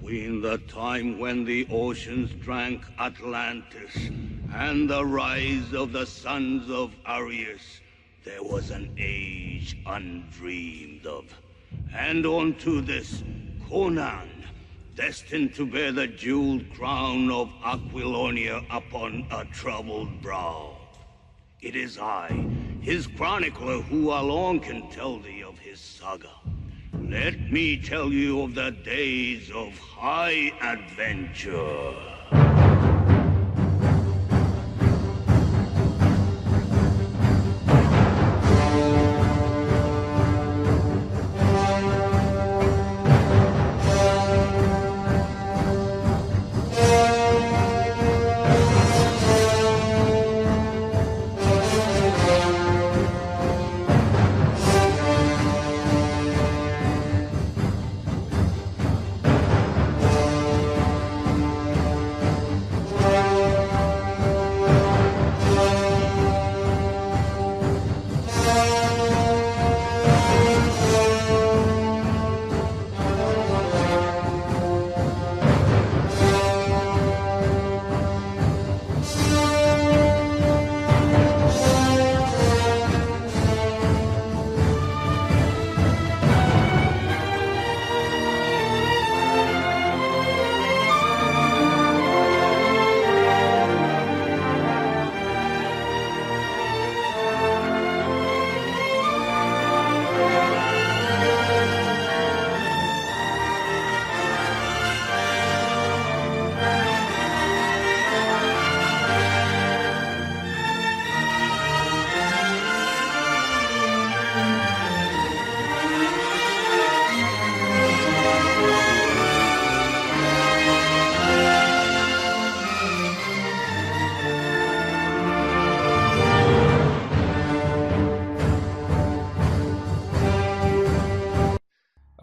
between the time when the oceans drank Atlantis and the rise of the sons of Arius, there was an age undreamed of. And unto this, Conan, destined to bear the jeweled crown of Aquilonia upon a troubled brow. It is I, his chronicler, who alone can tell thee of his saga. Let me tell you of the days of high adventure.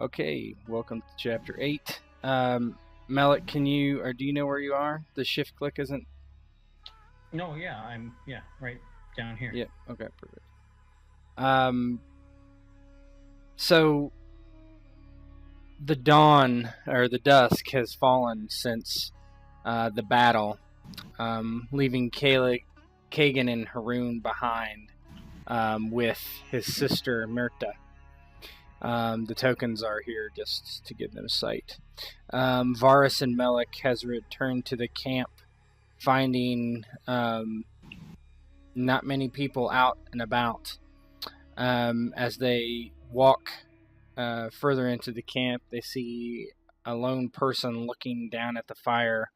Okay, welcome to Chapter 8. Melech, do you know where you are? The shift click isn't... No, yeah, I'm right down here. Yep, okay, perfect. So, the dawn, or the dusk, has fallen since the battle, leaving Kagan and Haroun behind with his sister Myrta. The tokens are here just to give them sight. Varrus and Melech has returned to the camp, finding not many people out and about. As they walk further into the camp, they see a lone person looking down at the fire,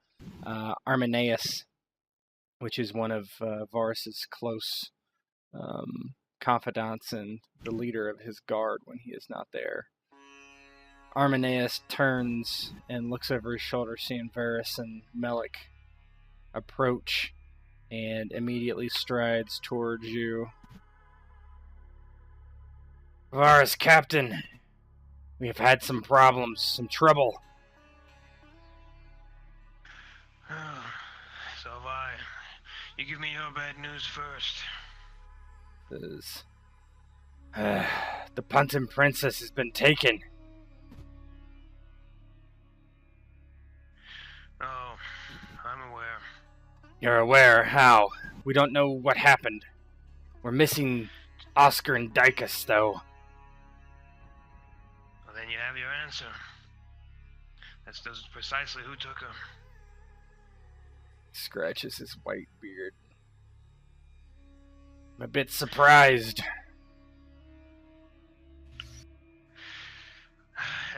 Arminius, which is one of Varus's close confidants and the leader of his guard when he is not there. Arminius turns and looks over his shoulder, seeing Varrus and Melech approach, and immediately strides towards you. Varrus, Captain, we have had some problems, some trouble. Oh, so have I. You give me your bad news first. The Punton Princess has been taken. Oh, I'm aware. You're aware? How? We don't know what happened. We're missing Oscar and Dicus, though. Well, then you have your answer. That's precisely who took her. He scratches his white beard. I'm a bit surprised.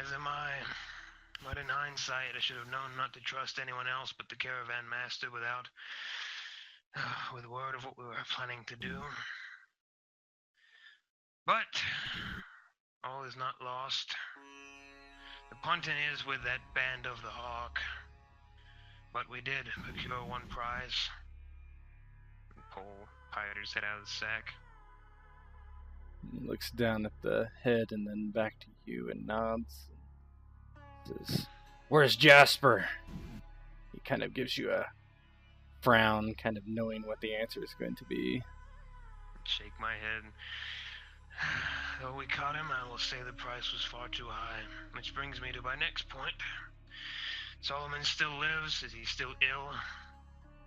As am I. But in hindsight, I should have known not to trust anyone else but the caravan master with word of what we were planning to do. But all is not lost. The Punton is with that band of the Hawk. But we did procure one prize. Pull Pirate's head out of the sack. He looks down at the head and then back to you and nods. Says, "Where's Jasper?" He kind of gives you a frown, kind of knowing what the answer is going to be. Shake my head. Though we caught him, I will say the price was far too high. Which brings me to my next point. Solomon still lives? Is he still ill?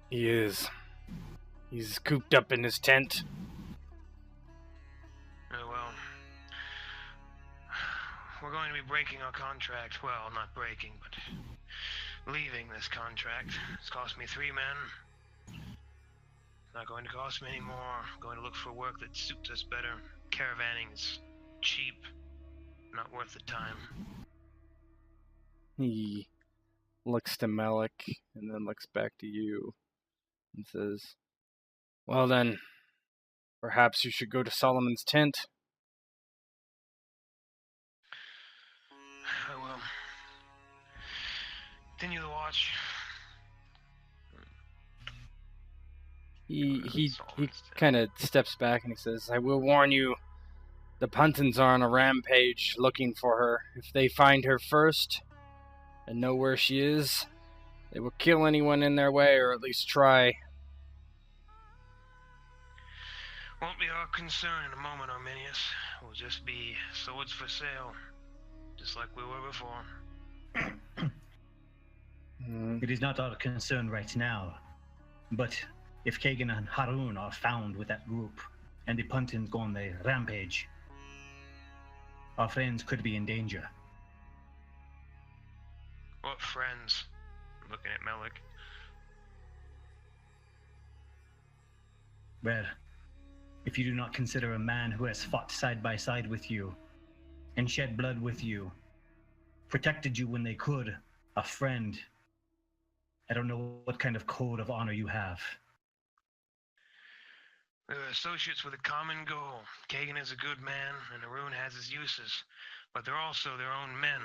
He is. He's cooped up in his tent. Oh, well. We're going to be breaking our contract. Well, not breaking, but leaving this contract. It's cost me 3 men. It's not going to cost me any more. I'm going to look for work that suits us better. Caravanning is cheap. Not worth the time. He looks to Melech and then looks back to you and says, "Well then, perhaps you should go to Solomon's tent." I will. Continue the watch. He kind of steps back and he says, "I will warn you, the Puntons are on a rampage looking for her. If they find her first and know where she is, they will kill anyone in their way, or at least try." Won't be our concern in a moment, Arminius. We'll just be swords for sale, just like we were before. It is not our concern right now, but if Kagan and Haroun are found with that group, and the Puntins go on the rampage, our friends could be in danger. What friends? I'm looking at Melech. Well, if you do not consider a man who has fought side by side with you, and shed blood with you, protected you when they could, a friend, I don't know what kind of code of honor you have. They're associates with a common goal. Kagan is a good man, and Haroun has his uses, but they're also their own men.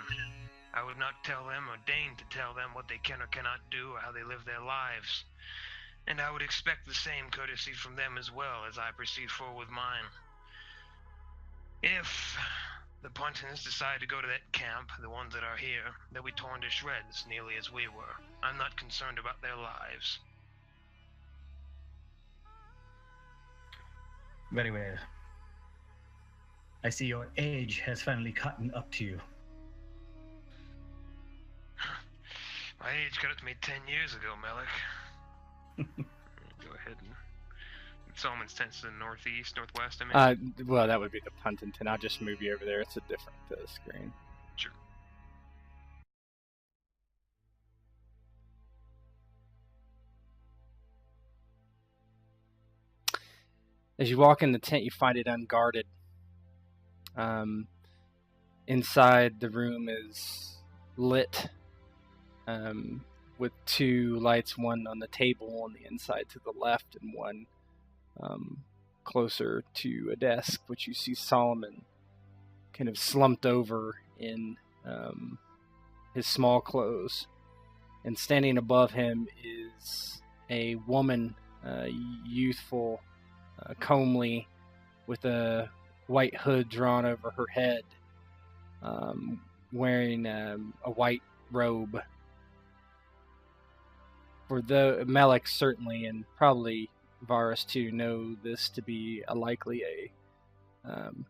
I would not tell them or deign to tell them what they can or cannot do or how they live their lives. And I would expect the same courtesy from them as well as I proceed forward with mine. If the Puntins decide to go to that camp, the ones that are here, they'll be torn to shreds nearly as we were. I'm not concerned about their lives. Very well. I see your age has finally caught up to you. My age got up to me 10 years ago, Melech. Go ahead and... Solomon's tent's in the northeast, northwest, I mean? Well, that would be the Punton tent. I'll just move you over there. It's a different screen. Sure. As you walk in the tent, you find it unguarded. Inside, the room is lit with 2 lights, one on the table on the inside to the left and one closer to a desk, which you see Solomon kind of slumped over in his small clothes. And standing above him is a woman, youthful, comely, with a white hood drawn over her head, wearing a white robe. For the Melech certainly, and probably Varrus too, know this to be likely a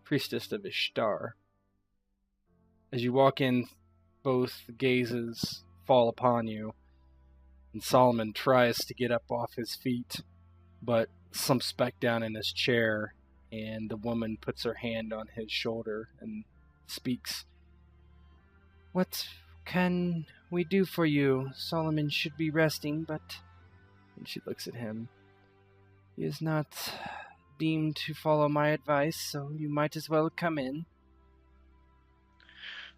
priestess of Ishtar. As you walk in, both gazes fall upon you, and Solomon tries to get up off his feet, but slumps back down in his chair, and the woman puts her hand on his shoulder and speaks. "What can we do for you? Solomon should be resting, but..." And she looks at him. "He is not deemed to follow my advice, so you might as well come in."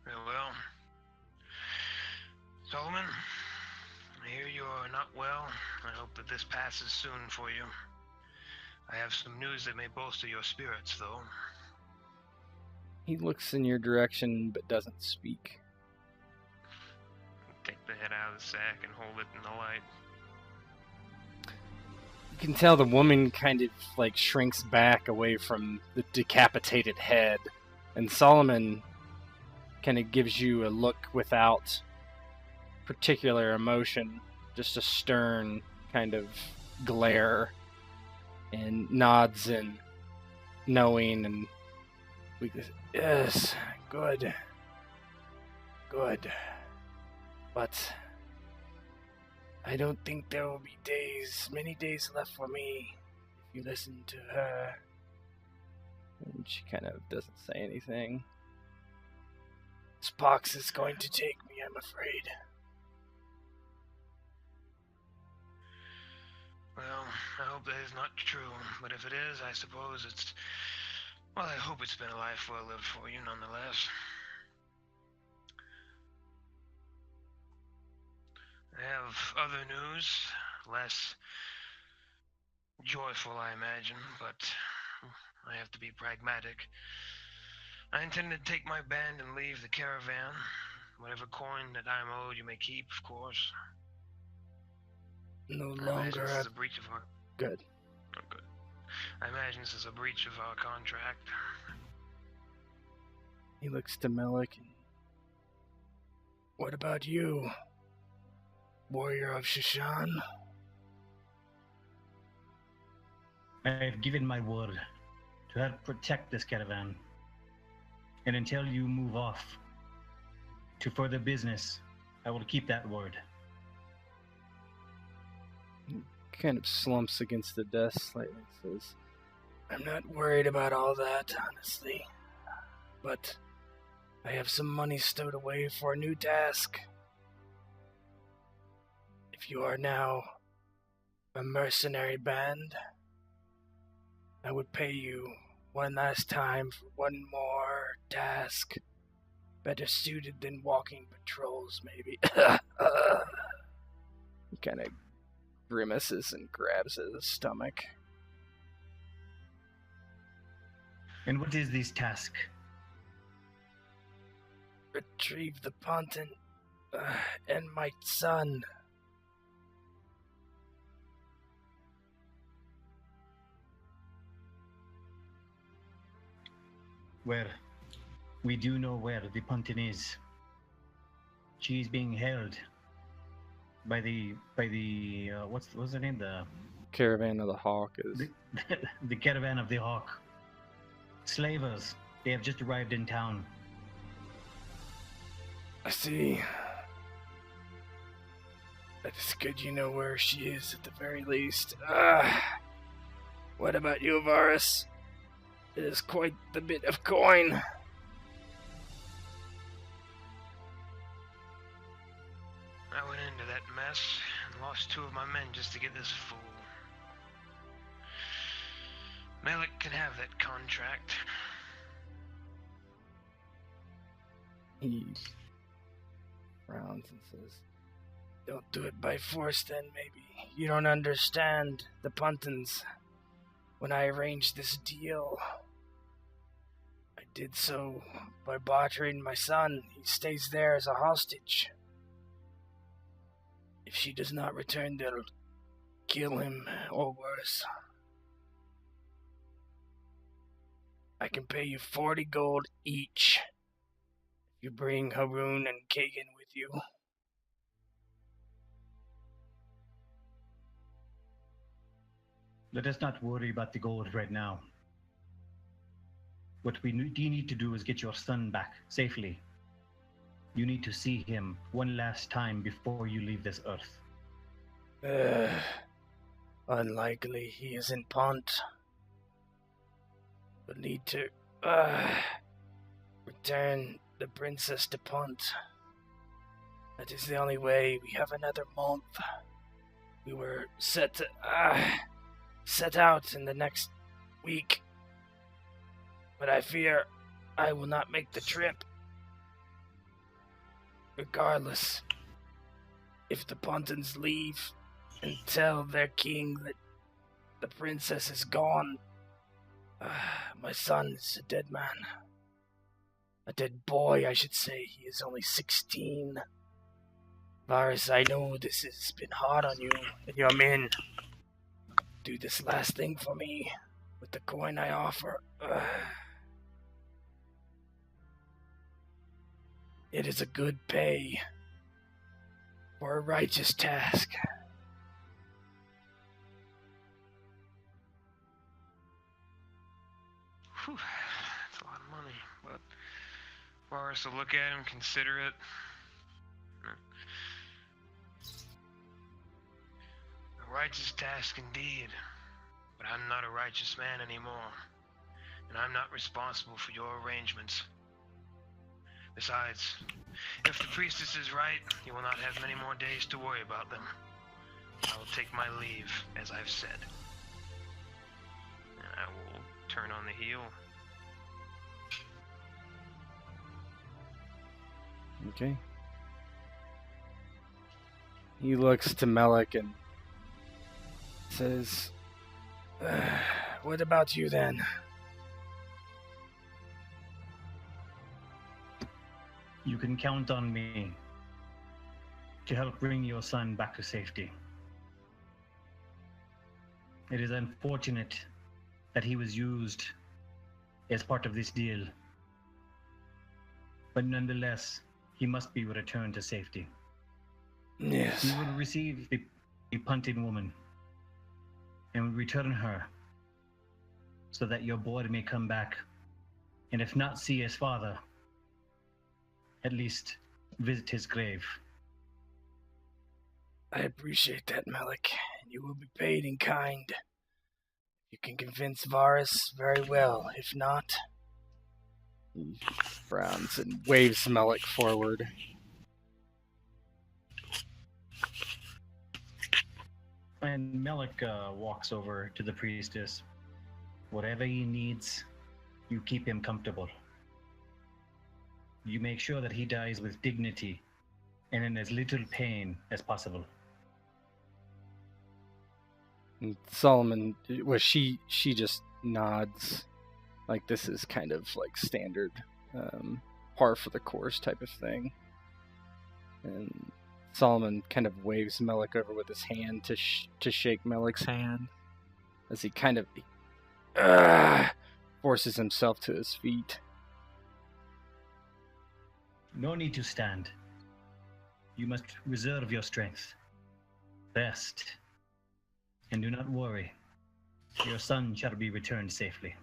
Very well. Solomon, I hear you are not well. I hope that this passes soon for you. I have some news that may bolster your spirits, though. He looks in your direction, but doesn't speak. Take the head out of the sack and hold it in the light. You can tell the woman kind of shrinks back away from the decapitated head, and Solomon kind of gives you a look without particular emotion, just a stern kind of glare, and nods and knowing, and we go, "Yes, good, but I don't think there will be many days left for me, if you listen to her. And she kind of doesn't say anything. This pox is going to take me, I'm afraid. Well, I hope that is not true, but if it is, I suppose it's... Well, I hope it's been a life well lived for you, nonetheless. I have other news, less joyful, I imagine, but I have to be pragmatic. I intend to take my band and leave the caravan. Whatever coin that I'm owed, you may keep, of course. No I imagine longer this is have... a breach of our... Good. Oh, good. I imagine this is a breach of our contract. He looks to Melech. What about you, warrior of Shishan? I have given my word to help protect this caravan. And until you move off to further business, I will keep that word. Kind of slumps against the desk slightly and says, I'm not worried about all that, honestly. But I have some money stowed away for a new task. If you are now a mercenary band, I would pay you one last time for one more task. Better suited than walking patrols, maybe. He kind of grimaces and grabs at his stomach. And what is this task? Retrieve the Ponton and my son. Where we do know where the Ponton is. She is being held by the what's the name? The Caravan of the Hawk is... the Caravan of the Hawk. Slavers. They have just arrived in town. I see. That is good you know where she is at the very least. What about you, Varrus? It is quite the bit of coin. I went into that mess and lost 2 of my men just to get this fool. Melech can have that contract. He frowns and says, don't do it by force then, maybe. You don't understand the Puntons. When I arranged this deal, I did so by bartering my son. He stays there as a hostage. If she does not return, they'll kill him or worse. I can pay you 40 gold each if you bring Haroun and Kagan with you. Let us not worry about the gold right now. What we need to do is get your son back safely. You need to see him one last time before you leave this earth. Unlikely he is in Pont. We'll need to return the princess to Pont. That is the only way. We have another month. We were set out in the next week, but I fear I will not make the trip. Regardless, if the Pontons leave and tell their king that the princess is gone, my son is a dead man. A dead boy, I should say. He is only 16. Varrus, I know this has been hard on you and your men. Do this last thing for me with the coin I offer. It is a good pay for a righteous task. Whew, that's a lot of money, but Varrus will look at him, consider it. righteous task indeed, but I'm not a righteous man anymore, and I'm not responsible for your arrangements. Besides, if the priestess is right, you will not have many more days to worry about them. I will take my leave, as I've said. And I will turn on the heel. Okay. He looks to Melech and says, what about you then? You can count on me to help bring your son back to safety. It is unfortunate that he was used as part of this deal, but nonetheless, he must be returned to safety. Yes. We will receive the punted woman and will return her so that your boy may come back, and if not see his father, at least visit his grave. I appreciate that, Melech, and you will be paid in kind. You can convince Varrus very well. If not, he frowns and waves Melech forward. And Melech walks over to the priestess. Whatever he needs, you keep him comfortable. You make sure that he dies with dignity and in as little pain as possible. And Solomon, well, she just nods, like this is kind of like standard, par for the course type of thing. And Solomon kind of waves Melech over with his hand to shake Melech's hand as he kind of forces himself to his feet. No need to stand. You must reserve your strength. Rest. And do not worry. Your son shall be returned safely.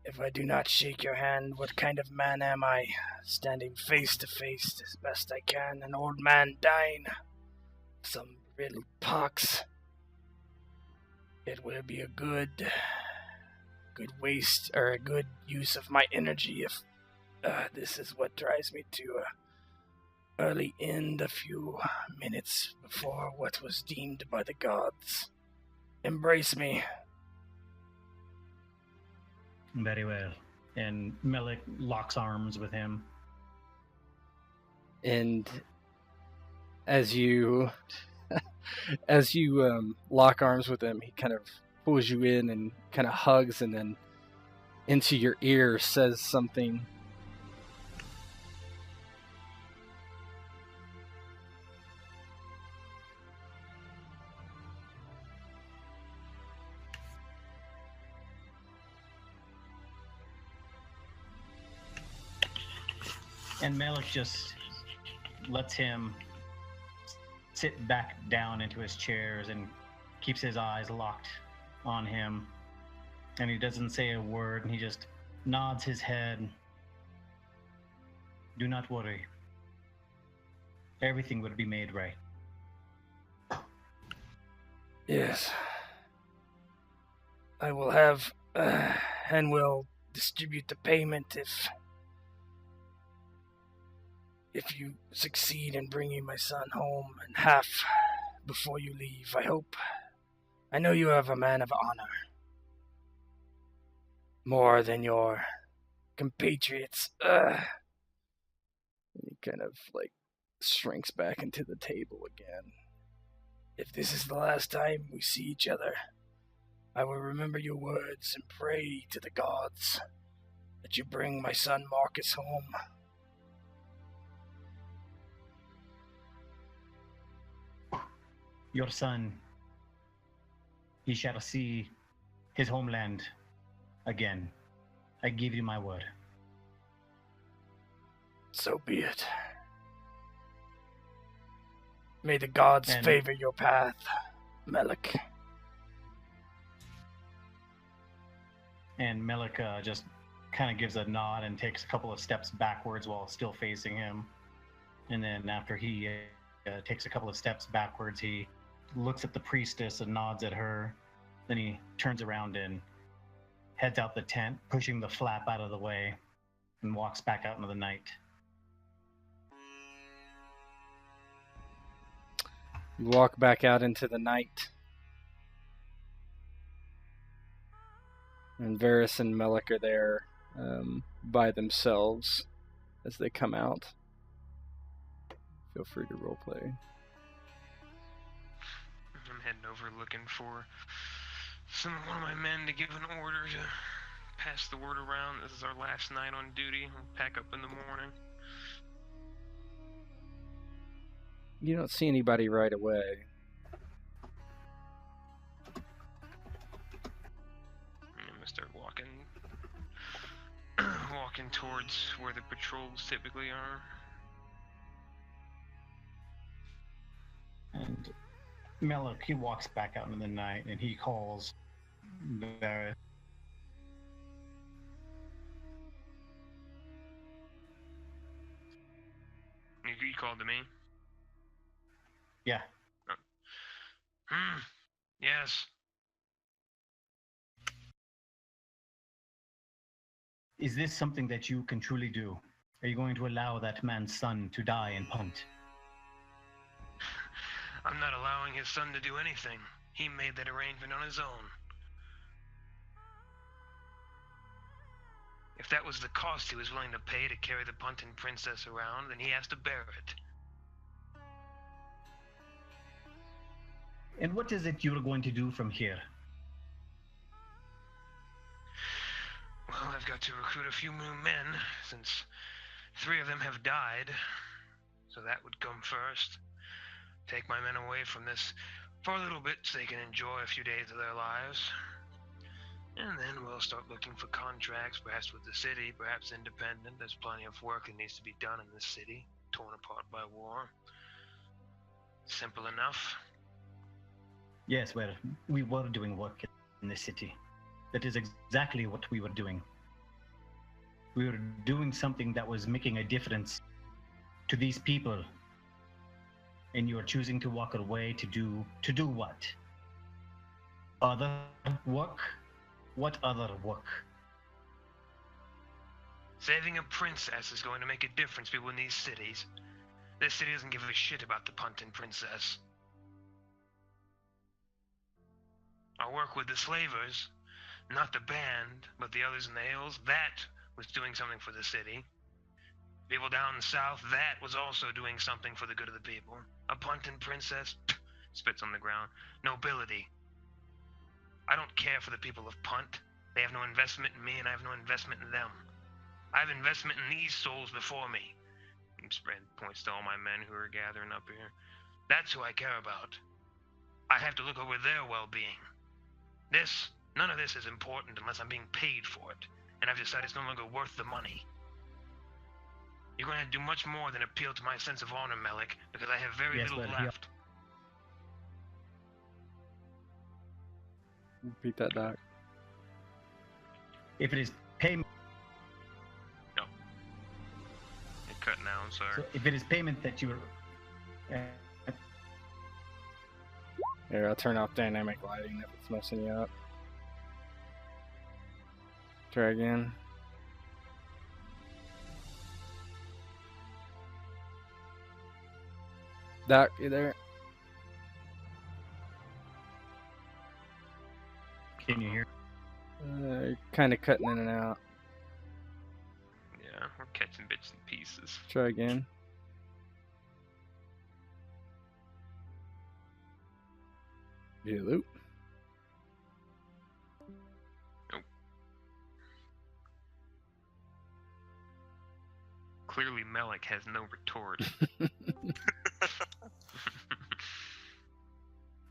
If I do not shake your hand, what kind of man am I? Standing face to face as best I can, an old man dying. Some riddle pox. It will be a good waste, or a good use of my energy if this is what drives me to early end a few minutes before what was deemed by the gods. Embrace me. Very well. And Melech locks arms with him. And as you lock arms with him, he kind of pulls you in and kind of hugs, and then into your ear says something. And Melech just lets him sit back down into his chairs and keeps his eyes locked on him. And he doesn't say a word, and he just nods his head. Do not worry. Everything will be made right. Yes. I will have, and will distribute the payment if you succeed in bringing my son home, and half before you leave, I hope. I know you are a man of honor. More than your compatriots. And he kind of, like, shrinks back into the table again. If this is the last time we see each other, I will remember your words and pray to the gods that you bring my son Marcus home. Your son, he shall see his homeland again. I give you my word. So be it. May the gods favor your path, Melech. And Melech just kind of gives a nod and takes a couple of steps backwards while still facing him. And then after he takes a couple of steps backwards, he looks at the priestess and nods at her. Then he turns around and heads out the tent, pushing the flap out of the way, and walks back out into the night. You walk back out into the night. And Varrus and Melech are there by themselves as they come out. Feel free to roleplay. I'm heading over looking for one of my men to give an order to pass the word around. This is our last night on duty. We'll pack up in the morning. You don't see anybody right away. I'm gonna start walking towards where the patrols typically are. And Melech, he walks back out into the night and he calls Varrus. You called to me? Yeah. Yes. Is this something that you can truly do? Are you going to allow that man's son to die in Punt? I'm not allowing his son to do anything. He made that arrangement on his own. If that was the cost he was willing to pay to carry the Puntin princess around, then he has to bear it. And what is it you're going to do from here? Well, I've got to recruit a few new men, since 3 of them have died. So that would come first. Take my men away from this for a little bit so they can enjoy a few days of their lives. And then we'll start looking for contracts, perhaps with the city, perhaps independent. There's plenty of work that needs to be done in this city, torn apart by war. Simple enough. Yes, well, we were doing work in the city. That is exactly what we were doing. We were doing something that was making a difference to these people. And you are choosing to walk away to do what? Other work? What other work? Saving a princess is going to make a difference to people in these cities. This city doesn't give a shit about the Puntin princess. I'll work with the slavers, not the band, but the others in the hills. That was doing something for the city. People down south, that was also doing something for the good of the people. A Puntin princess spits on the ground. Nobility. I don't care for the people of Punt. They have no investment in me, and I have no investment in them. I have investment in these souls before me. And Spread points to all my men who are gathering up here. That's who I care about. I have to look over their well-being. None of this is important unless I'm being paid for it. And I've decided it's no longer worth the money. You're going to do much more than appeal to my sense of honor, Melech, because I have very little left. Repeat that, Doc. If it is payment... No. You're cutting out, I'm sorry. So if it is payment that you are... Here, I'll turn off dynamic lighting if it's messing you up. Try again. Doc, you there? Can you hear? Kind of cutting in and out. Yeah, we're catching bits and pieces. Try again. Hello? Nope. Clearly Melech has no retort.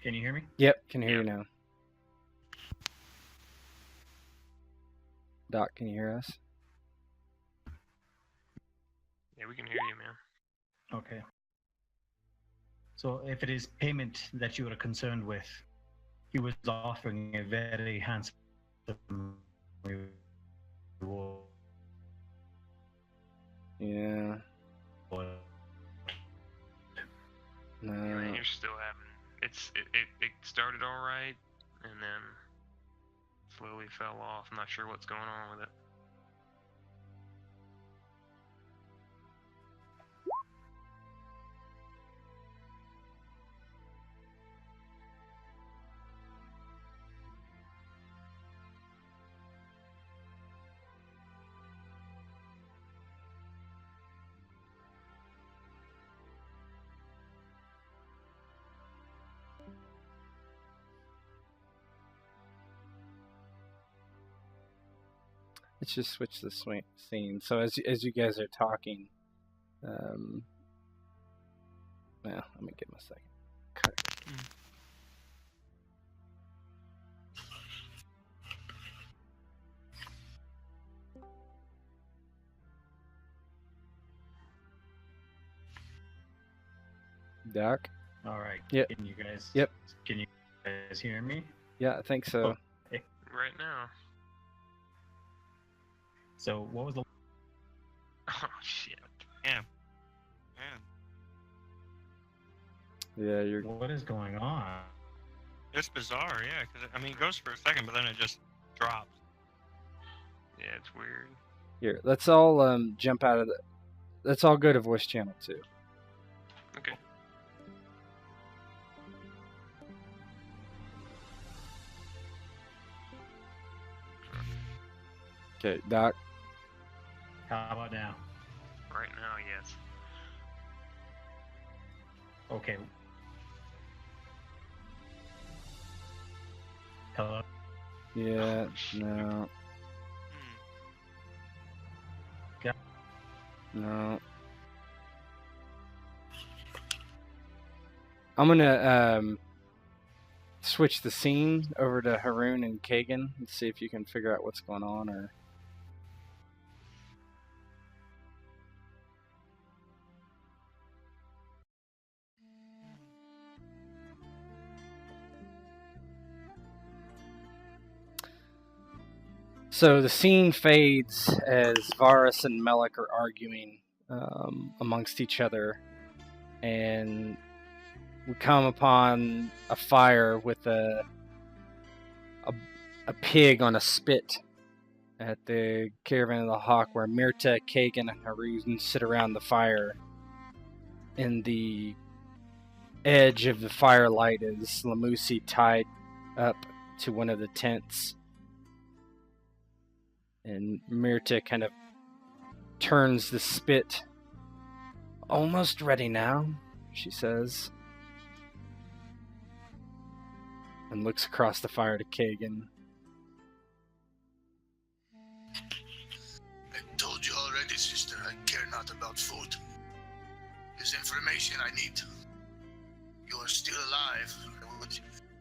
Can you hear me? Yep, can hear you now. Doc, can you hear us? Yeah, we can hear you, man. Okay. So if it is payment that you are concerned with, he was offering a very handsome reward. Yeah. No. And you're still having it started all right, and then slowly fell off. I'm not sure what's going on with it. Let's just switch the scene. So as you guys are talking, well, let me give him a second. Cut. Doc? All right. Yep. Can you guys? Yep. Can you guys hear me? Yeah, I think so. Okay. Right now. So what was the? Oh shit. Yeah. Yeah, you're. What is going on? It's bizarre, yeah, because, I mean, it goes for a second, but then it just drops. Yeah, it's weird. Here, let's all jump out of the. Let's all go to voice channel 2. Okay. Okay, Doc. How about now? Right now, yes. Okay. Hello. Yeah, no. Yeah. No. I'm gonna switch the scene over to Haroun and Kagan and see if you can figure out what's going on. Or so the scene fades as Varrus and Melech are arguing amongst each other, and we come upon a fire with a pig on a spit at the Caravan of the Hawk, where Mirta, Kagan, and Haroun sit around the fire. In the edge of the firelight is Lumusi tied up to one of the tents. And Mirta kind of turns the spit. Almost ready now, she says. And looks across the fire to Kagan. I told you already, sister, I care not about food. This information I need. You are still alive. I would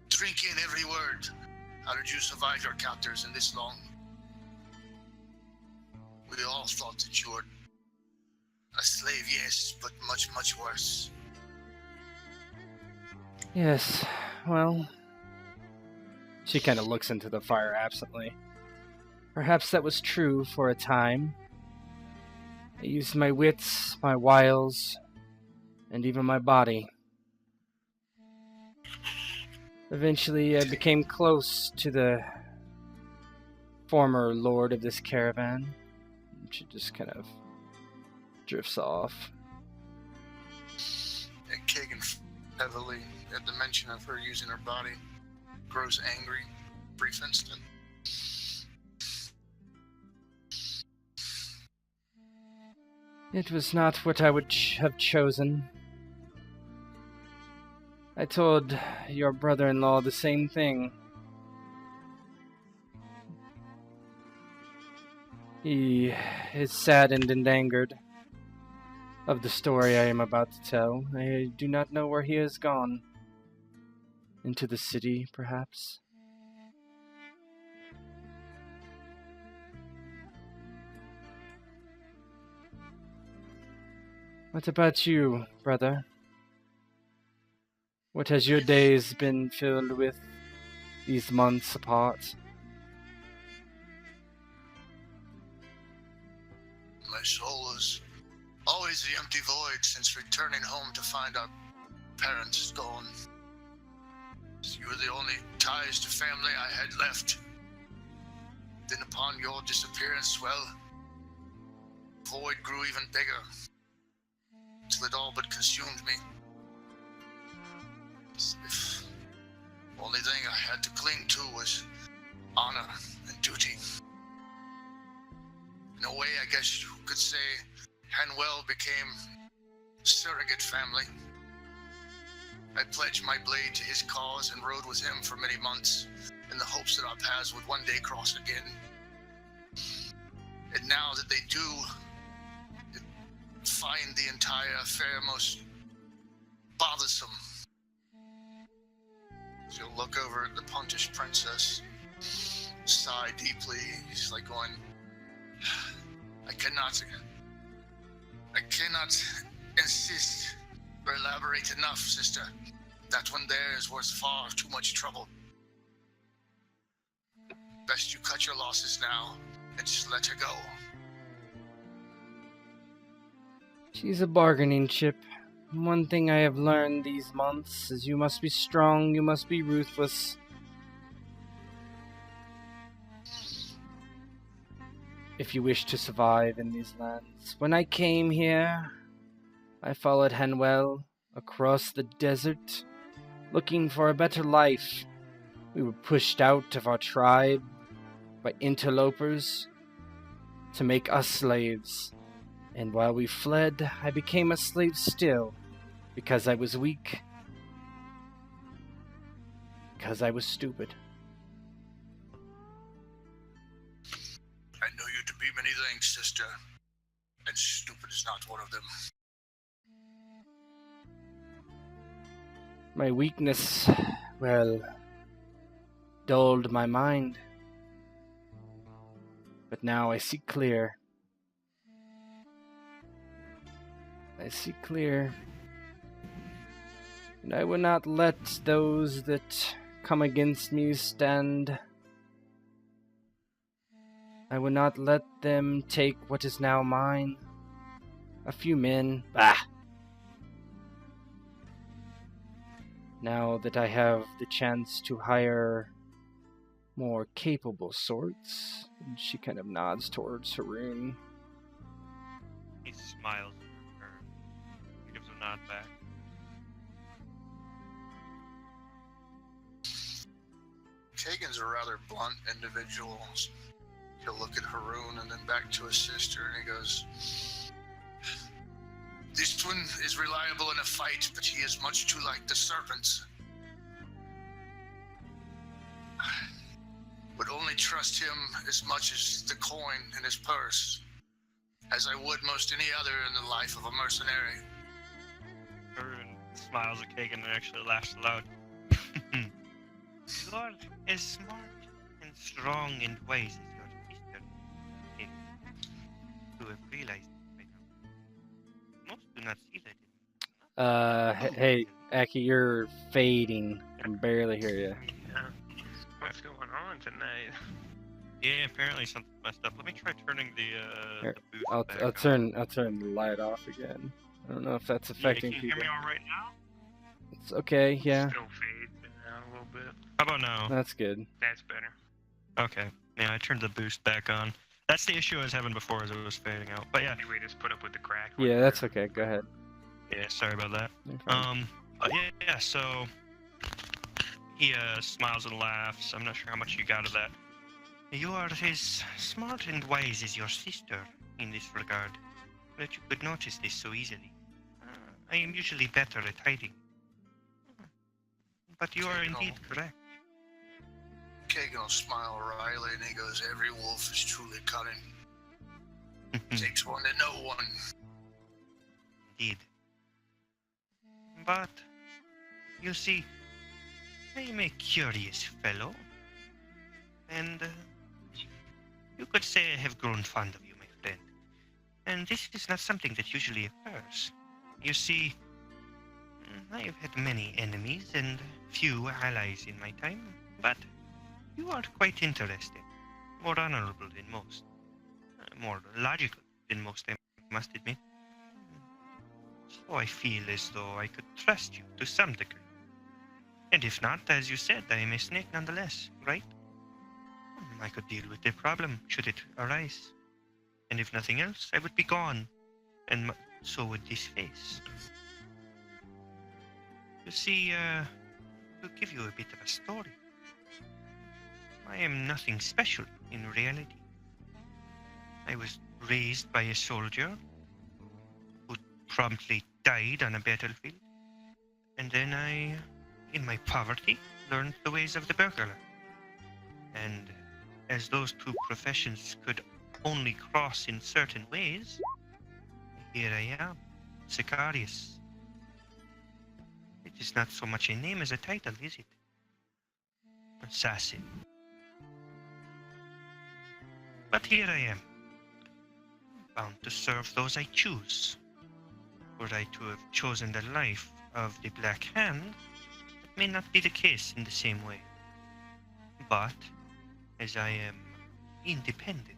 drink in every word. How did you survive your captors in this long? We all thought that you were a slave, yes, but much, much worse. Yes, well... She kind of looks into the fire absently. Perhaps that was true for a time. I used my wits, my wiles, and even my body. Eventually, I became close to the former lord of this caravan. She just kind of drifts off. And Kagan, heavily at the mention of her using her body, grows angry, brief instant. It was not what I would have chosen. I told your brother-in-law the same thing. He is saddened and angered of the story I am about to tell. I do not know where he has gone. Into the city, perhaps? What about you, brother? What has your days been filled with these months apart? My soul is always the empty void since returning home to find our parents gone. You were the only ties to family I had left. Then upon your disappearance, well, the void grew even bigger, till it all but consumed me. If only thing I had to cling to was honor and duty. In a way, I guess you could say Hanwell became surrogate family. I pledged my blade to his cause and rode with him for many months in the hopes that our paths would one day cross again. And now that they do, find the entire affair most bothersome. You'll look over at the Pontish princess, sigh deeply. He's like going, I cannot insist or elaborate enough, sister. That one there is worth far too much trouble. Best you cut your losses now and just let her go. She's a bargaining chip. One thing I have learned these months is you must be strong, you must be ruthless. If you wish to survive in these lands. When I came here, I followed Hanwell across the desert, looking for a better life. We were pushed out of our tribe by interlopers to make us slaves. And while we fled, I became a slave still, because I was weak, because I was stupid. I know you to be many things, sister, and stupid is not one of them. My weakness, well, dulled my mind. But now I see clear. I see clear. And I will not let those that come against me stand. I will not let them take what is now mine. A few men. Bah! Now that I have the chance to hire more capable sorts, and she kind of nods towards Haroun. He smiles at her. He gives a nod back. Kagan's a rather blunt individual. He'll look at Haroun and then back to his sister, and he goes, "This one is reliable in a fight, but he is much too like the serpents. Would only trust him as much as the coin in his purse, as I would most any other in the life of a mercenary." Haroun smiles at Kagan and actually laughs aloud. You are as smart and strong and wise as your sister, Kagan. You have realized it by now. Most do not see that. Hey, Aki, you're fading. I can barely hear you. Yeah. What's going on tonight? Yeah, apparently something messed up. Let me try turning the Here, boost I'll back turn the light off again. I don't know if that's affecting Can you people. hear me all right now? It's okay, yeah. Still fades in and out a little bit. How about now? That's good. That's better. Okay. Yeah, I turned the boost back on. That's the issue I was having before, as it was fading out. But yeah. We just put up with the crack. Yeah, that's okay. Go ahead. Yeah, sorry about that. You're fine. But yeah, so he smiles and laughs. I'm not sure how much you got of that. You are as smart and wise as your sister in this regard, that you could notice this so easily. I am usually better at hiding. But you are indeed correct. Kagan will smile wryly and he goes, "Every wolf is truly cunning. Takes one to know one." Indeed. But, you see, I am a curious fellow, and you could say I have grown fond of you, my friend. And this is not something that usually occurs. You see, I have had many enemies and few allies in my time, but you are quite interesting, more honorable than most, more logical than most, I must admit. So I feel as though I could trust you to some degree. And if not, as you said, I am a snake nonetheless, right? I could deal with the problem should it arise. And if nothing else, I would be gone. And so would this face. You see, to give you a bit of a story, I am nothing special in reality. I was raised by a soldier who promptly died on a battlefield. And then I, in my poverty, learned the ways of the burglar. And as those two professions could only cross in certain ways, here I am, Sicarius. It is not so much a name as a title, is it? Assassin. But here I am, bound to serve those I choose. Were I to have chosen the life of the Black Hand, it may not be the case in the same way. But, as I am independent,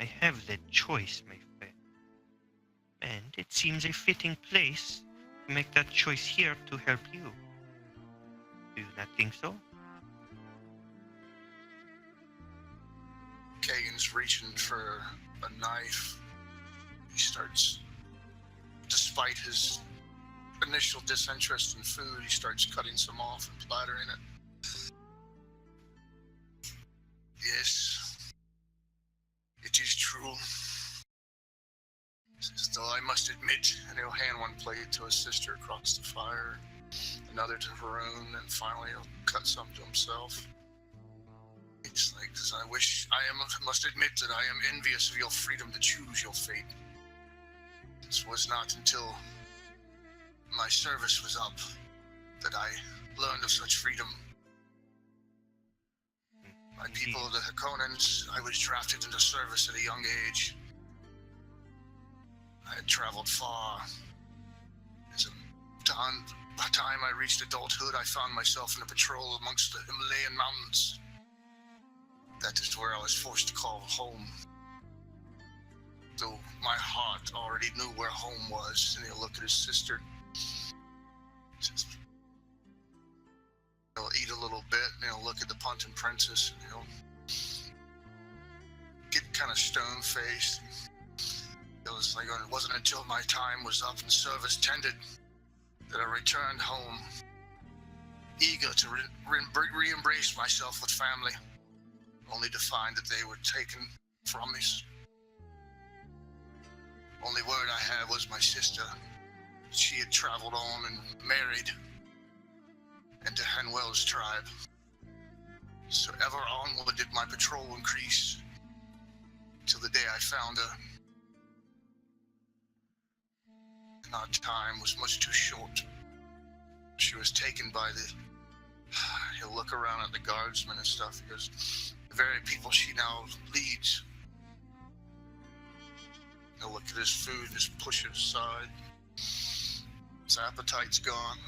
I have that choice, my friend. And it seems a fitting place to make that choice here to help you. Do you not think so? Kagan's reaching for a knife. He starts, despite his initial disinterest in food, he starts cutting some off and plattering it. Yes, it is true. Though I must admit, and he'll hand one plate to his sister across the fire, another to Haroun, and finally he'll cut some to himself. It's like this. I must admit that I am envious of your freedom to choose your fate. This was not until my service was up that I learned of such freedom. My people, the Conans, I was drafted into service at a young age. I had traveled far. By the time I reached adulthood, I found myself in a patrol amongst the Himalayan mountains. That is where I was forced to call home. Though my heart already knew where home was, and he'll look at his sister. He'll eat a little bit, and he'll look at the Punton Princess, and he'll get kind of stone-faced. It was like, it wasn't until my time was up and service tended that I returned home, eager to re-embrace myself with family, only to find that they were taken from me. Only word I had was my sister. She had traveled on and married into Hanwell's tribe. So ever onward did my patrol increase, till the day I found her. And our time was much too short. She was taken by he'll look around at the guardsmen and stuff. He goes, the very people she now leads. He'll look at his food and just push it aside. His appetite's gone.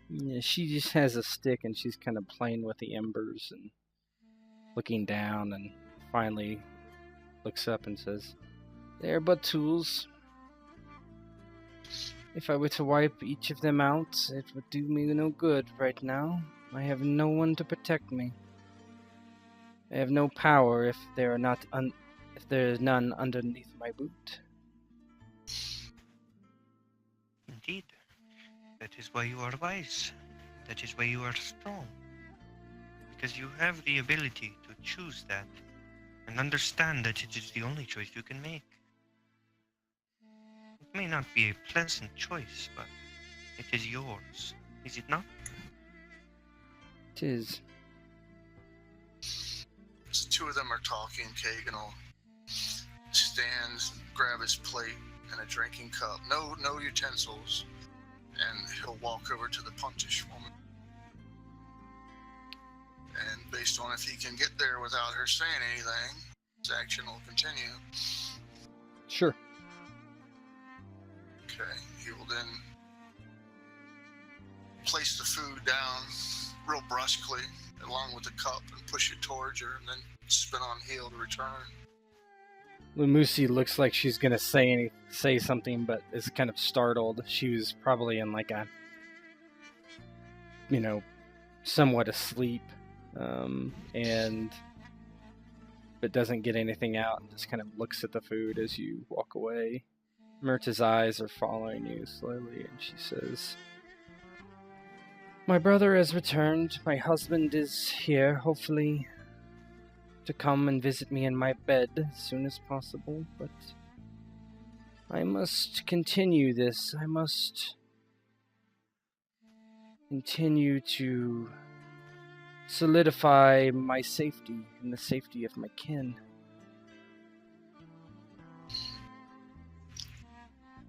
Yeah, she just has a stick and she's kind of playing with the embers and looking down, and finally looks up and says, "They're but tools. If I were to wipe each of them out, it would do me no good right now. I have no one to protect me. I have no power if there is none underneath my boot." Indeed. That is why you are wise. That is why you are strong. Because you have the ability to choose that and understand that it is the only choice you can make. It may not be a pleasant choice, but it is yours. Is it not? It is. As the two of them are talking, Kagan will stand, grab his plate and a drinking cup. No utensils. And he'll walk over to the Puntish woman. And based on if he can get there without her saying anything, his action will continue. Sure. Okay, he will then place the food down real brusquely along with the cup and push it towards her, and then spin on heel to return. Lumusi looks like she's gonna say something, but is kind of startled. She was probably in like a somewhat asleep, but doesn't get anything out and just kind of looks at the food as you walk away. Myrta's eyes are following you slowly, and she says, "My brother has returned. My husband is here, hopefully to come and visit me in my bed as soon as possible, but I must continue this. I must continue to solidify my safety and the safety of my kin.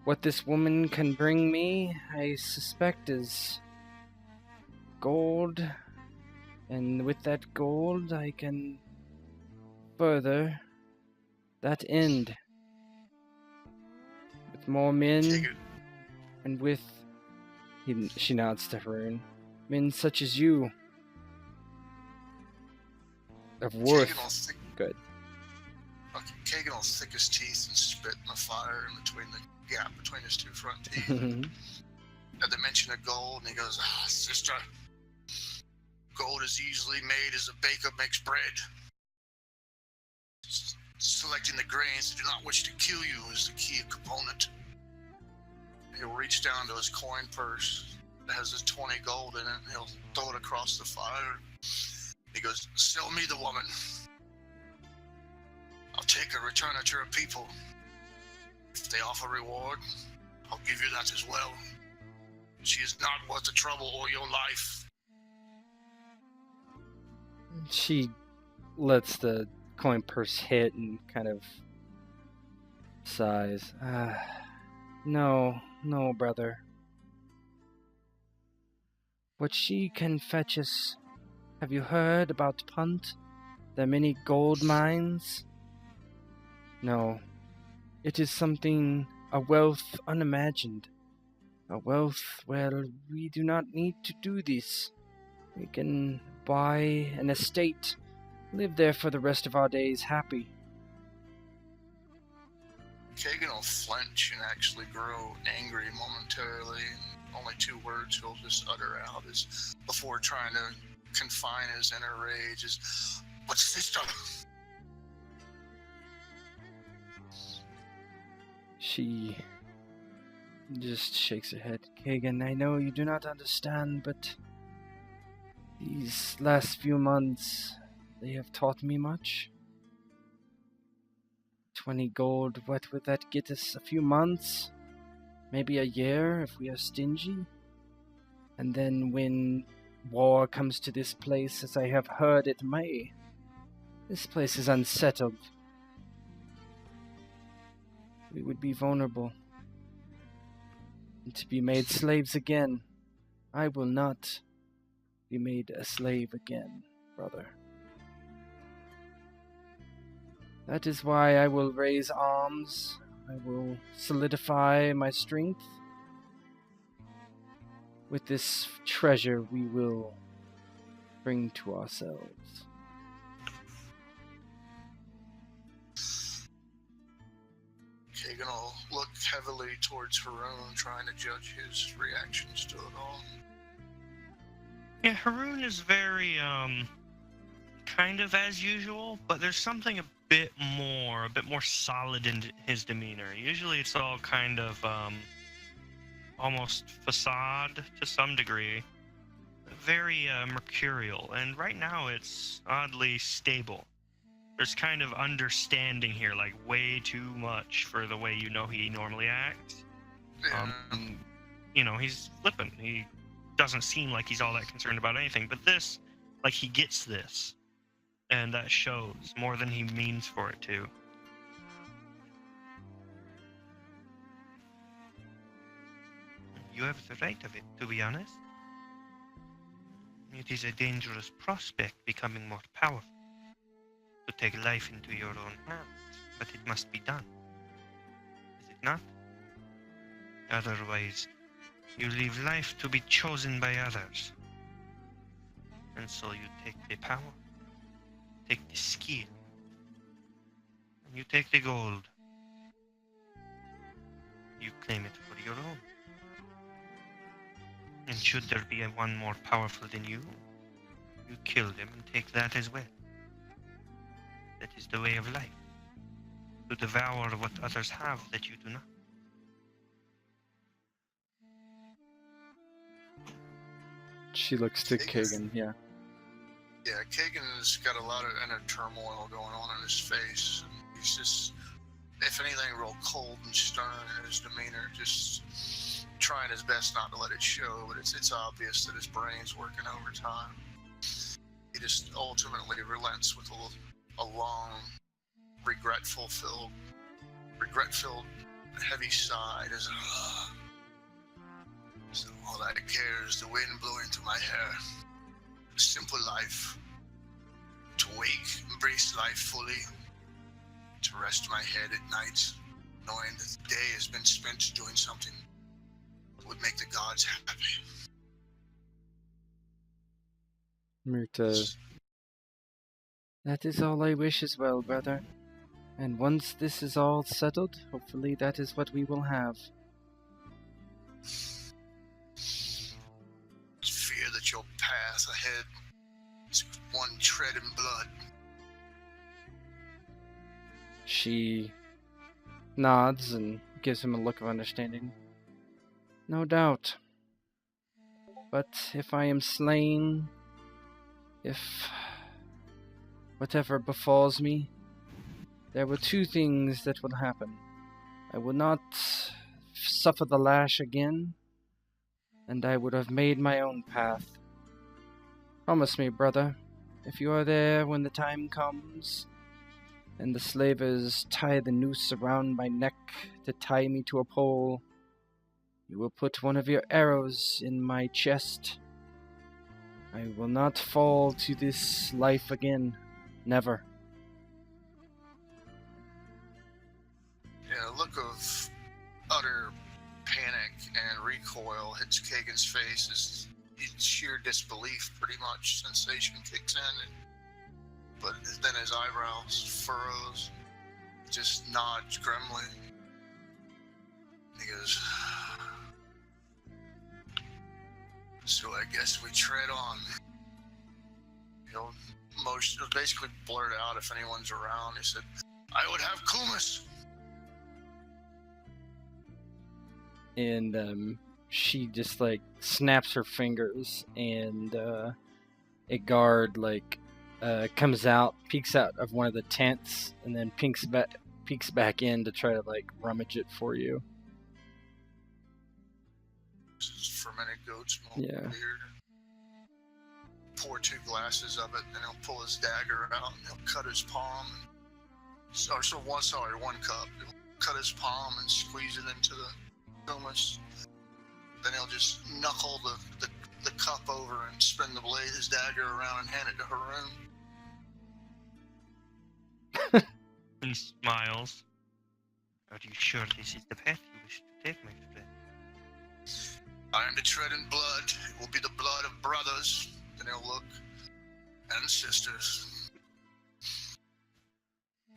What this woman can bring me, I suspect, is gold, and with that gold I can further that end with more men, and with," she nods to Haroun, "men such as you, of worth." Good. Okay, Kagan will thick his teeth and spit in the fire in between the gap between his two front teeth. At the mention of gold, and he goes, "Sister, gold is easily made as a baker makes bread. Selecting the grains that do not wish to kill you is the key component." He'll reach down to his coin purse that has his 20 gold in it, and he'll throw it across the fire. He goes, "Sell me the woman. I'll take her, return her to her people. If they offer reward, I'll give you that as well. She is not worth the trouble or your life." She lets the coin purse hit and kind of sighs. No, brother. What she can fetch us. Have you heard about Punt? Their many gold mines? No. It is something, a wealth unimagined. A wealth where we do not need to do this. We can buy an estate, live there for the rest of our days happy. Kagan will flinch and actually grow angry momentarily. Only 2 words he'll just utter out is, before trying to confine his inner rage, is, "But sister." She just shakes her head. "Kagan, I know you do not understand, but these last few months, they have taught me much. 20 gold, what would that get us? A few months? Maybe a year if we are stingy? And then when war comes to this place, as I have heard it may, this place is unsettled. We would be vulnerable. And to be made slaves again, I will not be made a slave again, brother. That is why I will raise arms. I will solidify my strength. With this treasure we will bring to ourselves." Kagan will look heavily towards Haroun, trying to judge his reactions to it all. Yeah, Haroun is very, kind of as usual, but there's something a bit more solid in his demeanor. Usually it's all kind of, almost facade to some degree. Very, mercurial, and right now it's oddly stable. There's kind of understanding here, like way too much for the way he normally acts. Yeah. He's flippant. He doesn't seem like he's all that concerned about anything, but this, like, he gets this, and that shows more than he means for it to. You have the right of it, to be honest. It is a dangerous prospect, becoming more powerful. To take life into your own hands, but it must be done. Is it not? Otherwise, you leave life to be chosen by others. And so you take the power, take the skill, and you take the gold. You claim it for your own. And should there be one more powerful than you, you kill them and take that as well. That is the way of life. To devour what others have that you do not. She looks to Kagan, yeah. Yeah, Kagan's got a lot of inner turmoil going on in his face. He's just, if anything, real cold and stern in his demeanor, just trying his best not to let it show, but it's obvious that his brain's working overtime. He just ultimately relents with a long, regret-filled, heavy sigh. So all I care is the wind blowing through my hair. A simple life. To wake, embrace life fully. To rest my head at night, knowing that the day has been spent doing something that would make the gods happy. Myrta. That is all I wish as well, brother. And once this is all settled, hopefully that is what we will have. Fear that your path ahead is one tread in blood. She nods and gives him a look of understanding. No doubt. But if I am slain, if whatever befalls me, there were two things that will happen. I will not suffer the lash again, and I would have made my own path. Promise me, brother, if you are there when the time comes, and the slavers tie the noose around my neck to tie me to a pole, you will put one of your arrows in my chest. I will not fall to this life again. Never. Yeah, a look of utter panic and recoil hits Kagan's face as sheer disbelief, pretty much. Sensation kicks in, but then his eyebrows furrows, just nods grimly. He goes, so I guess we tread on. He'll basically blurt out if anyone's around. He said, I would have Kumas. And she just like snaps her fingers, and a guard comes out, peeks out of one of the tents, and then peeks back in to try to like rummage it for you. Fermented goat's milk, Yeah. weird. Pour 2 glasses of it, and he'll pull his dagger out, and he'll cut his palm. One cup. He'll cut his palm and squeeze it into the humus. Then he'll just knuckle the cup over and spin his dagger around and hand it to Haroun. He smiles. Are you sure this is the path you wish to take, my friend? I am to tread in blood. It will be the blood of brothers. Then he'll look. And sisters.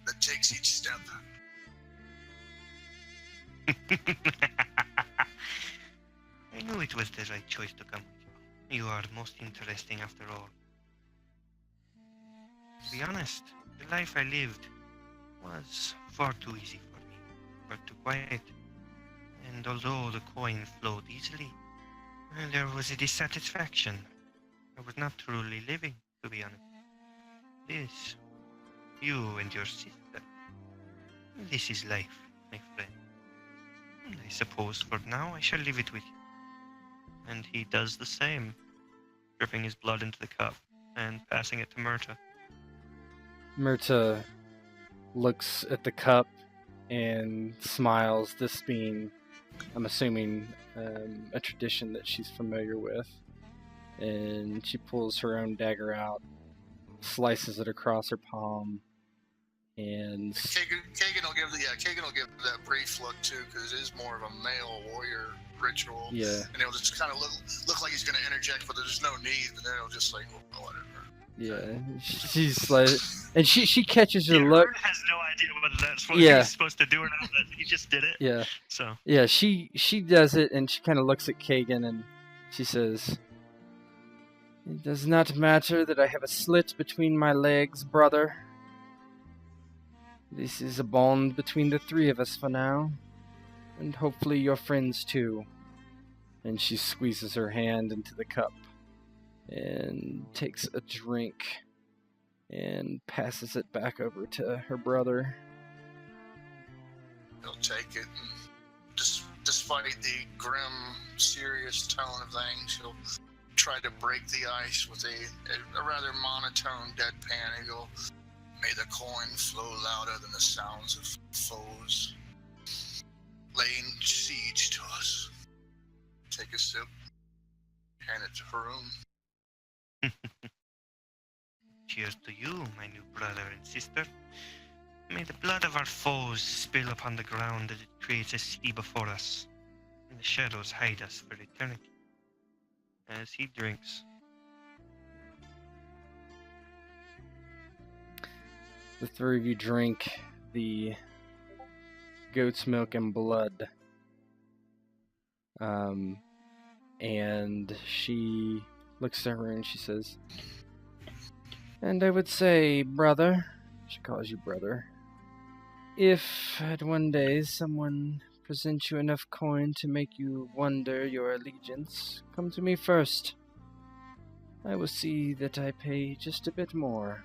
That takes each step. I knew it was the right choice to come with you. You are most interesting after all. To be honest, the life I lived was far too easy for me, far too quiet. And although the coin flowed easily, there was a dissatisfaction. I was not truly living, to be honest. This, you and your sister, this is life, my friend. And I suppose for now I shall leave it with you. And he does the same, dripping his blood into the cup and passing it to Myrta. Myrta looks at the cup and smiles, this being, I'm assuming, a tradition that she's familiar with. And she pulls her own dagger out, slices it across her palm, and Kagan will give that brief look too, because it is more of a male warrior ritual. Yeah. And he'll just kind of look like he's going to interject, but there's no need. And then he'll just like, oh, whatever. Yeah, she's like, and she catches her look. Haroun has no idea whether that's what Yeah. he's supposed to do or not. But he just did it. Yeah, So yeah, she does it, and she kind of looks at Kagan, She says, "It does not matter that I have a slit between my legs, brother. This is a bond between the three of us for now, and hopefully your friends too." And she squeezes her hand into the cup and takes a drink and passes it back over to her brother. He'll take it, and despite the grim, serious tone of things, he'll try to break the ice with a rather monotone deadpan. He'll go, "May the coin flow louder than the sounds of foes laying siege to us." Take a sip, hand it to Haroun. Cheers to you, my new brother and sister. May the blood of our foes spill upon the ground as it creates a city before us, and the shadows hide us for eternity. As he drinks. The three of you drink the goat's milk and blood. And she looks at her and she says, "And I would say, brother," she calls you brother, "if at one day someone presents you enough coin to make you wonder your allegiance, come to me first. I will see that I pay just a bit more."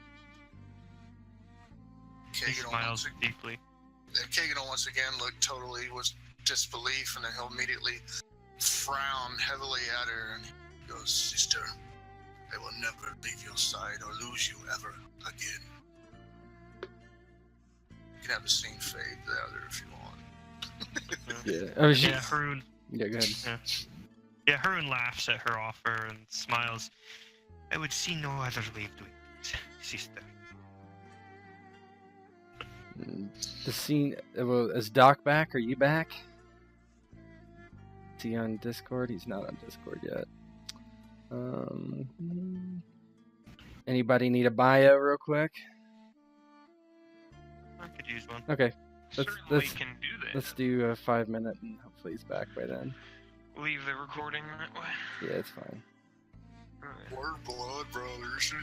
He smiles deeply. Kagan will once again look totally with disbelief, and then he'll immediately frown heavily at her and he goes, "Sister, I will never leave your side or lose you ever again." You can have the scene fade there if you want. Yeah. Oh, Yeah, Haroun. Yeah, go ahead. Yeah, Haroun laughs at her offer and smiles. "I would see no other way of doing it, sister." The scene. Well, is Doc back? Are you back? Is he on Discord? He's not on Discord yet. Anybody need a bio real quick? I could use one. Okay. Certainly can do that. Let's do a 5 minute and hopefully he's back by then. Leave the recording that way. Yeah, it's fine. We're blood brothers.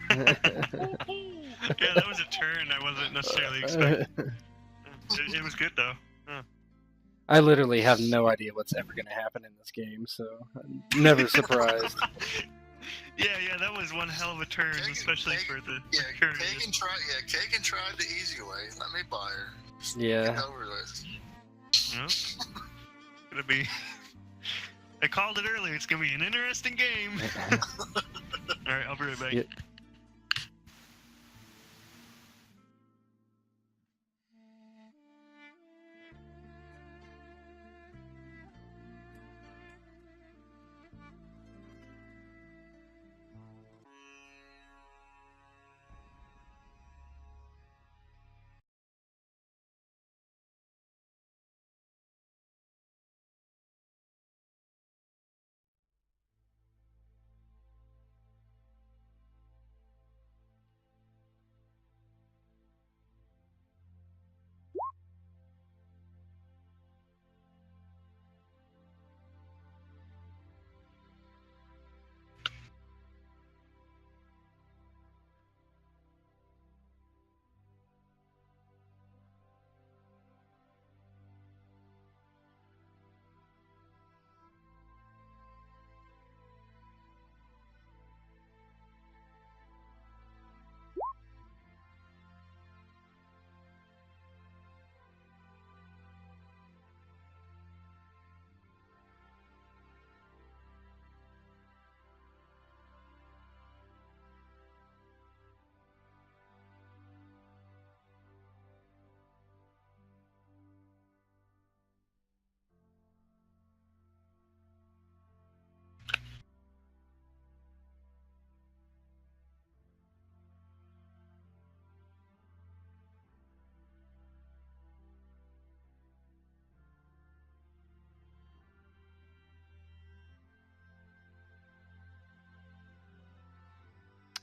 Yeah, that was a turn I wasn't necessarily expecting. It was good though. I literally have no idea what's ever going to happen in this game, so I'm never surprised. Yeah, that was one hell of a turn, especially for the current. Kagan tried the easy way. Let me buy her. Yeah. Get over this. Yep. Gonna be. I called it earlier. It's gonna be an interesting game. All right, I'll be right back. Yeah.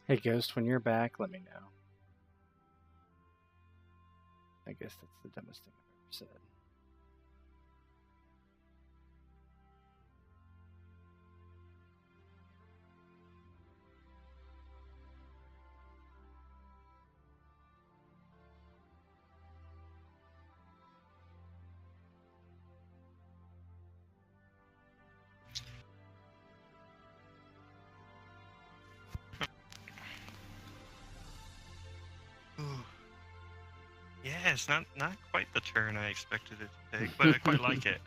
Hey, Ghost, when you're back, let me know. I guess that's the dumbest thing I've ever said. it's not quite the turn I expected it to take, but I quite like it.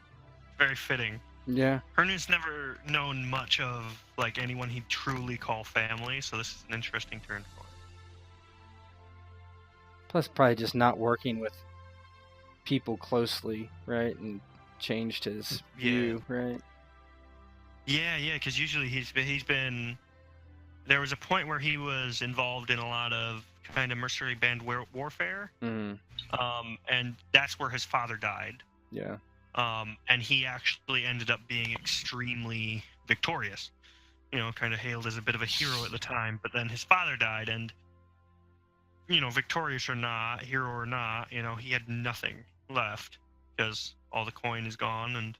Very fitting. Yeah. Haroun's never known much of like anyone he'd truly call family, so this is an interesting turn for him. Plus, probably just not working with people closely, right? And changed his view, right? Yeah, because usually he's been. There was a point where he was involved in a lot of kind of mercenary band warfare, and that's where his father died. Yeah. And he actually ended up being extremely victorious. You know, kind of hailed as a bit of a hero at the time. But then his father died, and you know, victorious or not, hero or not, you know, he had nothing left because all the coin is gone and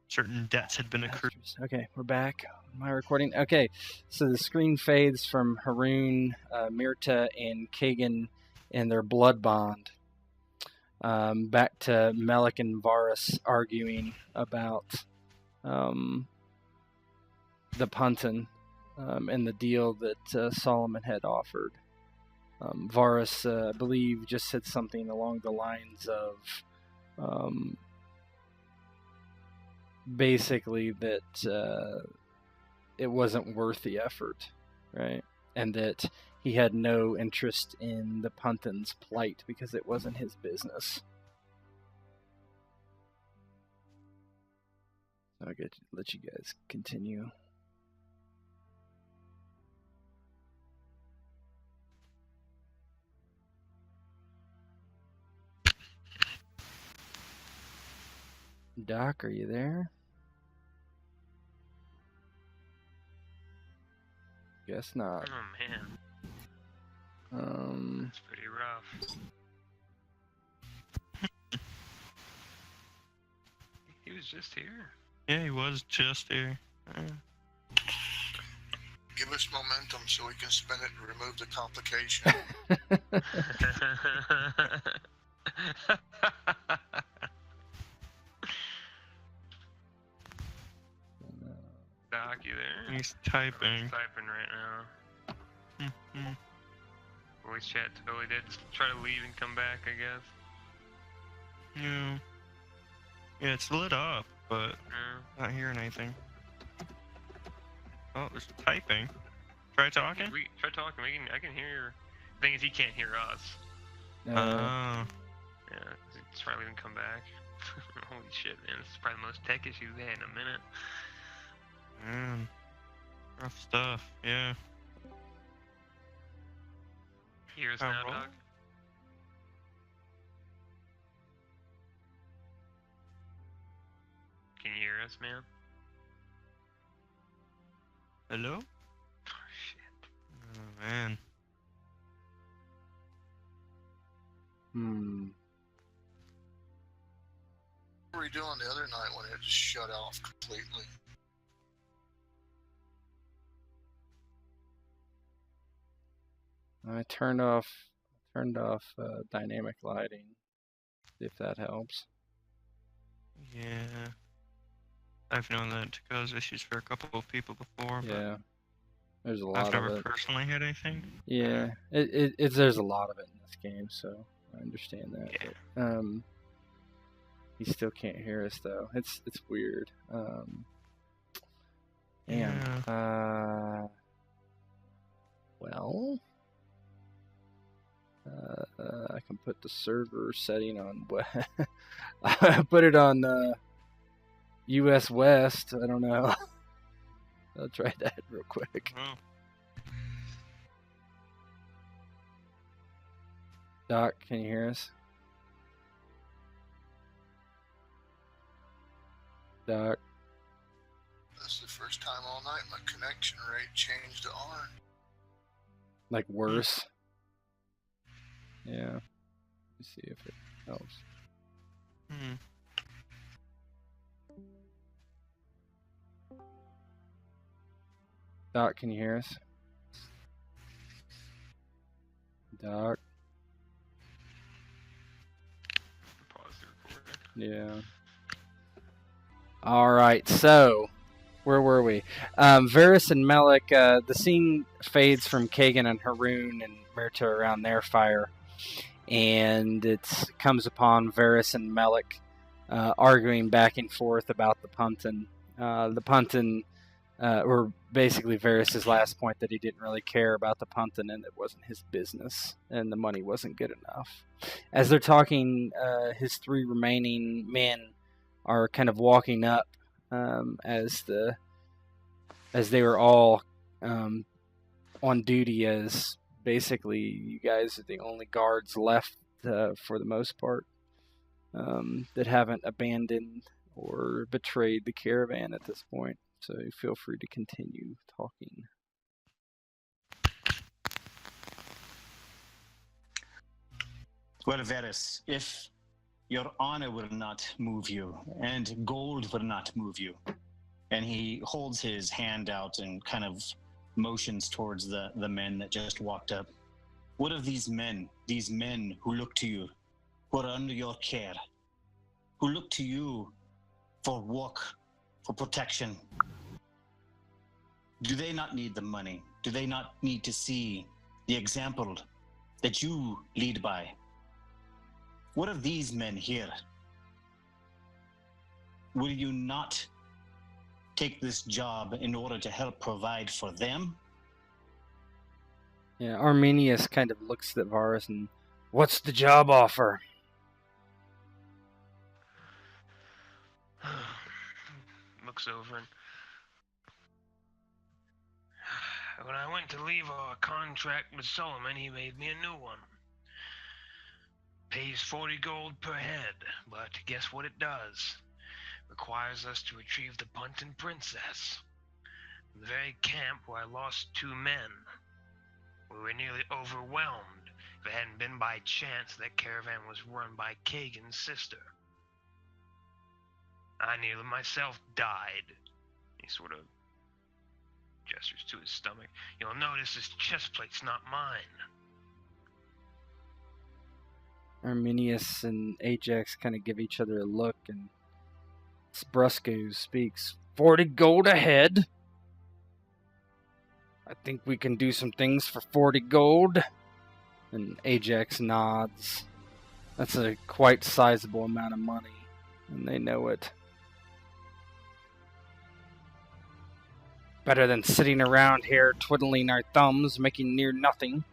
certain debts had been accrued. Okay, we're back. Am I recording? Okay, so the screen fades from Haroun, Mirta, and Kagan and their blood bond. Back to Melech and Varrus arguing about the punton and the deal that Solomon had offered. Varrus, I believe, just said something along the lines of basically that it wasn't worth the effort, right? And that he had no interest in the punton's plight because it wasn't his business. So I'll let you guys continue. Doc, are you there? Guess not. Oh man. That's pretty rough. He was just here. Yeah, he was just here. Give us momentum so we can spend it and remove the complication. Doc, you there? He's typing. He's typing right now. Voice chat totally did. Just try to leave and come back, I guess. Yeah. Yeah, it's lit up, but not hearing anything. Oh, there's typing. Try talking? Try talking. I can hear. The thing is, he can't hear us. Oh. Yeah, just try to leave and come back. Holy shit, man. This is probably the most tech issues we had in a minute. Man. Rough stuff, yeah. Hear us now, Doc? Can you hear us, man? Hello? Oh, shit. Oh, man. What were we doing the other night when it just shut off completely? I turned off dynamic lighting, if that helps. Yeah. I've known that to cause issues for a couple of people before, but Yeah, there's a lot I've of never it. personally had anything. Yeah, there's a lot of it in this game, so I understand that. Yeah. But, he still can't hear us though. It's weird. Well, I can put the server setting on. I put it on US West. I don't know. I'll try that real quick. Oh. Doc, can you hear us? Doc. This is the first time all night my connection rate changed to orange. Like worse? Yeah. Let me see if it helps. Doc, can you hear us? Doc? Pause the recording. Yeah. Alright, so where were we? Varrus and Melech, the scene fades from Kagan and Haroun and Mirta around their fire. and it comes upon Varrus and Melech arguing back and forth about the puntin. Or basically Varys' last point that he didn't really care about the puntin and it wasn't his business and the money wasn't good enough. As they're talking, his 3 remaining men are kind of walking up as they were all on duty, as basically you guys are the only guards left for the most part that haven't abandoned or betrayed the caravan at this point. So feel free to continue talking. Well, Varys, if your honor will not move you, and gold will not move you, and he holds his hand out and kind of motions towards the men that just walked up. What of these men who look to you, who are under your care, who look to you for work, for protection? Do they not need the money? Do they not need to see the example that you lead by? What of these men here? Will you not take this job in order to help provide for them? Yeah, Arminius kind of looks at Varus and, what's the job offer? Looks over and... When I went to leave our contract with Solomon, he made me a new one. Pays 40 gold per head, but guess what it does? Requires us to retrieve the Puntin Princess. In the very camp where I lost 2 men. We were nearly overwhelmed if it hadn't been by chance that caravan was run by Kagan's sister. I nearly myself died. He sort of gestures to his stomach. You'll notice his chest plate's not mine. Arminius and Ajax kind of give each other a look, and Brusco speaks. 40 gold a head? I think we can do some things for 40 gold. And Ajax nods. That's a quite sizable amount of money, and they know it. Better than sitting around here twiddling our thumbs, making near nothing.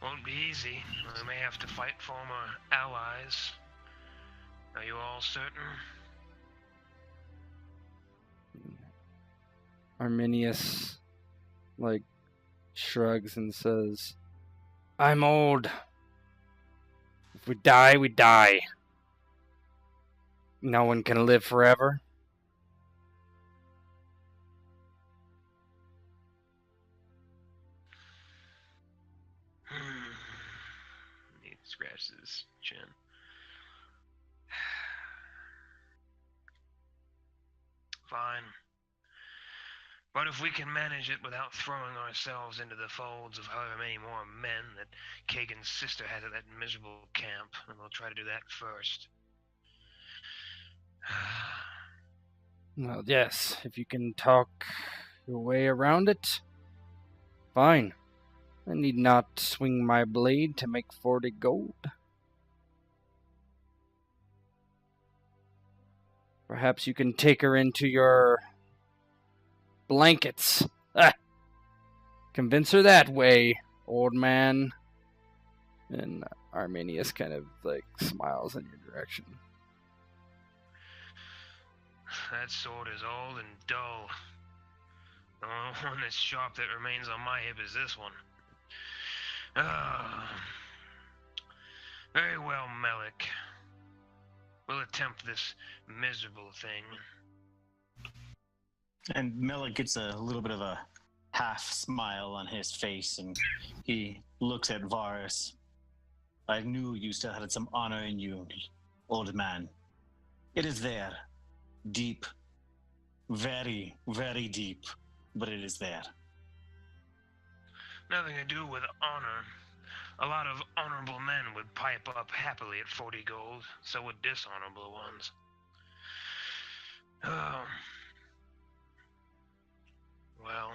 Won't be easy. We may have to fight former allies. Are you all certain? Arminius, shrugs and says, I'm old. If we die, we die. No one can live forever. He scratches his chin. Fine. But if we can manage it without throwing ourselves into the folds of however many more men that Kagan's sister has at that miserable camp, then we'll try to do that first. Well, yes, if you can talk your way around it, fine. I need not swing my blade to make 40 gold. Perhaps you can take her into your blankets. Convince her that way, old man. And Arminius kind of smiles in your direction. That sword is old and dull. The only one that's sharp that remains on my hip is this one. Very well, Melech. We'll attempt this miserable thing. And Melech gets a little bit of a half smile on his face, and he looks at Varus. I knew you still had some honor in you, old man. It is there. Deep. Very, very deep. But it is there. Nothing to do with honor. A lot of honorable men would pipe up happily at 40 gold. So would dishonorable ones. Well,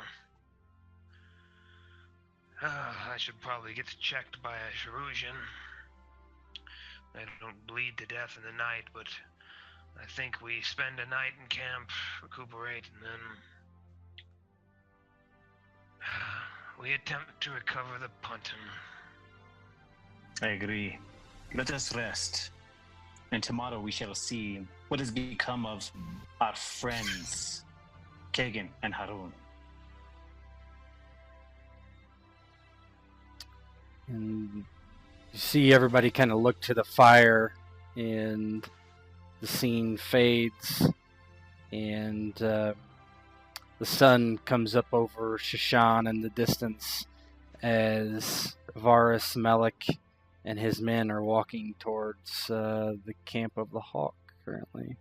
I should probably get checked by a chirurgeon. I don't bleed to death in the night, but I think we spend a night in camp, recuperate, and then we attempt to recover the Punton. I agree. Let us rest, and tomorrow we shall see what has become of our friends, Kagan and Haroun. And you see everybody kind of look to the fire, and the scene fades, and the sun comes up over Shashan in the distance as Varrus, Melech, and his men are walking towards the camp of the Hawk currently.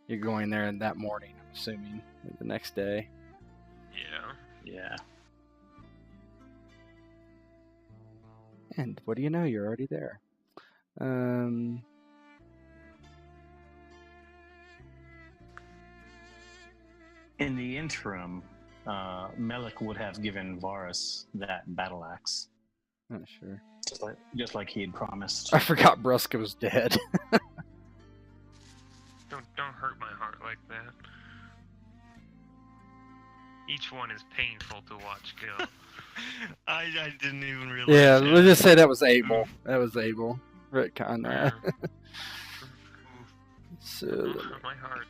You're going there that morning, I'm assuming, or the next day. Yeah. And what do you know? You're already there. In the interim, Melech would have given Varrus that battle axe. Not sure. Just like he had promised. I forgot Bruska was dead. Don't hurt my heart like that. Each one is painful to watch go. I didn't even realize. Yeah, that. let's just say that was Abel. That was Abel. Retcon that. So, My heart.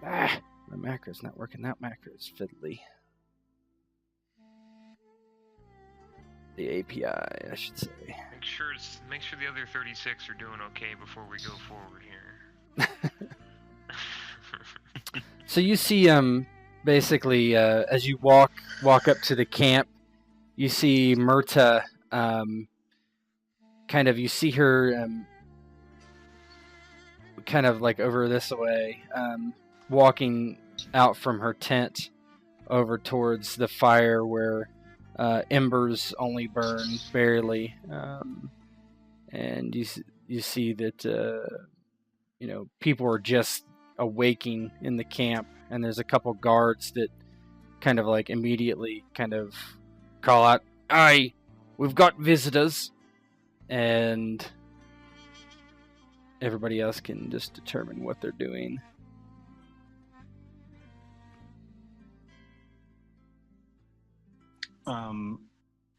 my macro's not working. That macro's fiddly. The API, I should say. Make sure the other 36 are doing okay before we go forward here. So you see, basically, as you walk up to the camp, you see Myrta, you see her, kind of like over this way, walking out from her tent over towards the fire where embers only burn barely, and you see that people are just awaking in the camp, and there's a couple guards that kind of like immediately kind of call out, "Aye, we've got visitors," and everybody else can just determine what they're doing.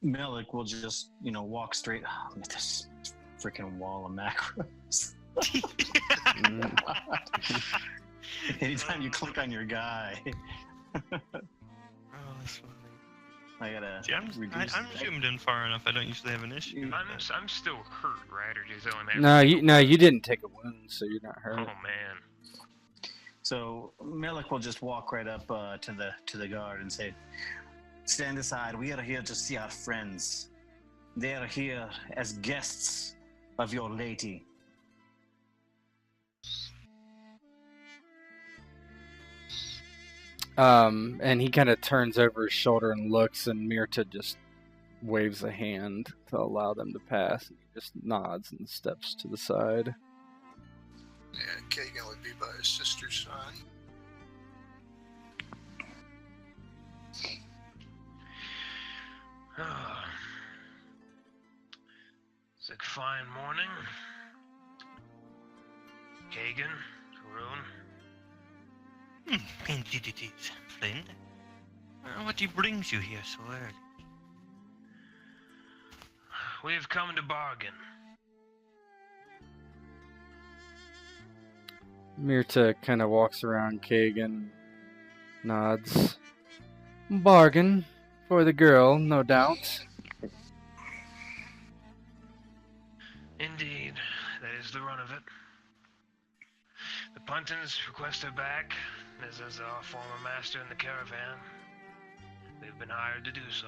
Melech will just, walk straight. Oh, look at this freaking wall of macros. Anytime you click on your guy. Oh, that's funny. I gotta See, I'm zoomed in far enough. I don't usually have an issue. I'm still hurt, right? Or just only No, you didn't take a wound, so you're not hurt. Oh man. So Melech will just walk right up to the guard and say, "Stand aside. We are here to see our friends. They are here as guests of your lady." And he kind of turns over his shoulder and looks, and Myrta just waves a hand to allow them to pass. He just nods and steps to the side. Yeah, Kagan would be by his sister's side. It's a fine morning. Kagan, Haroun. Indeed it is, friend. What brings you here so early? We have come to bargain. Myrta kind of walks around Kagan, nods. Bargain for the girl, no doubt. Indeed, that is the run of it. The Puntons request her back, as is our former master in the caravan. They've been hired to do so.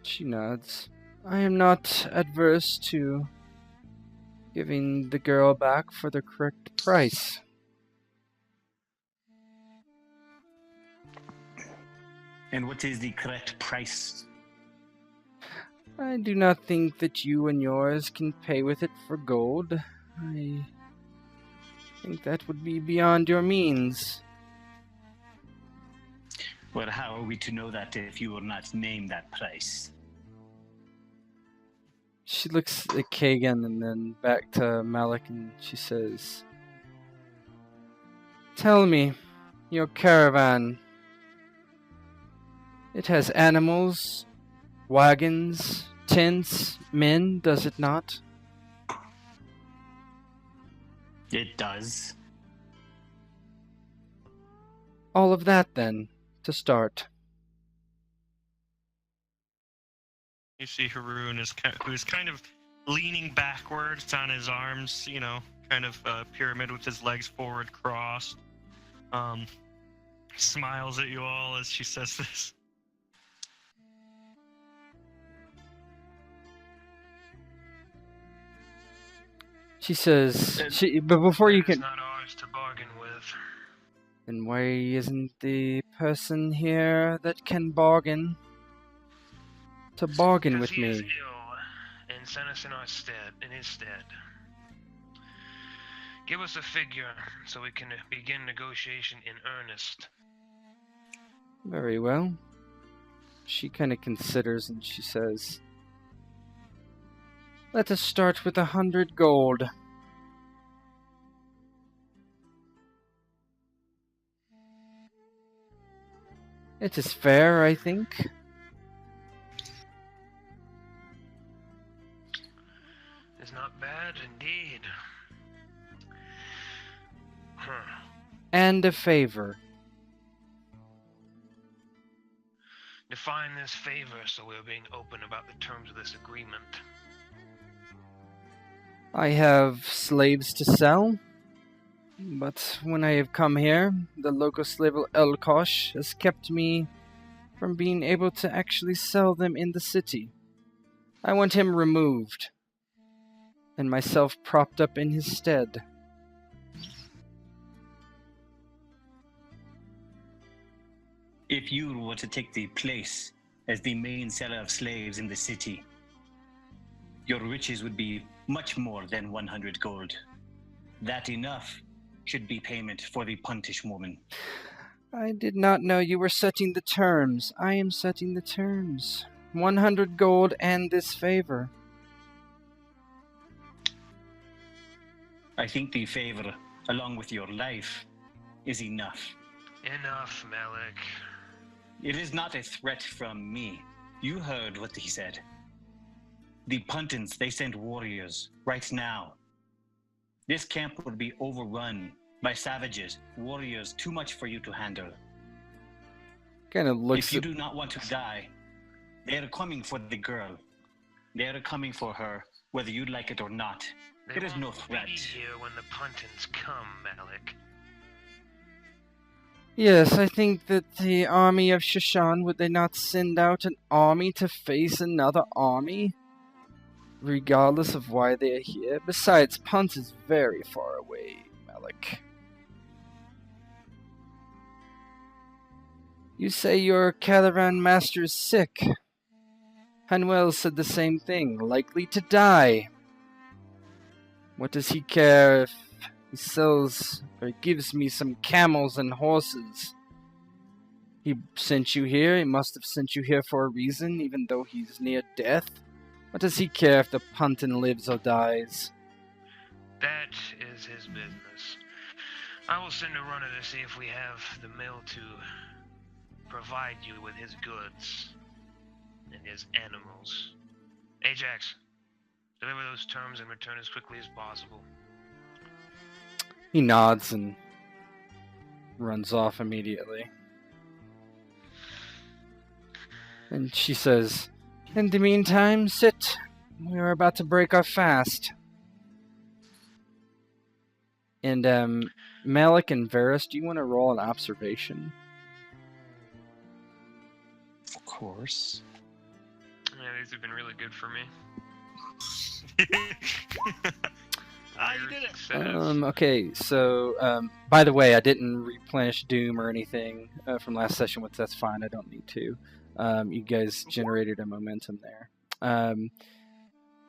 She nods. I am not adverse to giving the girl back for the correct price. And what is the correct price? I do not think that you and yours can pay with it for gold. I think that would be beyond your means. Well, how are we to know that if you will not name that price? She looks at Kagan and then back to Melech and she says, "Tell me, your caravan, it has animals, wagons, tents, men, does it not?" It does. All of that, then, to start. You see Haroun who's kind of leaning backwards on his arms, kind of pyramid with his legs forward crossed. Smiles at you all as she says this. She says, but before you can... It's not ours to bargain with. Then why isn't the person here that can bargain to bargain with He me? is ill and sent us in his stead. Give us a figure so we can begin negotiation in earnest. Very well. She kind of considers and she says, "Let us start with 100 gold. It is fair, I think." It's not bad indeed. And a favor. Define this favor so we're being open about the terms of this agreement. I have slaves to sell, but when I have come here, the local slave Elkosh has kept me from being able to actually sell them in the city. I want him removed, and myself propped up in his stead. If you were to take the place as the main seller of slaves in the city, your riches would be much more than 100 gold. That enough should be payment for the Puntish woman. I did not know you were setting the terms. I am setting the terms. 100 gold and this favor. I think the favor, along with your life, is enough. Enough, Melech. It is not a threat from me. You heard what he said. The Puntins, they send warriors right now. This camp will be overrun by savages, warriors too much for you to handle. Kind of looks If you do not want to die, they are coming for the girl. They are coming for her, whether you like it or not. It is no threat. Be here when the Puntins come, Melech. Yes, I think that the army of Shashan, would they not send out an army to face another army? Regardless of why they are here. Besides, Punt is very far away, Melech. You say your caravan master is sick. Hanuel said the same thing, likely to die. What does he care if he sells or gives me some camels and horses? He sent you here, he must have sent you here for a reason, even though he's near death. What does he care if the Puntin lives or dies? That is his business. I will send a runner to see if we have the mill to provide you with his goods and his animals. Ajax, deliver those terms and return as quickly as possible. He nods and runs off immediately. And she says, "In the meantime, sit. We are about to break our fast." And, Melech and Varrus, do you want to roll an observation? Of course. Yeah, these have been really good for me. You did it. Okay, so, by the way, I didn't replenish Doom or anything from last session, which that's fine, I don't need to. You guys generated a momentum there.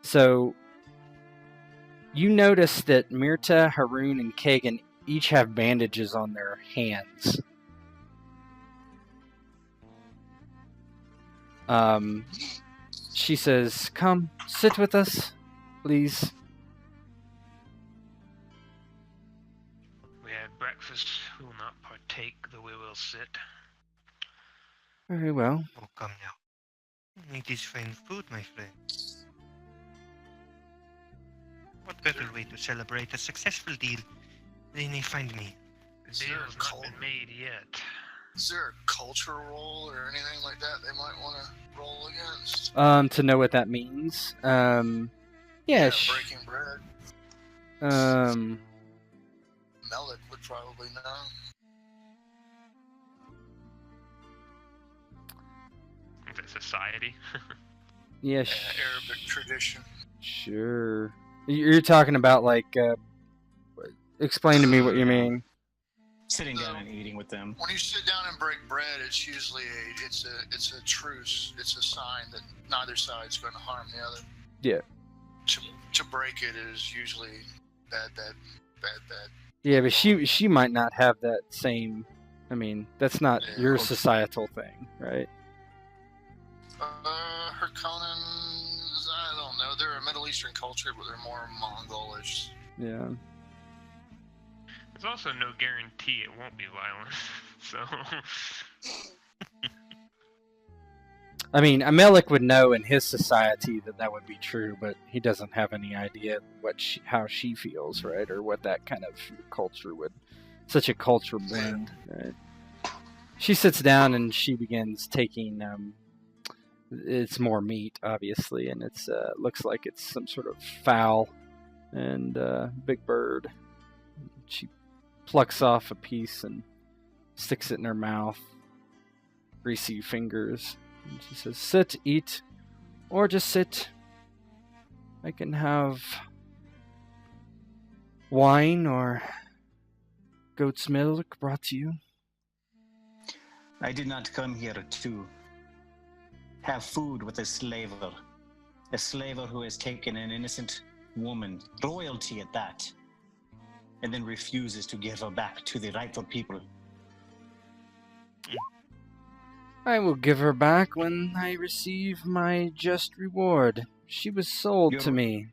So, you notice that Myrta, Haroun, and Kagan each have bandages on their hands. She says, "Come, sit with us, please." We had breakfast. We will not partake, though we will sit. Very well. Oh, come now. It is fine food, my friend. What better way to celebrate a successful deal than a fine meal? The Is there deal's a not cult? been made yet. Is there a culture roll or anything like that they might want to roll against? To know what that means. Yeah. Breaking bread. Melech would probably know. Is it society? Yeah. Arabic tradition. Sure. You're talking about like. Explain to me what you mean. Sitting down and eating with them. When you sit down and break bread, it's usually it's a truce. It's a sign that neither side's going to harm the other. Yeah. To break it is usually bad. Yeah, but she might not have that same. I mean, that's not your societal thing, right? Her Conans, I don't know. They're a Middle Eastern culture, but they're more Mongolish. Yeah. There's also no guarantee it won't be violent, so... I mean, Melech would know in his society that would be true, but he doesn't have any idea how she feels, right? Or what that kind of culture would... Such a culture blend, right? She sits down and she begins taking... it's more meat, obviously, and it's looks like it's some sort of fowl and big bird. She plucks off a piece and sticks it in her mouth. Greasy fingers. And she says, "Sit, eat, or just sit. I can have wine or goat's milk brought to you." I did not come here to have food with a slaver who has taken an innocent woman, royalty at that, and then refuses to give her back to the rightful people. I will give her back when I receive my just reward. She was sold to me.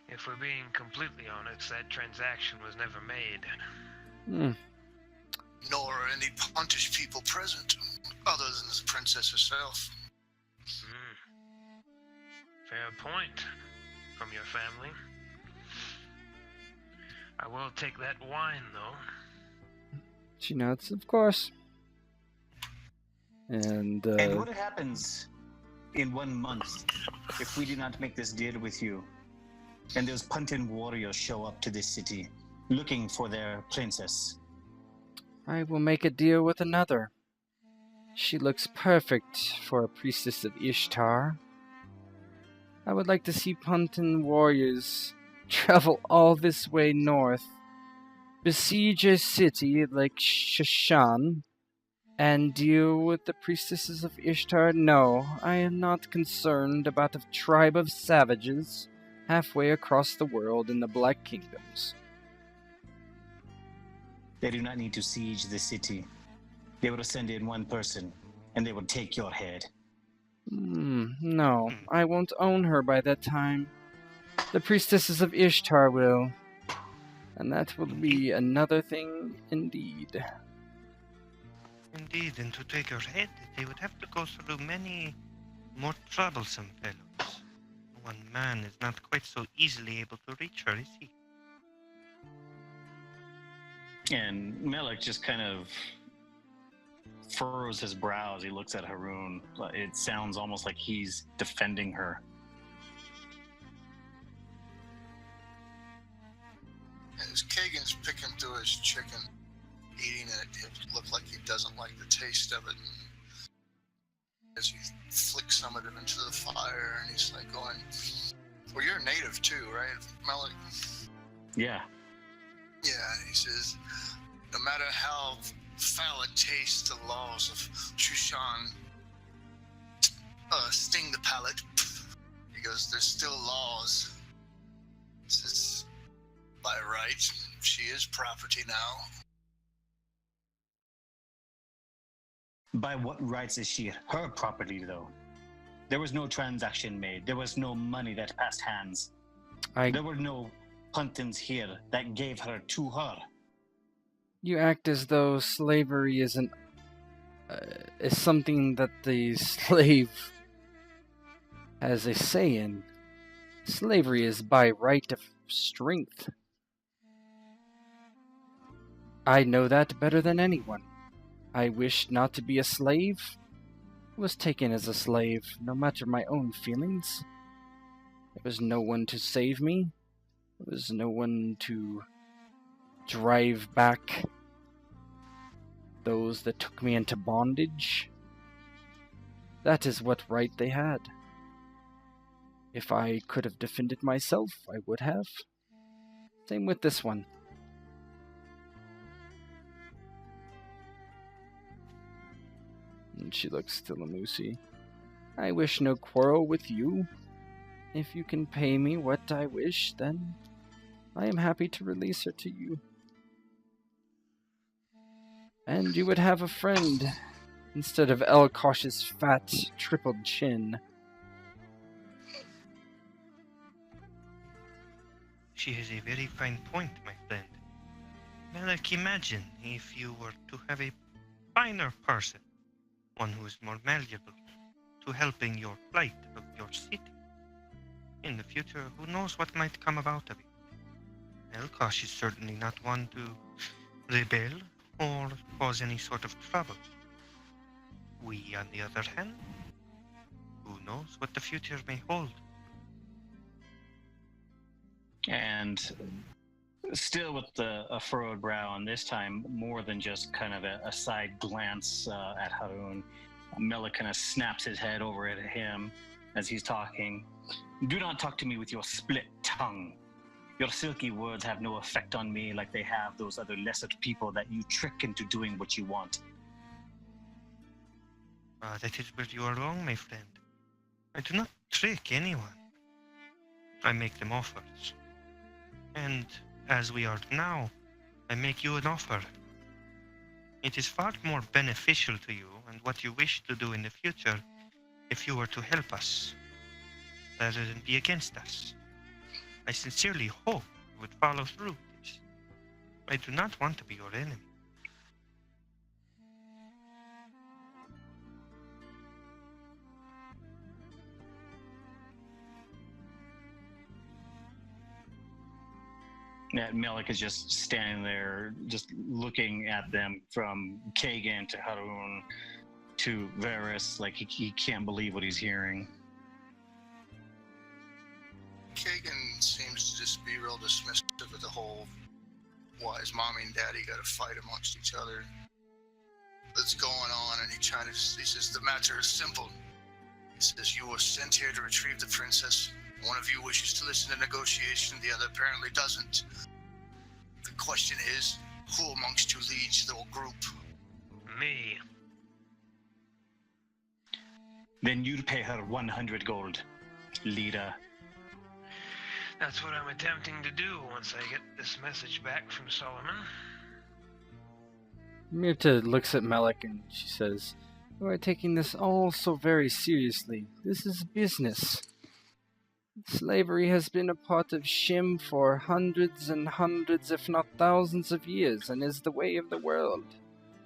If we're being completely honest, that transaction was never made. Nor are any Pontish people present, other than the princess herself. Fair point from your family. I will take that wine, though. She nods, "Of course." And what happens in 1 month if we do not make this deal with you, and those Puntin warriors show up to this city looking for their princess? I will make a deal with another. She looks perfect for a priestess of Ishtar. I would like to see Puntin warriors travel all this way north, besiege a city like Shashan, and deal with the priestesses of Ishtar. No, I am not concerned about a tribe of savages halfway across the world in the Black Kingdoms. They do not need to siege the city. They will send in one person, and they will take your head. No, I won't own her by that time. The priestesses of Ishtar will. And that will be another thing indeed. Indeed, and to take her head, they would have to go through many more troublesome fellows. One man is not quite so easily able to reach her, is he? And Melech just kind of furrows his brows. He looks at Haroun. It sounds almost like he's defending her. As Kagan's picking through his chicken, eating it, it looked like he doesn't like the taste of it. As he flicks some of it into the fire, and he's like going, "Well, you're a native too, right, Melech?" Yeah. Yeah, he says, "No matter how foul it tastes, the laws of Shushan sting the palate." He goes, "There's still laws. This is by right. She is property now. By what rights is she her property, though? There was no transaction made. There was no money that passed hands. There were no puntins here that gave her to her. You act as though slavery isn't is something that the slave has a say in. Slavery is by right of strength. I know that better than anyone. I wished not to be a slave. I was taken as a slave, no matter my own feelings. There was no one to save me. There was no one to drive back those that took me into bondage. That is what right they had. If I could have defended myself, I would have. Same with this one. And she looks to Lumusi. I wish no quarrel with you. If you can pay me what I wish, then I am happy to release her to you. And you would have a friend, instead of Elkosh's fat, tripled chin. She has a very fine point, my friend. Melech, imagine if you were to have a finer person, one who is more malleable, to helping your plight of your city. In the future, who knows what might come about of it. Elkosh is certainly not one to rebel or cause any sort of trouble. We, on the other hand, who knows what the future may hold. And still with a furrowed brow, and this time more than just kind of a side glance at Haroun, Melech kind of snaps his head over at him as he's talking. Do not talk to me with your split tongue. Your silky words have no effect on me like they have those other lesser people that you trick into doing what you want. That is where you are wrong, my friend. I do not trick anyone. I make them offers. And as we are now, I make you an offer. It is far more beneficial to you and what you wish to do in the future if you were to help us, rather than be against us. I sincerely hope you would follow through with this. I do not want to be your enemy. Melech is just standing there, just looking at them from Kagan to Haroun to Varrus, like he can't believe what he's hearing. Kagan seems to just be real dismissive of the whole why his mommy and daddy got to fight amongst each other that's going on, and he says the matter is simple. He says you were sent here to retrieve the princess. One of you wishes to listen to negotiation, the other apparently doesn't. The question is, who amongst you leads the group? Me. Then you'd pay her 100 gold, leader. That's what I'm attempting to do once I get this message back from Solomon. Mirta looks at Melech and she says, "You are taking this all so very seriously. This is business. Slavery has been a part of Shim for hundreds and hundreds, if not thousands of years, and is the way of the world.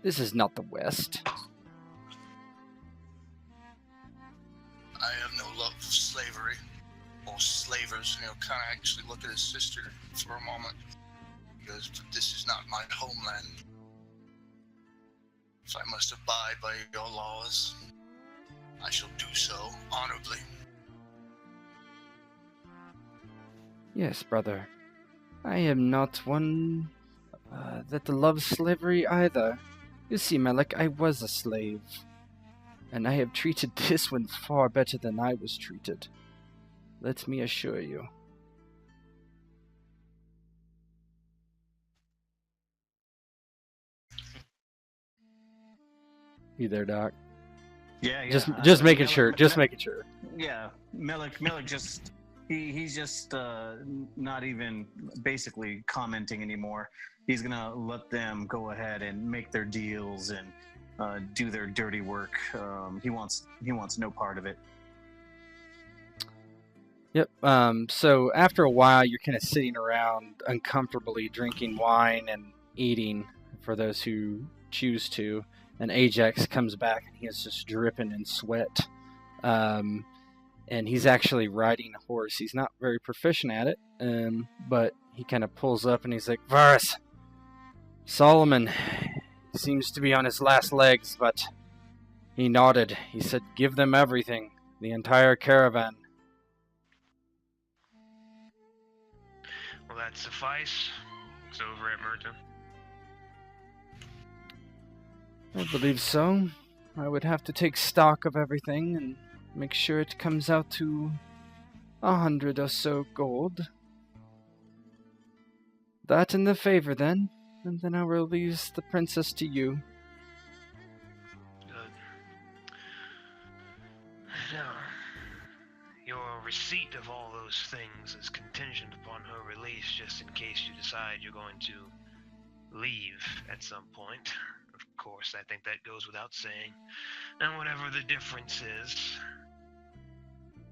This is not the West." I have no love of slavery or slavers. Kind of actually look at his sister for a moment. He goes, but this is not my homeland. If I must abide by your laws, I shall do so honorably. Yes, brother. I am not one that loves slavery either. You see, Melech, I was a slave. And I have treated this one far better than I was treated. Let me assure you. You there, Doc? Yeah. Just making sure. Melech, Just making sure. Yeah, Melech just He's just not even basically commenting anymore. He's gonna let them go ahead and make their deals and do their dirty work. He wants no part of it. Yep. So after a while, you're kind of sitting around uncomfortably drinking wine and eating, for those who choose to. And Ajax comes back, and he is just dripping in sweat. And he's actually riding a horse. He's not very proficient at it, but he kind of pulls up, and he's like, Varrus, Solomon seems to be on his last legs, but he nodded. He said, give them everything, the entire caravan. Will that suffice? Looks over at Myrta. I believe so. I would have to take stock of everything and make sure it comes out to 100 or so gold. That in the favor, then, and then I will release the princess to you. Good. Now, your receipt of all those things is contingent upon her release, just in case you decide you're going to leave at some point. Of course, I think that goes without saying. And whatever the difference is,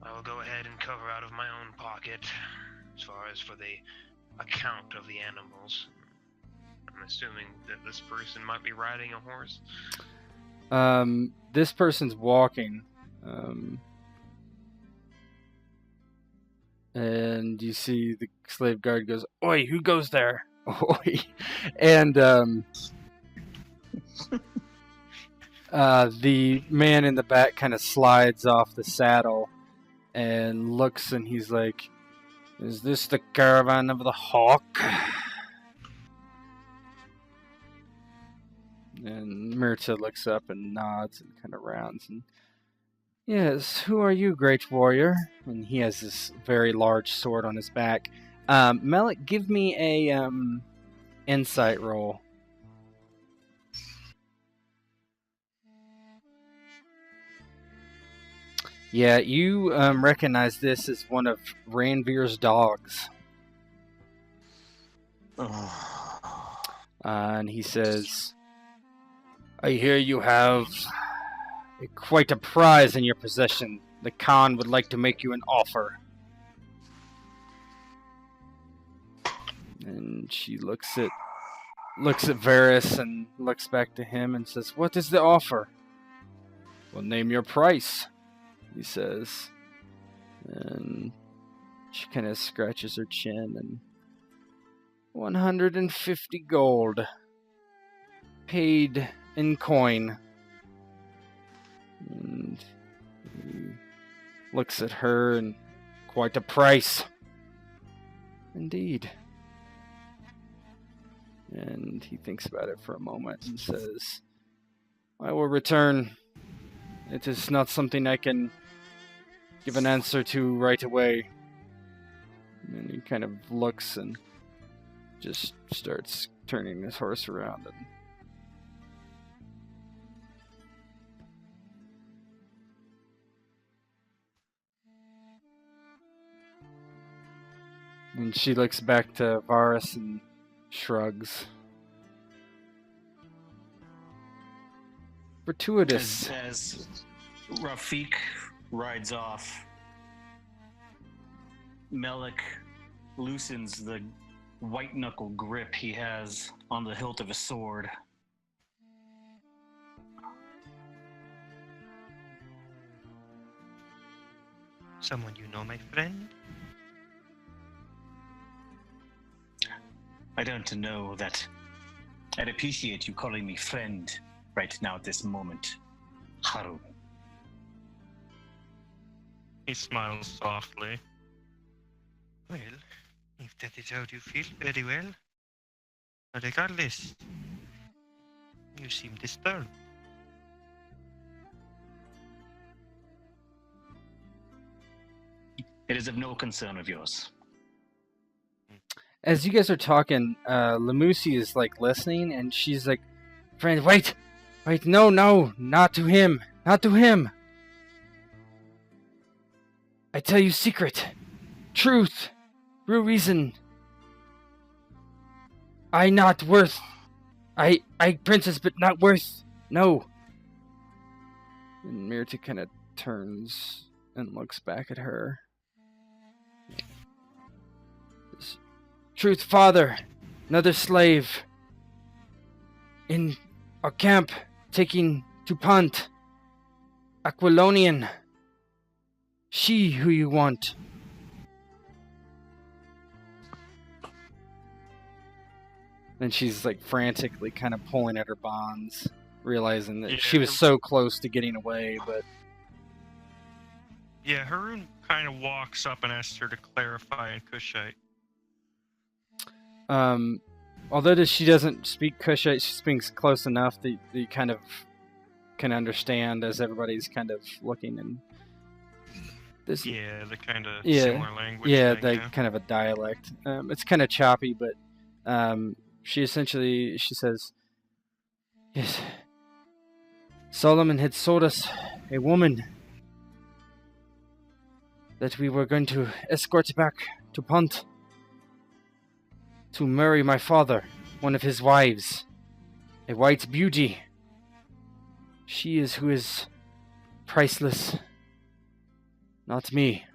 I will go ahead and cover out of my own pocket as far as for the account of the animals. I'm assuming that this person might be riding a horse. This person's walking. And you see the slave guard goes, Oi, who goes there? Oi. And the man in the back kind of slides off the saddle and looks, and he's like, is this the caravan of the Hawk? And Myrta looks up and nods and kind of rounds. And yes, who are you, great warrior? And he has this very large sword on his back. Melech, give me a insight roll. Yeah, you recognize this as one of Ranvir's dogs. And he says, I hear you have quite a prize in your possession. The Khan would like to make you an offer. And she looks at Varrus and looks back to him and says, what is the offer? Well, name your price, he says. And she kind of scratches her chin. And 150 gold. Paid in coin. And he looks at her and quite a price. Indeed. And he thinks about it for a moment and says, I will return. It is not something I can give an answer to right away. And he kind of looks and just starts turning his horse around. And she looks back to Varrus and shrugs. Fortuitous. As Rafik rides off, Melech loosens the white knuckle grip he has on the hilt of a sword. Someone you know, my friend? I don't know that I'd appreciate you calling me friend right now at this moment, Haroun. He smiles softly. Well, if that is how you feel, very well. But regardless, you seem disturbed. It is of no concern of yours. As you guys are talking, Lumusi is like listening, and she's like, friend, wait, no, not to him. I tell you secret. truth, real reason. I not worth. I princess, but not worth. No. And Mirta kind of turns and looks back at her. Truth, father, another slave in our camp, taking to Punt. Aquilonian. She who you want. And she's like frantically kind of pulling at her bonds, realizing that she was so close to getting away, but... Yeah, Haroun kind of walks up and asks her to clarify in Kushite. Although she doesn't speak Kushite, she speaks close enough that you kind of can understand as everybody's kind of looking and... This, yeah, the kind of similar language. Yeah, thing, kind of a dialect. It's kind of choppy, but she says, yes, Solomon had sold us a woman that we were going to escort back to Punt to marry my father, one of his wives, a white beauty. She is who is priceless. Not me.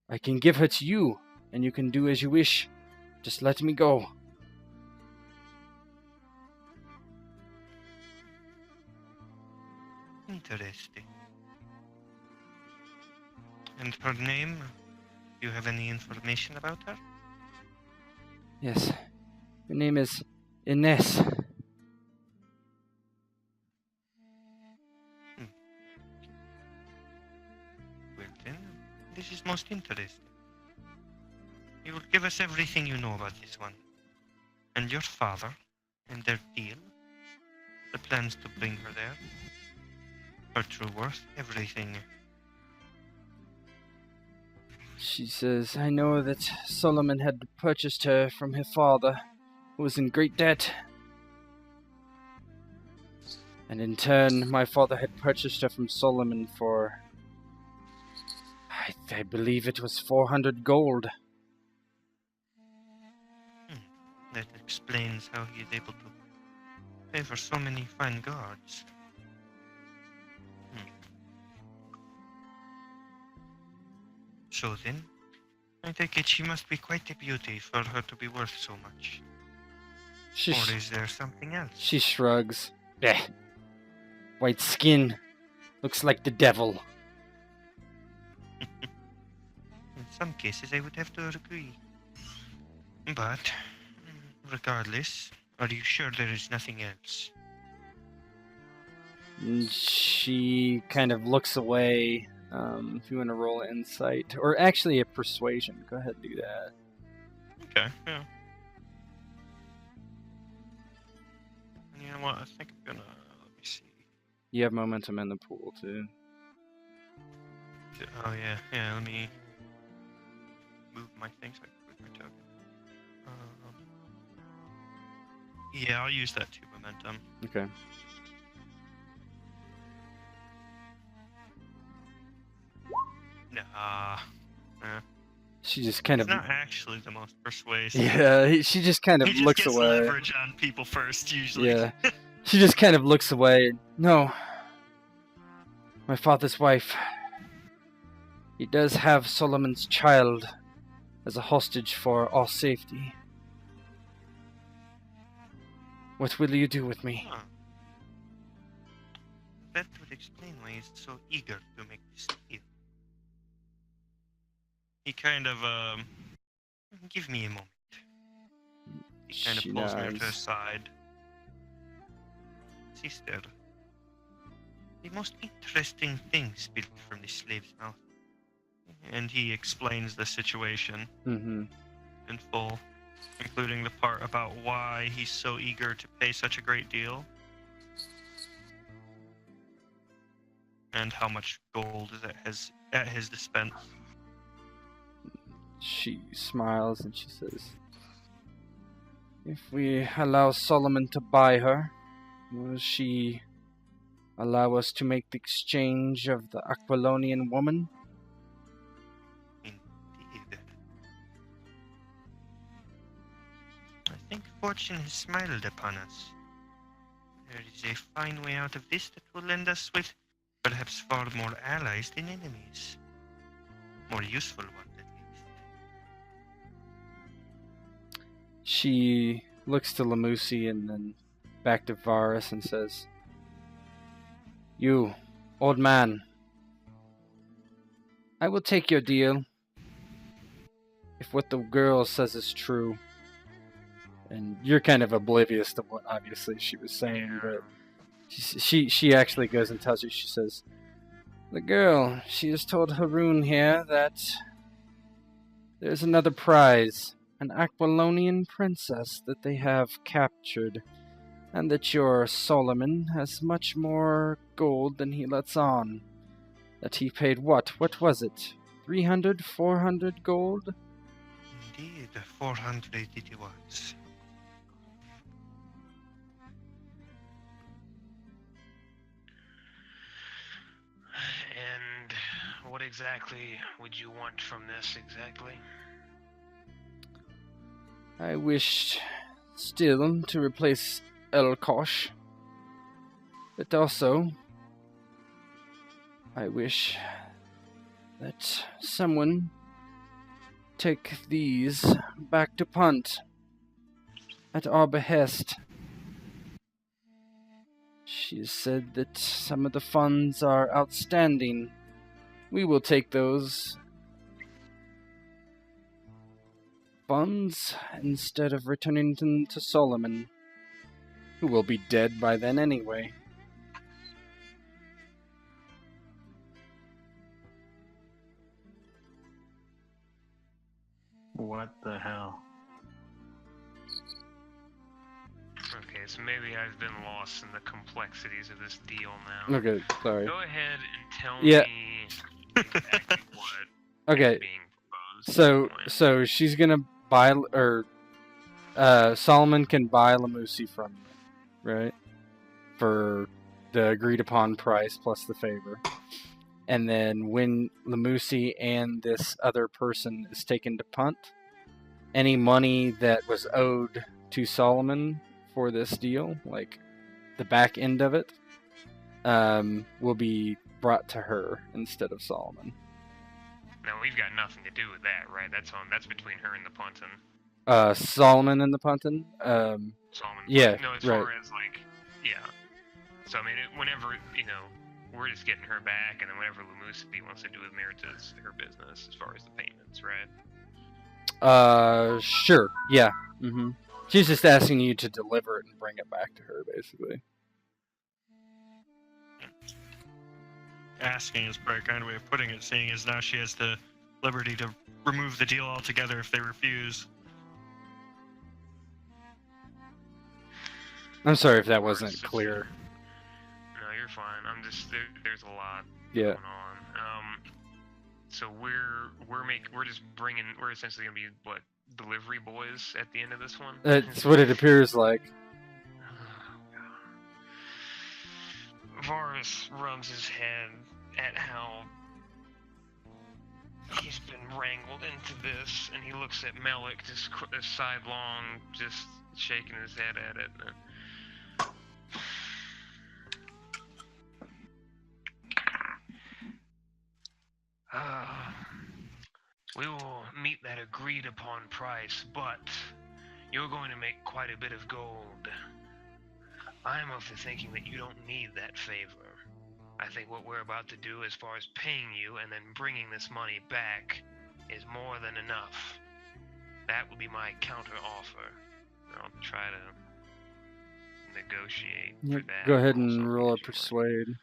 I can give her to you, and you can do as you wish. Just let me go. Interesting. And her name? Do you have any information about her? Yes. Her name is Ines. This is most interesting. You will give us everything you know about this one. And your father, and their deal. The plans to bring her there. Her true worth, everything. She says, I know that Solomon had purchased her from her father, who was in great debt. And in turn, my father had purchased her from Solomon for... I believe it was 400 gold. That explains how he is able to pay for so many fine guards. So then, I take it she must be quite a beauty for her to be worth so much. Or is there something else? She shrugs. Blech. White skin. Looks like the devil. In some cases, I would have to agree. But, regardless, are you sure there is nothing else? She kind of looks away. If you want to roll insight, or actually a persuasion, go ahead and do that. Okay, yeah. And you know what? I think I'm gonna. Let me see. You have momentum in the pool too. Oh yeah, yeah. Let me move my things like my token. Yeah, I'll use that 2 momentum. Okay. Nah. She just kind It's of... not actually the most persuasive. Yeah, she just kind of He just looks gets away. leverage on people first, usually. Yeah. She just kind of looks away. No. My father's wife. He does have Solomon's child as a hostage for our safety. What will you do with me? Huh. That would explain why he's so eager to make this deal. He kind of, Give me a moment. He kind of pulls me to the side. Sister, the most interesting thing spilled from the slave's mouth. And he explains the situation Mm-hmm. in full, including the part about why he's so eager to pay such a great deal. And how much gold is at his dispense. She smiles and she says, if we allow Solomon to buy her, will she allow us to make the exchange of the Aquilonian woman? fortune has smiled upon us. There is a fine way out of this that will end us with perhaps far more allies than enemies. More useful ones, at least. She looks to Lumusi and then back to Varrus and says, "You, old man, I will take your deal if what the girl says is true." And you're kind of oblivious to what obviously she was saying, but she actually goes and tells you, she says, "The girl, she has told Haroun here that there's another prize, an Aquilonian princess that they have captured, and that your Solomon has much more gold than he lets on. That he paid what? What was it? 300, 400 gold?" Indeed, 400 it was. And what exactly would you want from this exactly? I wished still to replace Elkosh, but also I wish that someone take these back to Punt at our behest. She said that some of the funds are outstanding. We will take those funds instead of returning them to Solomon, who will be dead by then anyway. What the hell? Okay, so maybe I've been lost in the complexities of this deal now. Okay, sorry. Go ahead and tell Yeah. me exactly what Okay, is being proposed. so she's gonna buy, or Solomon can buy Lumusi from you, right? For the agreed upon price plus the favor. And then when Lumusi and this other person is taken to Punt, any money that was owed to Solomon for this deal, like the back end of it, will be brought to her instead of Solomon. Now we've got nothing to do with that, right? That's between her and the Punton. Solomon and the Punton? Solomon. Yeah, No, as right. far as yeah. So I mean, whenever we're just getting her back, and then whatever Lumusi wants to do with Merit is her business as far as the payments, right? Sure, yeah. Mm-hmm. She's just asking you to deliver it and bring it back to her, basically. Asking is probably a kind of way of putting it, seeing as now she has the liberty to remove the deal altogether if they refuse. I'm sorry if that wasn't clear. No, you're fine. I'm just there's a lot Yeah. going on. So we're essentially gonna be what, delivery boys at the end of this one. That's what it appears like. Varrus rubs his head at how he's been wrangled into this, and he looks at Melech just sidelong, just shaking his head at it. We will meet that agreed upon price, but you're going to make quite a bit of gold. I'm of the thinking that you don't need that favor. I think what we're about to do as far as paying you and then bringing this money back is more than enough. That will be my counter offer. I'll try to negotiate for that. Go ahead and Also roll a get you money. persuade.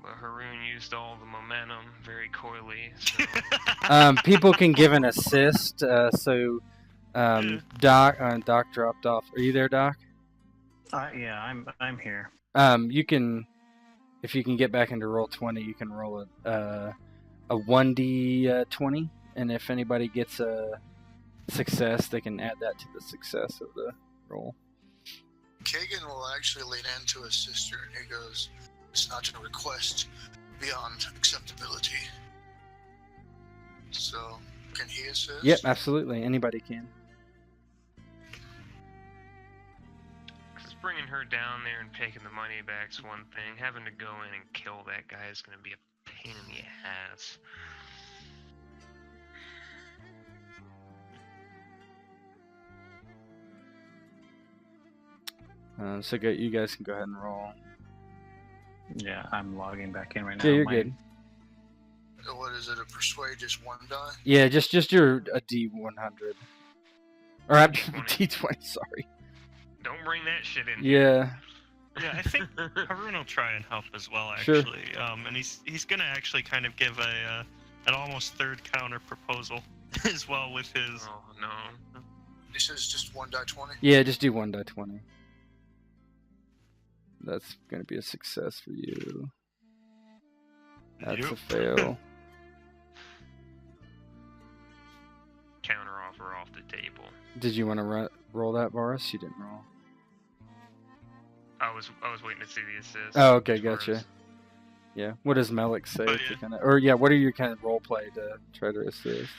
But Haroun used all the momentum very coyly, so... People can give an assist, so Doc dropped off. Are you there, Doc? Yeah, I'm here. You can, if you can get back into Roll20, you can roll a 1d20, and if anybody gets a success, they can add that to the success of the roll. Kagan will actually lean into his sister and he goes, "It's not a request beyond acceptability." So, can he assist? Yep, absolutely. Anybody can. just bringing her down there and taking the money back's one thing. Having to go in and kill that guy is gonna be a pain in the ass. So you guys can go ahead and roll. Yeah, I'm logging back in right now. Yeah, you're good. What is it? A persuade just one die? Yeah, just your a D100. Or D20, sorry. Don't bring that shit in. Yeah. Yeah, I think Haroun will try and help as well, Sure. actually. And he's gonna actually kind of give an almost third counter proposal as well with his. Oh no. He says just one die 20. Yeah, just do 1 die 20. That's gonna be a success for you. That's a Yep. fail. Counter offer off the table. Did you want to roll that, Varrus? You didn't roll. I was waiting to see the assist. Oh, okay, as far gotcha. as- Yeah. What does Melech say? Oh, to yeah. kinda, or yeah, what are your kind of role play to try to assist?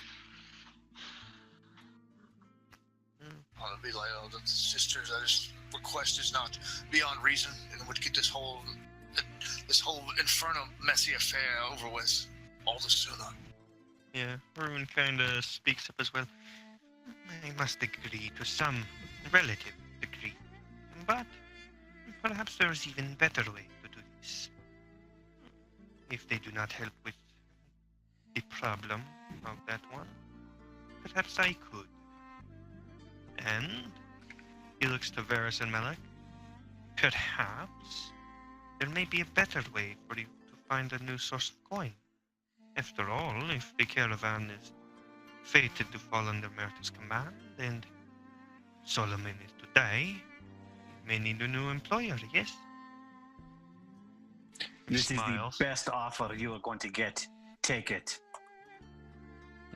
I'll be like, oh, the sisters, I just request is not beyond reason, and would get this whole inferno messy affair over with all the sooner. Yeah, Haroun kind of speaks up as well. I must agree to some relative degree, but perhaps there is even better way to do this. If they do not help with the problem of that one, perhaps I could. And he looks to Varrus and Melech. Perhaps there may be a better way for you to find a new source of coin. After all, if the caravan is fated to fall under Merta's command and Solomon is to die, you may need a new employer, yes? This Smiles. is the best offer you are going to get. Take it.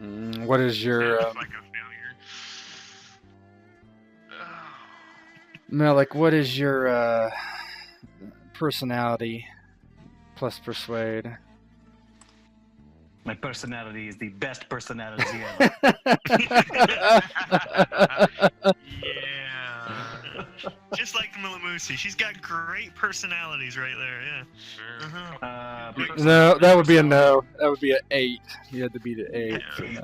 What is your Sounds like a failure. Melech? What is your personality plus persuade? My personality is the best personality ever. Yeah. Just like Lumusi, she's got great personalities right there, yeah. Sure. No, that would be a no. That would be an 8. You had to beat an 8. So Yeah.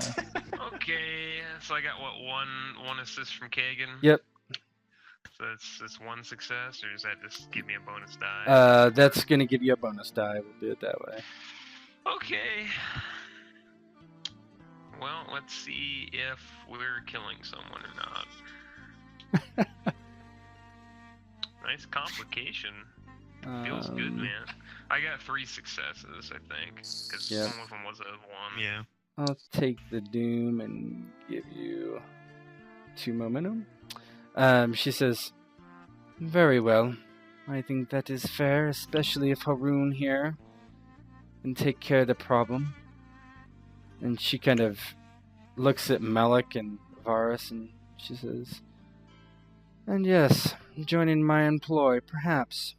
no. Okay, so I got what, one assist from Kagan? Yep. So it's one success, or does that just give me a bonus die? That's gonna give you a bonus die. We'll do it that way. Okay. Well, let's see if we're killing someone or not. Nice complication. Feels good, man. I got 3 successes, I think, because Yeah. one of them was a 1. Yeah. I'll take the doom and give you 2 momentum. She says, "Very well. I think that is fair, especially if Haroun here can take care of the problem." And she kind of looks at Melech and Varrus and she says, "And yes, joining my employ, perhaps.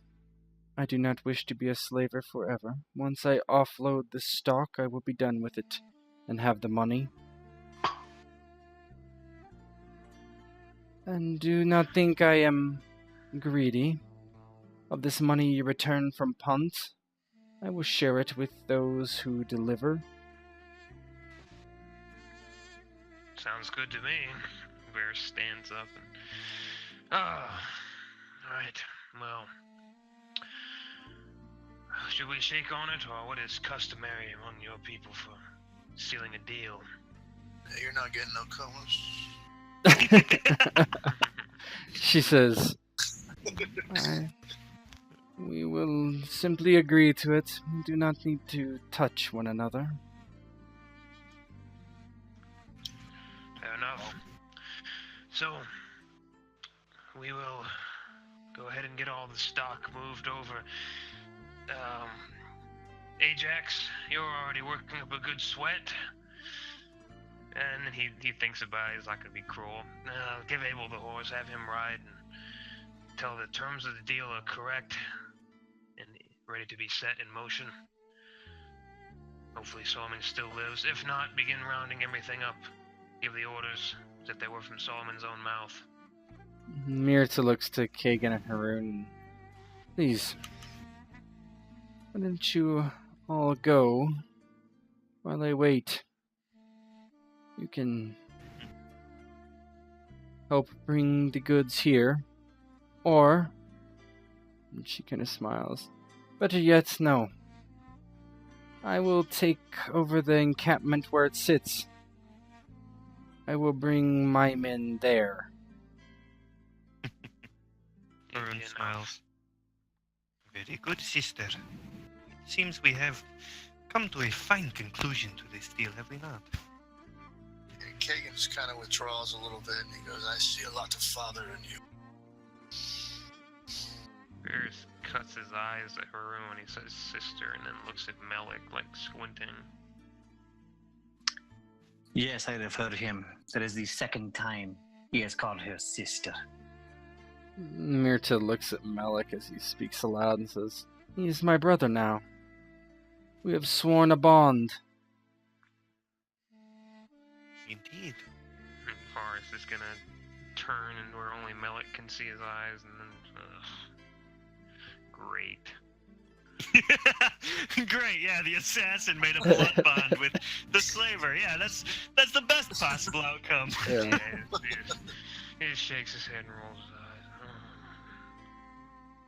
I do not wish to be a slaver forever. Once I offload the stock, I will be done with it and have the money. And do not think I am greedy. Of this money you return from Punt, I will share it with those who deliver." Sounds good to me. Bear stands up and... Alright, well... Should we shake on it, or what is customary among your people for sealing a deal? Hey, you're not getting no colors. She says, "We will simply agree to it. We do not need to touch one another." Fair enough. So, we will go ahead and get all the stock moved over. Ajax, you're already working up a good sweat. And then he thinks about it. He's not going to be cruel. Give Abel the horse, have him ride, and tell the terms of the deal are correct and ready to be set in motion. Hopefully Solomon still lives. If not, begin rounding everything up. Give the orders as if they were from Solomon's own mouth. Mirta looks to Kagan and Haroun. Please, why don't you all go while I wait? You can help bring the goods here, or, and she kind of smiles, better yet, no. I will take over the encampment where it sits. I will bring my men there. Haroun smiles. Very good, sister. Seems we have come to a fine conclusion to this deal, have we not? And Kagan just kind of withdraws a little bit, and he goes, I see a lot of father in you. Varrus cuts his eyes at Haroun when he says sister, and then looks at Melech like squinting. Yes, I have heard him. That is the second time he has called her sister. Mirta looks at Melech as he speaks aloud and says, He is my brother now. We have sworn a bond. Indeed. Varrus is gonna turn and where only Melech can see his eyes, and then, great. Great, yeah, the assassin made a blood bond with the slaver. Yeah, that's the best possible outcome. Yeah. He just shakes his head and rolls his eyes.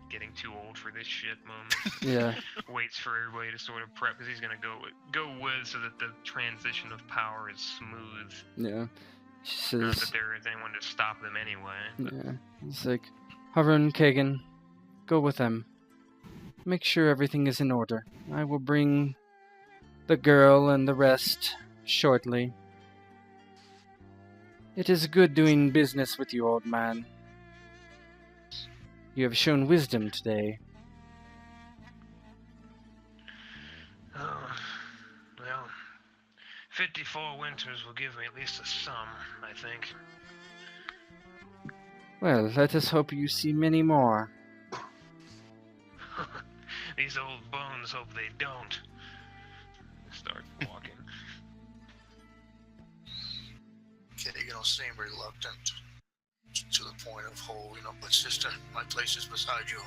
Getting too old for this shit moment. Yeah. Waits for everybody to sort of prep, because he's gonna go with so that the transition of power is smooth. Yeah. She Not says, that there is anyone to stop them anyway. yeah. He's like, Haroun, Kagan, go with them. Make sure everything is in order. I will bring the girl and the rest shortly. It is good doing business with you, old man. You have shown wisdom today. Oh, well, 54 winters will give me at least a sum, I think. Well, let us hope you see many more. These old bones hope they don't. Start walking. Kagan will seem reluctant to the point of whole, but sister, my place is beside you.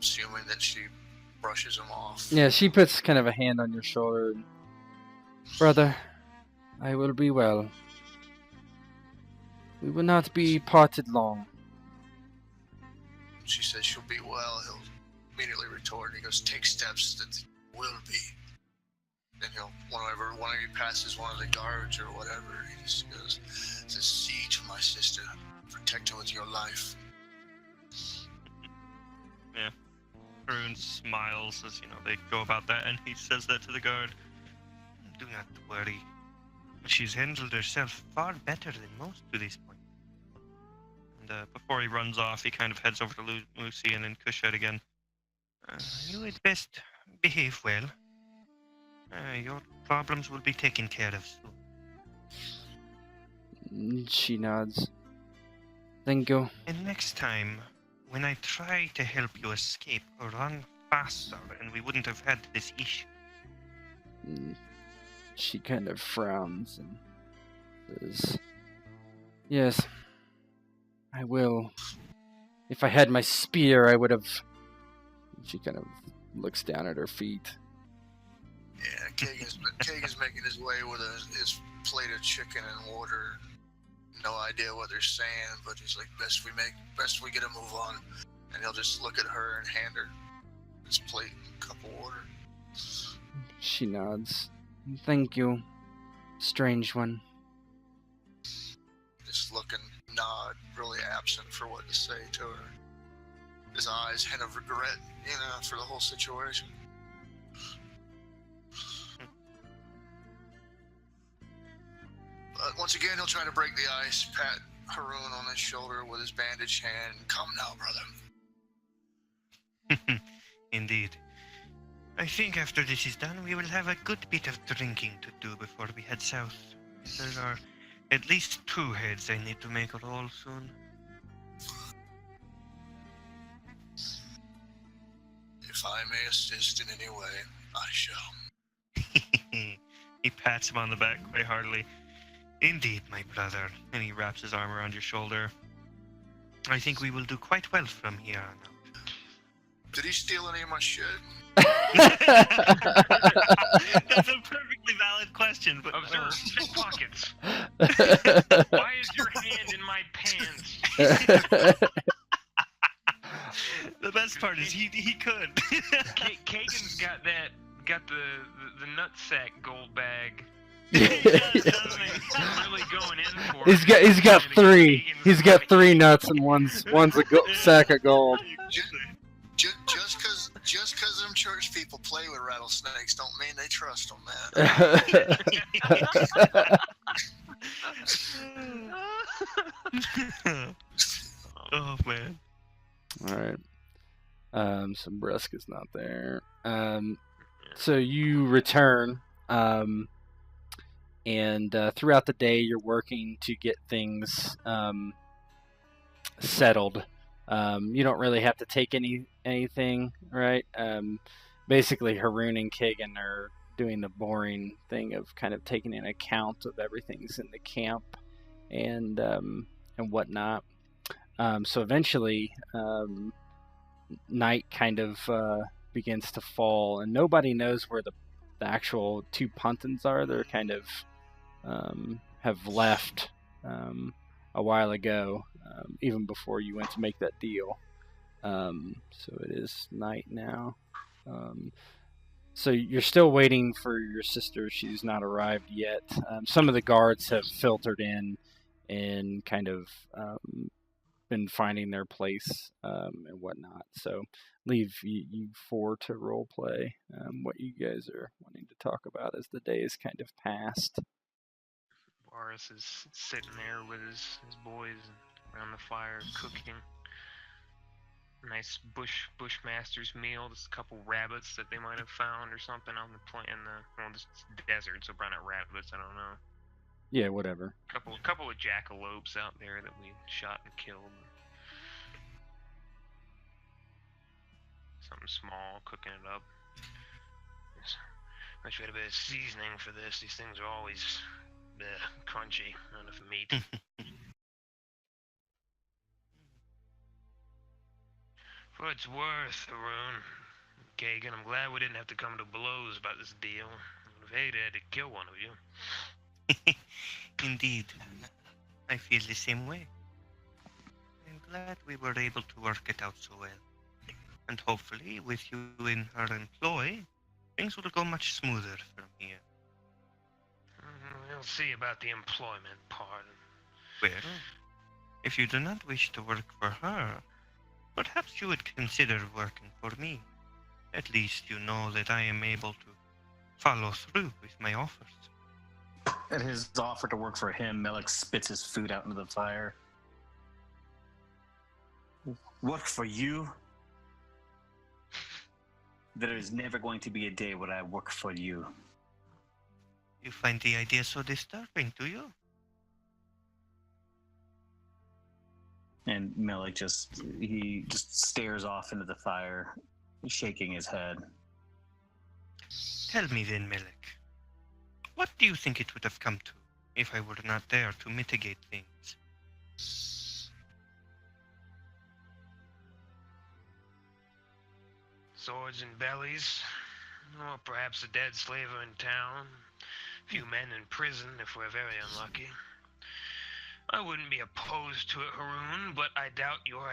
Assuming that she brushes him off. Yeah, she puts kind of a hand on your shoulder. Brother, I will be well. We will not be parted long. She says she'll be well. He'll immediately retort. He goes, take steps that will be. Then whenever one of you passes one of the guards or whatever, he just goes, says, see to my sister. Protect her with your life. Yeah. Haroun smiles as, they go about that, and he says that to the guard. Do not worry. She's handled herself far better than most to this point. And before he runs off, he kind of heads over to Lumusi and then Kushet again. You had best behave well. Your problems will be taken care of soon. She nods. Thank you. And next time, when I try to help you escape, run faster, and we wouldn't have had this issue. She kind of frowns and says, Yes, I will. If I had my spear, I would have... She kind of looks down at her feet. Yeah, Kagan's making his way with his plate of chicken and water. No idea what they're saying, but he's like, best we get a move on. And he'll just look at her and hand her his plate and cup of water. She nods. Thank you, strange one. Just look and nod, really absent for what to say to her. His eyes hint of regret, for the whole situation. But once again, he'll try to break the ice, pat Haroun on his shoulder with his bandaged hand. Come now, brother. Indeed. I think after this is done, we will have a good bit of drinking to do before we head south. There are at least 2 heads I need to make roll soon. If I may assist in any way, I shall. He pats him on the back quite heartily. Indeed, my brother. And he wraps his arm around your shoulder. I think we will do quite well from here on out. Did he steal any of my shit? That's a perfectly valid question, but Observe, check pockets. Why is your hand in my pants? the best part is he could. Kagan's got the nutsack gold bag. He does, doesn't he? He's really going in for it. He's got Trying to get three. Kagan's He's got money. 3 nuts and one's sack of gold. Just because them church people play with rattlesnakes don't mean they trust them, man. Oh man. All right. So Brusk is not there. So you return, and throughout the day you're working to get things settled. You don't really have to take anything, right? Basically, Haroun and Kagan are doing the boring thing of kind of taking an account of everything's in the camp and whatnot. So eventually, night kind of begins to fall, and nobody knows where the actual 2 puntins are. They're kind of have left a while ago, even before you went to make that deal. So it is night now. So you're still waiting for your sister. She's not arrived yet. Some of the guards have filtered in and kind of been finding their place and whatnot. So leave you 4 to role play what you guys are wanting to talk about as the day is kind of passed. Varrus is sitting there with his boys around the fire cooking. Nice bushmaster's meal. Just a couple rabbits that they might have found or something on the this desert, so probably not rabbits. I don't know. Yeah, whatever. Couple of jackalopes out there that we shot and killed. Something small, cooking it up. Wish we had a bit of seasoning for this. These things are always crunchy, not enough meat. For what it's worth, Haroun, Kagan, I'm glad we didn't have to come to blows about this deal. I would have hated to kill one of you. Indeed. I feel the same way. I'm glad we were able to work it out so well. And hopefully, with you in her employ, things will go much smoother from here. We'll see about the employment part. Well, if you do not wish to work for her, perhaps you would consider working for me. At least you know that I am able to follow through with my offers. At his offer to work for him, Melech spits his food out into the fire. Work for you? There is never going to be a day when I work for you. You find the idea so disturbing, do you? And Melech just stares off into the fire, shaking his head. Tell me then, Melech. What do you think it would have come to if I were not there to mitigate things? Swords and bellies, or perhaps a dead slaver in town, a few men in prison if we're very unlucky. I wouldn't be opposed to it, Haroun, but I doubt your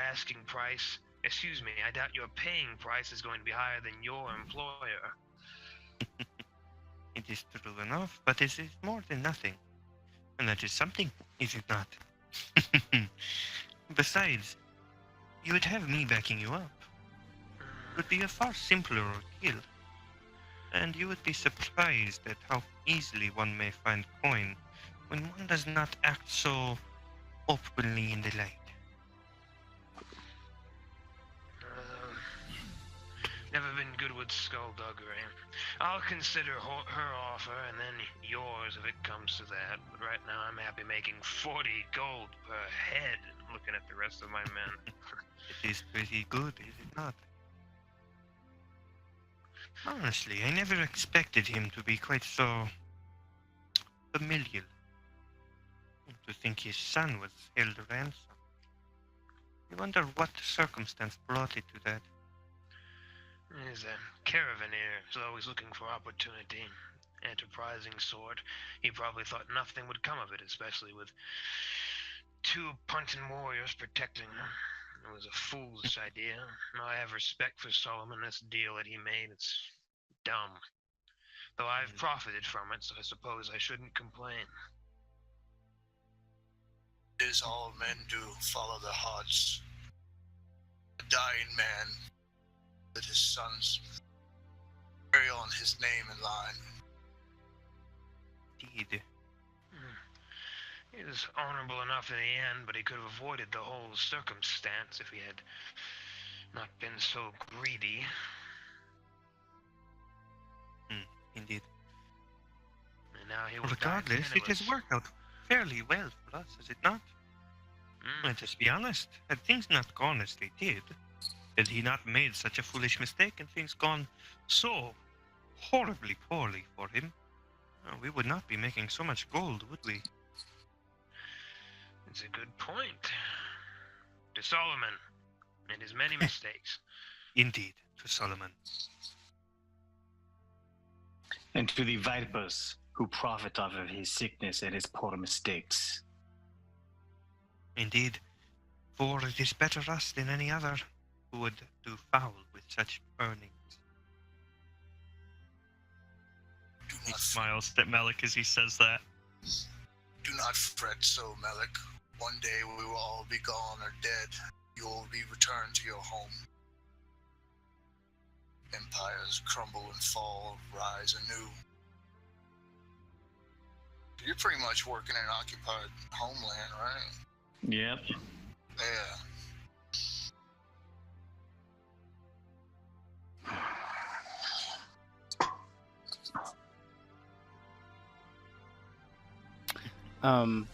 paying price is going to be higher than your employer. It is true enough, but it is more than nothing. And that is something, is it not? Besides, you would have me backing you up. It would be a far simpler ordeal. And you would be surprised at how easily one may find coin when one does not act so openly in the light. Never been good with skullduggery. I'll consider her offer and then yours if it comes to that. But right now I'm happy making 40 gold per head, looking at the rest of my men. It is pretty good, is it not? Honestly, I never expected him to be quite so familiar. To think his son was held ransom. I wonder what circumstance brought it to that. He's a caravaneer. He's always looking for opportunity. Enterprising sort. He probably thought nothing would come of it, especially with 2 Punton warriors protecting him. It was a foolish idea. I have respect for Solomon. This deal that he made, it's dumb. Though I've profited from it, so I suppose I shouldn't complain. It is all men do follow their hearts. A dying man, that his sons carry on his name in line. Indeed. He was honorable enough in the end, but he could have avoided the whole circumstance if he had not been so greedy. Indeed. And now he Well, will die regardless, it has penniless. worked out fairly well for us, has it not? Let us be honest. Had things not gone as they did, had he not made such a foolish mistake and things gone so horribly poorly for him, we would not be making so much gold, would we? It's a good point. To Solomon and his many mistakes. Indeed, to Solomon. And to the vipers who profit off of his sickness and his poor mistakes. Indeed, for it is better us than any other who would do foul with such earnings. Do He not, smiles at Melech as he says that. do not fret so, Melech. One day we will all be gone or dead. You will be returned to your home. Empires crumble and fall, rise anew. You're pretty much working in an occupied homeland, right? Yep. Yeah.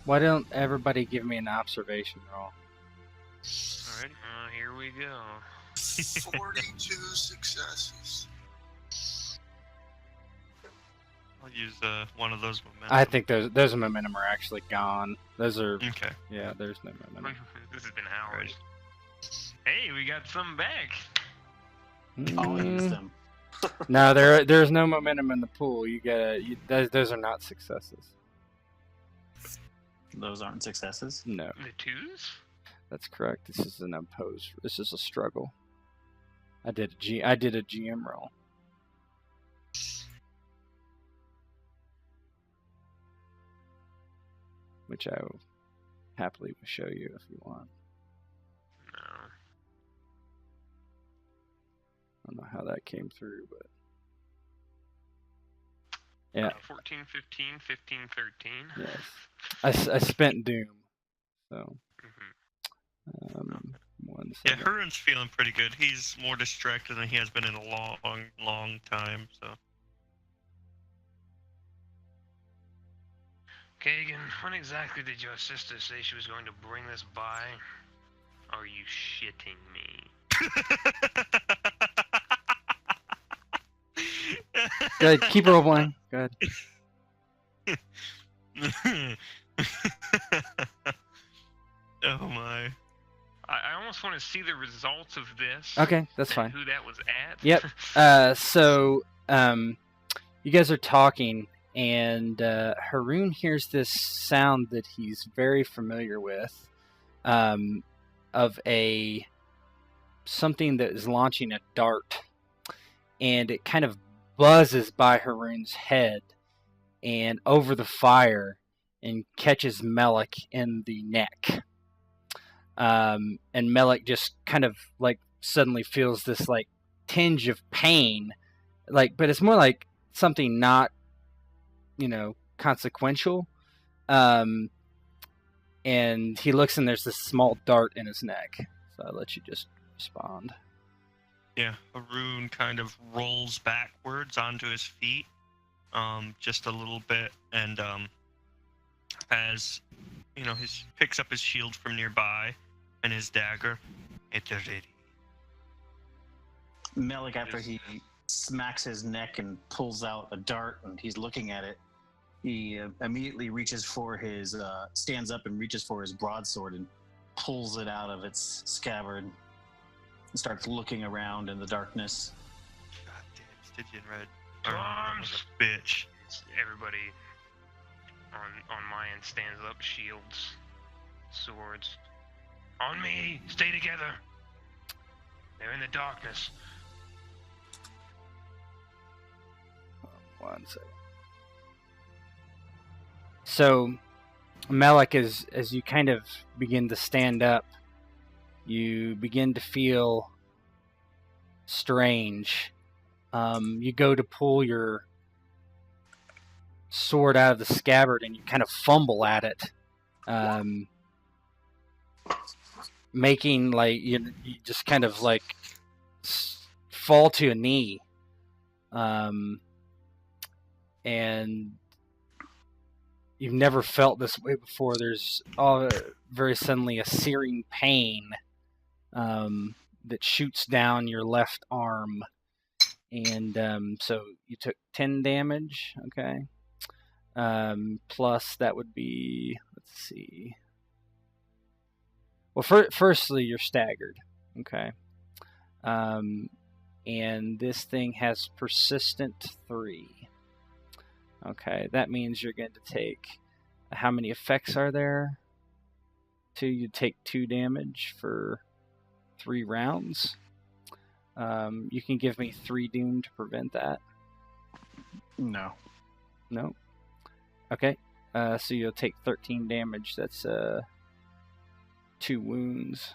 Why don't everybody give me an observation roll? Alright, here we go. 42 successes. I'll use one of those momentum. I think those momentum are actually gone. Those are Okay. yeah. There's no momentum. This has been hours. Hey, we got some back. I'll use Mm, them. No, there's no momentum in the pool. Those are not successes. Those aren't successes. No, The 2s? that's correct. This is an opposed. This is a struggle. I did a GM roll. Which I will happily show you if you want. No. I don't know how that came through, but yeah, 14, 15, 15, 13. yes. I spent Doom, so Mhm. one Yeah, second. Haroun's feeling pretty good. He's more distracted than he has been in a long time, so. Kagan, when exactly did your sister say she was going to bring this by? Are you shitting me? Good, keep rolling. Good. Oh my. I almost want to see the results of this. Okay, that's and fine. Who that was at. Yep. So you guys are talking, and Haroun hears this sound that he's very familiar with, of something that is launching a dart, and it kind of buzzes by Haroun's head and over the fire and catches Melech in the neck. And Melech just kind of like suddenly feels this like tinge of pain, but it's more like something not, consequential. And he looks and there's this small dart in his neck. So I'll let you just respond. Yeah, Haroun kind of rolls backwards onto his feet, just a little bit, and picks up his shield from nearby and his dagger. It's ready. Melech, after he smacks his neck and pulls out a dart and he's looking at it, he immediately stands up and reaches for his broadsword and pulls it out of its scabbard and starts looking around in the darkness. God damn, Stygian Red. To Like arms! a bitch. Everybody on my end stands up, shields, swords. On me! Stay together! They're in the darkness. One second. So, Melech, as you kind of begin to stand up, you begin to feel strange. You go to pull your sword out of the scabbard and you kind of fumble at it, making like you just kind of like fall to a knee, and you've never felt this way before. There's very suddenly a searing pain that shoots down your left arm, and so you took 10 damage. Okay. Plus that would be, let's see. Well, firstly, you're staggered. Okay. And this thing has persistent 3. Okay, that means you're going to take, how many effects are there? 2, you take 2 damage for 3 rounds. You can give me 3 doom to prevent that. No. No? Okay, so you'll take 13 damage. That's 2 wounds.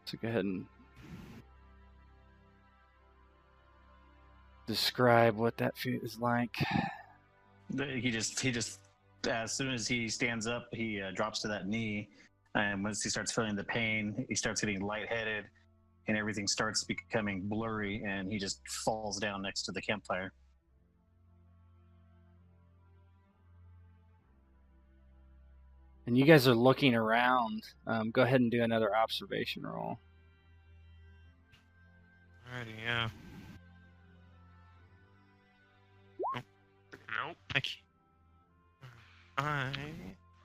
So go ahead and describe what that is like. He just as soon as he stands up, he drops to that knee, and once he starts feeling the pain, he starts getting lightheaded, and everything starts becoming blurry, and he just falls down next to the campfire. And you guys are looking around. Go ahead and do another observation roll. Alrighty, yeah. Nope. Thank you.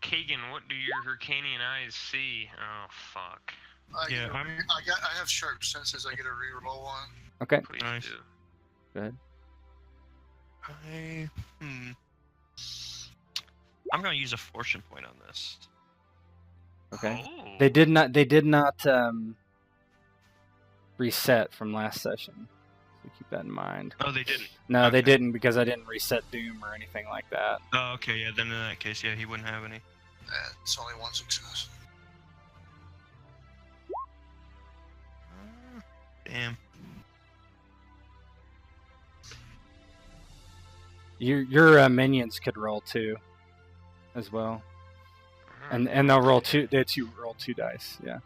Kagan, what do your Hyrcanian eyes see? Oh, fuck. I have sharp senses. I get a reroll one. Okay. Please Nice. do. Go ahead. I'm gonna use a fortune point on this. Okay. Oh. They did not reset from last session. So keep that in mind. Oh, they didn't. No, they Okay. didn't, because I didn't reset Doom or anything like that. Oh, okay, yeah. Then in that case, yeah, he wouldn't have any. It's only one success. Damn. Your minions could roll 2 as well, and they'll roll 2. They roll 2 dice. Yeah.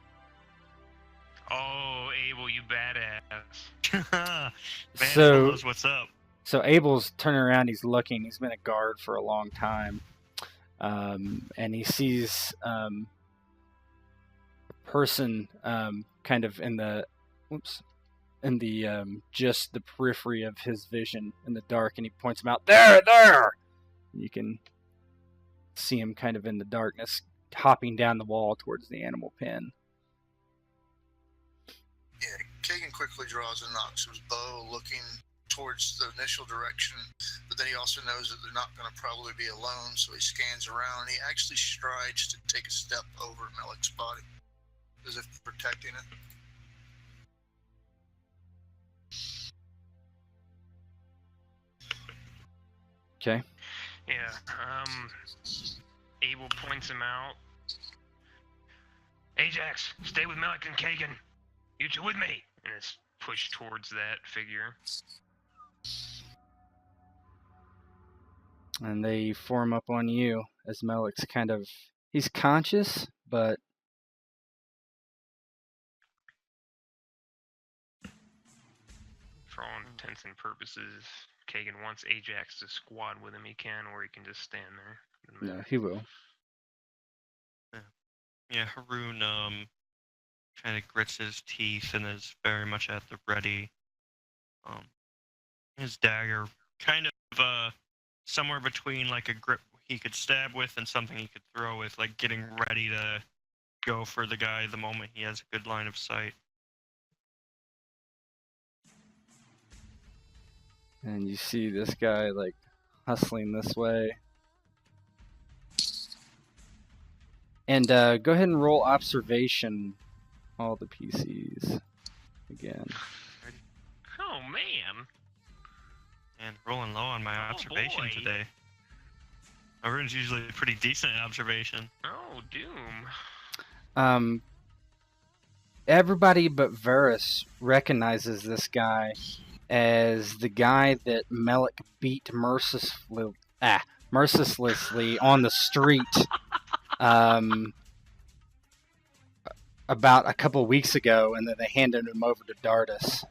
Oh, Abel, you badass. Man, So- knows what's up. So Abel's turning around. He's looking. He's been a guard for a long time, and he sees a person kind of in the just the periphery of his vision in the dark, and he points him out. There. You can see him kind of in the darkness, hopping down the wall towards the animal pen. Yeah, Kagan quickly draws a Nox's bow, looking towards the initial direction, but then he also knows that they're not going to probably be alone, so he scans around, and he actually strides to take a step over Melech's body, as if protecting it. Okay. Yeah, Abel points him out. Ajax, stay with Melech and Kagan. You two with me. And it's pushed towards that figure. And they form up on you as Melech's he's conscious, but For all intents and purposes, Kagan wants Ajax to squad with him. He can, or he can just stand there. no, he will. Yeah, Haroun kind of grits his teeth and is very much at the ready. His dagger kind of somewhere between like a grip. he could stab with and something he could throw with, like getting ready to go for the guy the moment he has a good line of sight. And you see this guy like hustling this way. And go ahead and roll observation, all the PCs again. Oh man. And rolling low on my observation boy. today. Haroun's usually pretty decent at observation. Oh, doom. Everybody but Varrus recognizes this guy as the guy that Melech beat mercilessly on the street about a couple weeks ago, and then they handed him over to Dardus.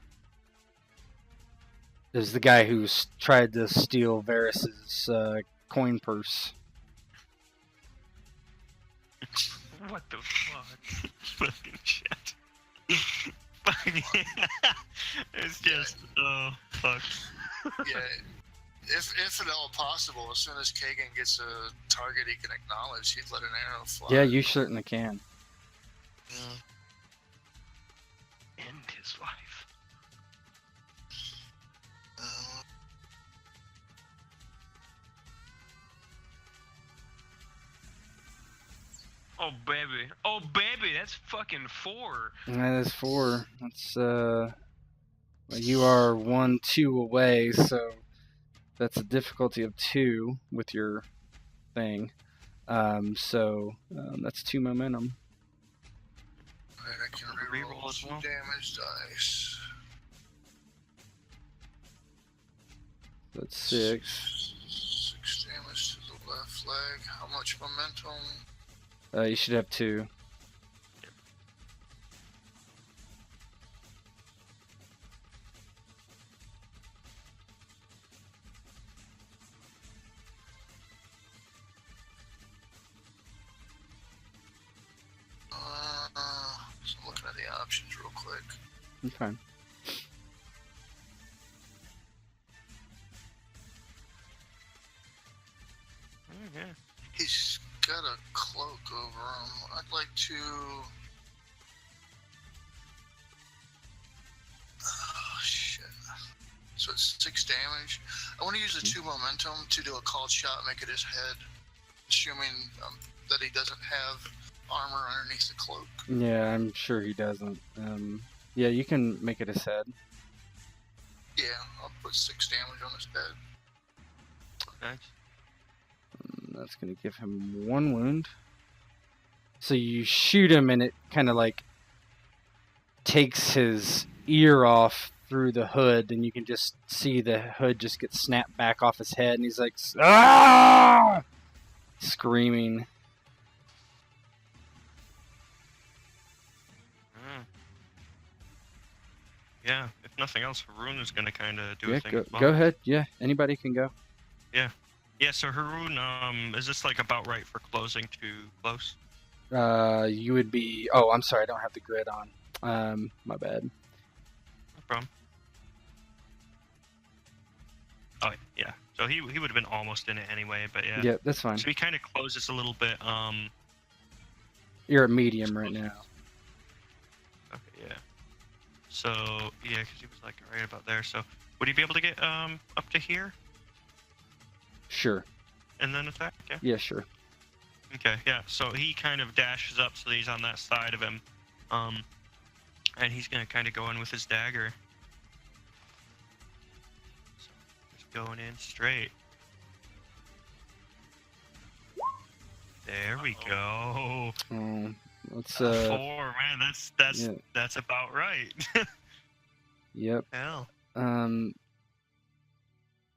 Is the guy who's tried to steal Varus's coin purse. What the fuck? Fucking shit. Fucking it's just, oh, fuck. Yeah, if at all possible, as soon as Kagan gets a target he can acknowledge, he'd let an arrow fly. Yeah, you certainly can. Yeah. End his life. Oh baby, that's fucking 4. That is 4. That's you are 1-2 away, so that's a difficulty of 2 with your thing. So that's 2 momentum. Alright, I can Reroll reroll as 2 well. damage dice. That's 6. 6 damage to the left leg. How much momentum? You should have 2. So I'm looking at the options real quick. You're fine. Yeah. He's got a cloak over him. I'd like to... Oh, shit. So it's 6 damage. I want to use the 2 momentum to do a called shot, make it his head. Assuming that he doesn't have armor underneath the cloak. Yeah, I'm sure he doesn't. Yeah, you can make it his head. Yeah, I'll put 6 damage on his head. Nice. That's going to give him 1 wound. So you shoot him and it kind of like takes his ear off through the hood, and you can just see the hood just get snapped back off his head, and he's like, ah! Screaming. Yeah, if nothing else, Haroun is going to kind of do Yeah, a thing. go ahead. Yeah, anybody can go. Yeah, so Haroun, is this like about right for closing too close? You would be... Oh, I'm sorry, I don't have the grid on. My bad. No problem. Oh, yeah. So he would have been almost in it anyway, but yeah. Yeah, that's fine. So he kind of closes a little bit. You're at medium right now. Okay, yeah. So, yeah, because he was like right about there. So, would he be able to get up to here Sure. and then attack? Yeah. Yeah, sure. Okay, yeah. So he kind of dashes up so that he's on that side of him. And he's gonna kind of go in with his dagger. So just going in straight. There we go. Let's 4, man. yeah. That's about right. Yep. Hell.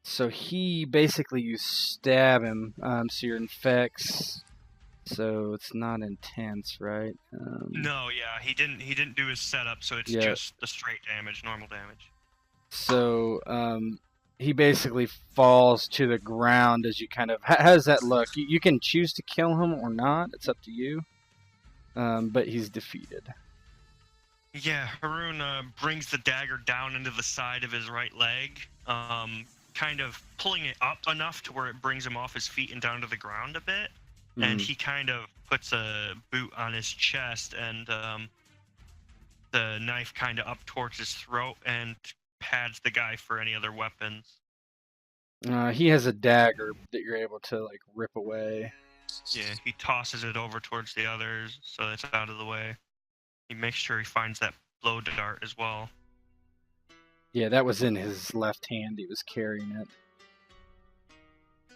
So he basically, you stab him, so you're infects. So it's not intense, right? No, yeah, he didn't do his setup, so it's Yeah. just the straight damage, normal damage. So he basically falls to the ground as you kind of... How does that look? You can choose to kill him or not. It's up to you. But he's defeated. Yeah, Haroun brings the dagger down into the side of his right leg, kind of pulling it up enough to where it brings him off his feet and down to the ground a bit. And he kind of puts a boot on his chest and the knife kind of up towards his throat and pads the guy for any other weapons. He has a dagger that you're able to like rip away. Yeah, he tosses it over towards the others so it's out of the way. He makes sure he finds that blow dart as well. Yeah, that was in his left hand. He was carrying it.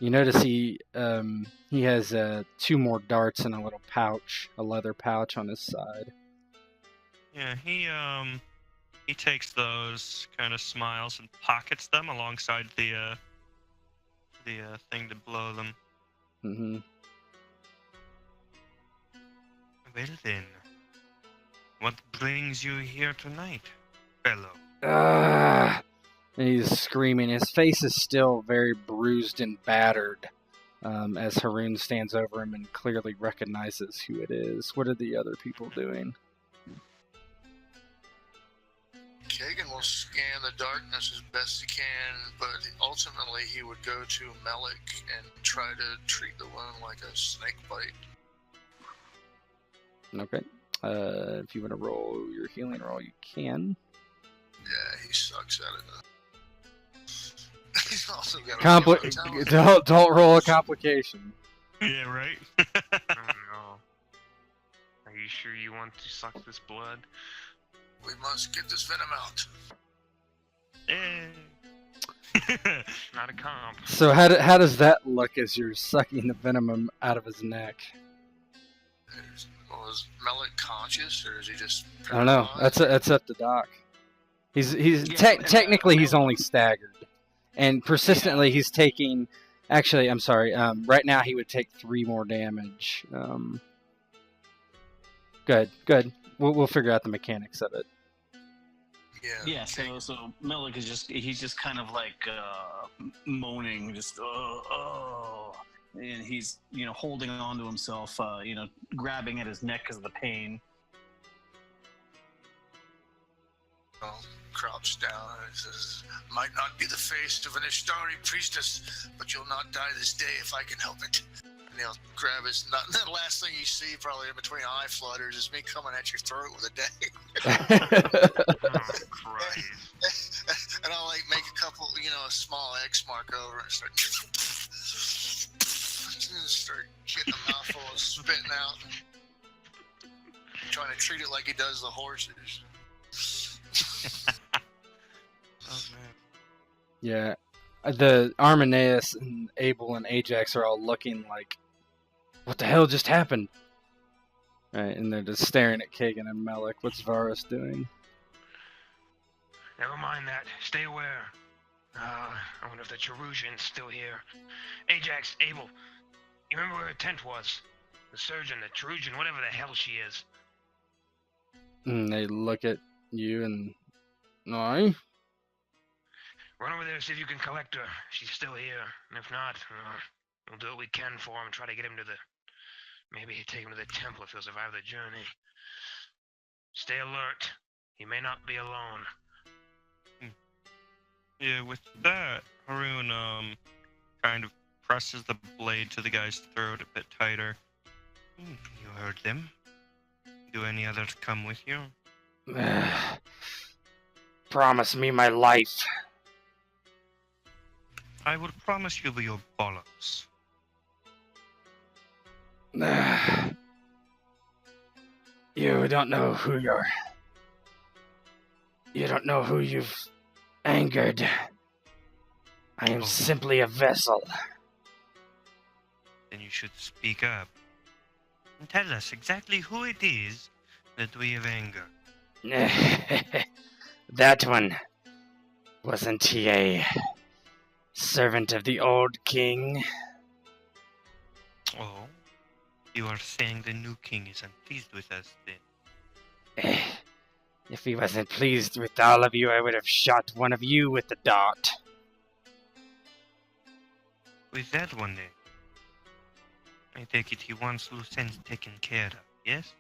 You notice he has 2 more darts in a little pouch, a leather pouch on his side. Yeah, he takes those, kind of smiles and pockets them alongside the thing to blow them. Mm-hmm. Well then, what brings you here tonight, fellow? And he's screaming. His face is still very bruised and battered as Haroun stands over him and clearly recognizes who it is. What are the other people doing? Kagan will scan the darkness as best he can, but ultimately he would go to Melech and try to treat the wound like a snake bite. Okay. If you want to roll your healing roll, you can. Yeah, he sucks at it. He's also got a Don't roll a complication. Yeah, right? Oh no. Are you sure you want to suck this blood? We must get this venom out. Not a comp. So how does that look as you're sucking the venom out of his neck? Is Melech conscious, or is he just I don't know. That's up to Doc. Technically he's only staggered, and persistently he's taking. Actually, I'm sorry. Right now he would take 3 more damage. Good. We'll figure out the mechanics of it. Yeah. So Melech is just kind of like moaning, just and he's holding on to himself, grabbing at his neck because of the pain. Well, crouched down and says, "Might not be the face of an Ishtari priestess, but you'll not die this day if I can help it." And he'll grab his nut. And the last thing you see, probably in between eye flutters, is me coming at your throat with a dagger. Oh, Christ. And I'll like make a couple, a small X mark over and start getting a mouthful of spitting out. Trying to treat it like he does the horses. Oh man. Yeah. The Armaneus and Abel and Ajax are all looking like, what the hell just happened? Right, and they're just staring at Kagan and Melech. What's Varrus doing? Never mind that. Stay aware. I wonder if the Cherusian's still here. Ajax, Abel, you remember where her tent was? The surgeon, the Cherusian, whatever the hell she is. And they look at you and... No. Run over there, see if you can collect her. She's still here. And if not, we'll do what we can for him and try to get him to the... Maybe take him to the temple if he'll survive the journey. Stay alert. He may not be alone. Yeah, with that, Haroun kind of presses the blade to the guy's throat a bit tighter. You heard them. Do any others come with you? Promise me my life. I will promise you your bollocks. You don't know who you're... You don't know who you've angered. I am simply a vessel. Then you should speak up. And tell us exactly who it is that we have angered. That one. Wasn't he a servant of the old king? Oh, you are saying the new king is unpleased with us then? If he wasn't pleased with all of you, I would have shot one of you with the dart. With that one then? I take it he wants loose ends taken care of, yes?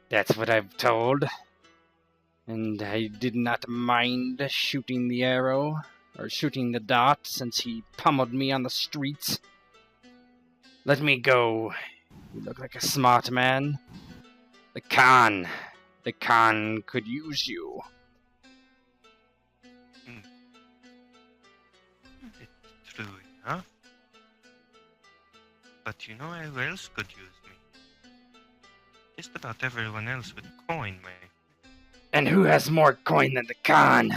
That's what I'm told. And I did not mind shooting the arrow, or shooting the dart, since he pummeled me on the streets. Let me go. You look like a smart man. The Khan could use you. It's true enough. But who else could use me? Just about everyone else with coin, mate. And who has more coin than the Khan?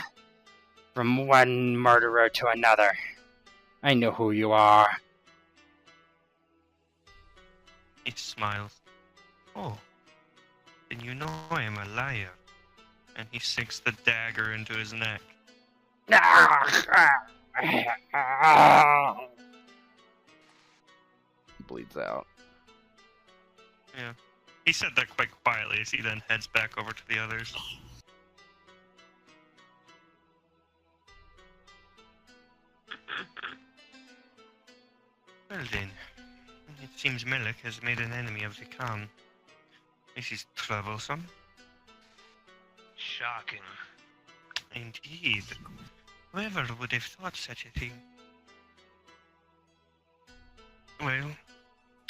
From one murderer to another. I know who you are. He smiles. Oh, then you know I am a liar. And he sinks the dagger into his neck. He bleeds out. Yeah. He said that quite quietly as he then heads back over to the others. Well then, it seems Melech has made an enemy of the Khan. This is troublesome. Shocking. Indeed. Whoever would have thought such a thing? Well,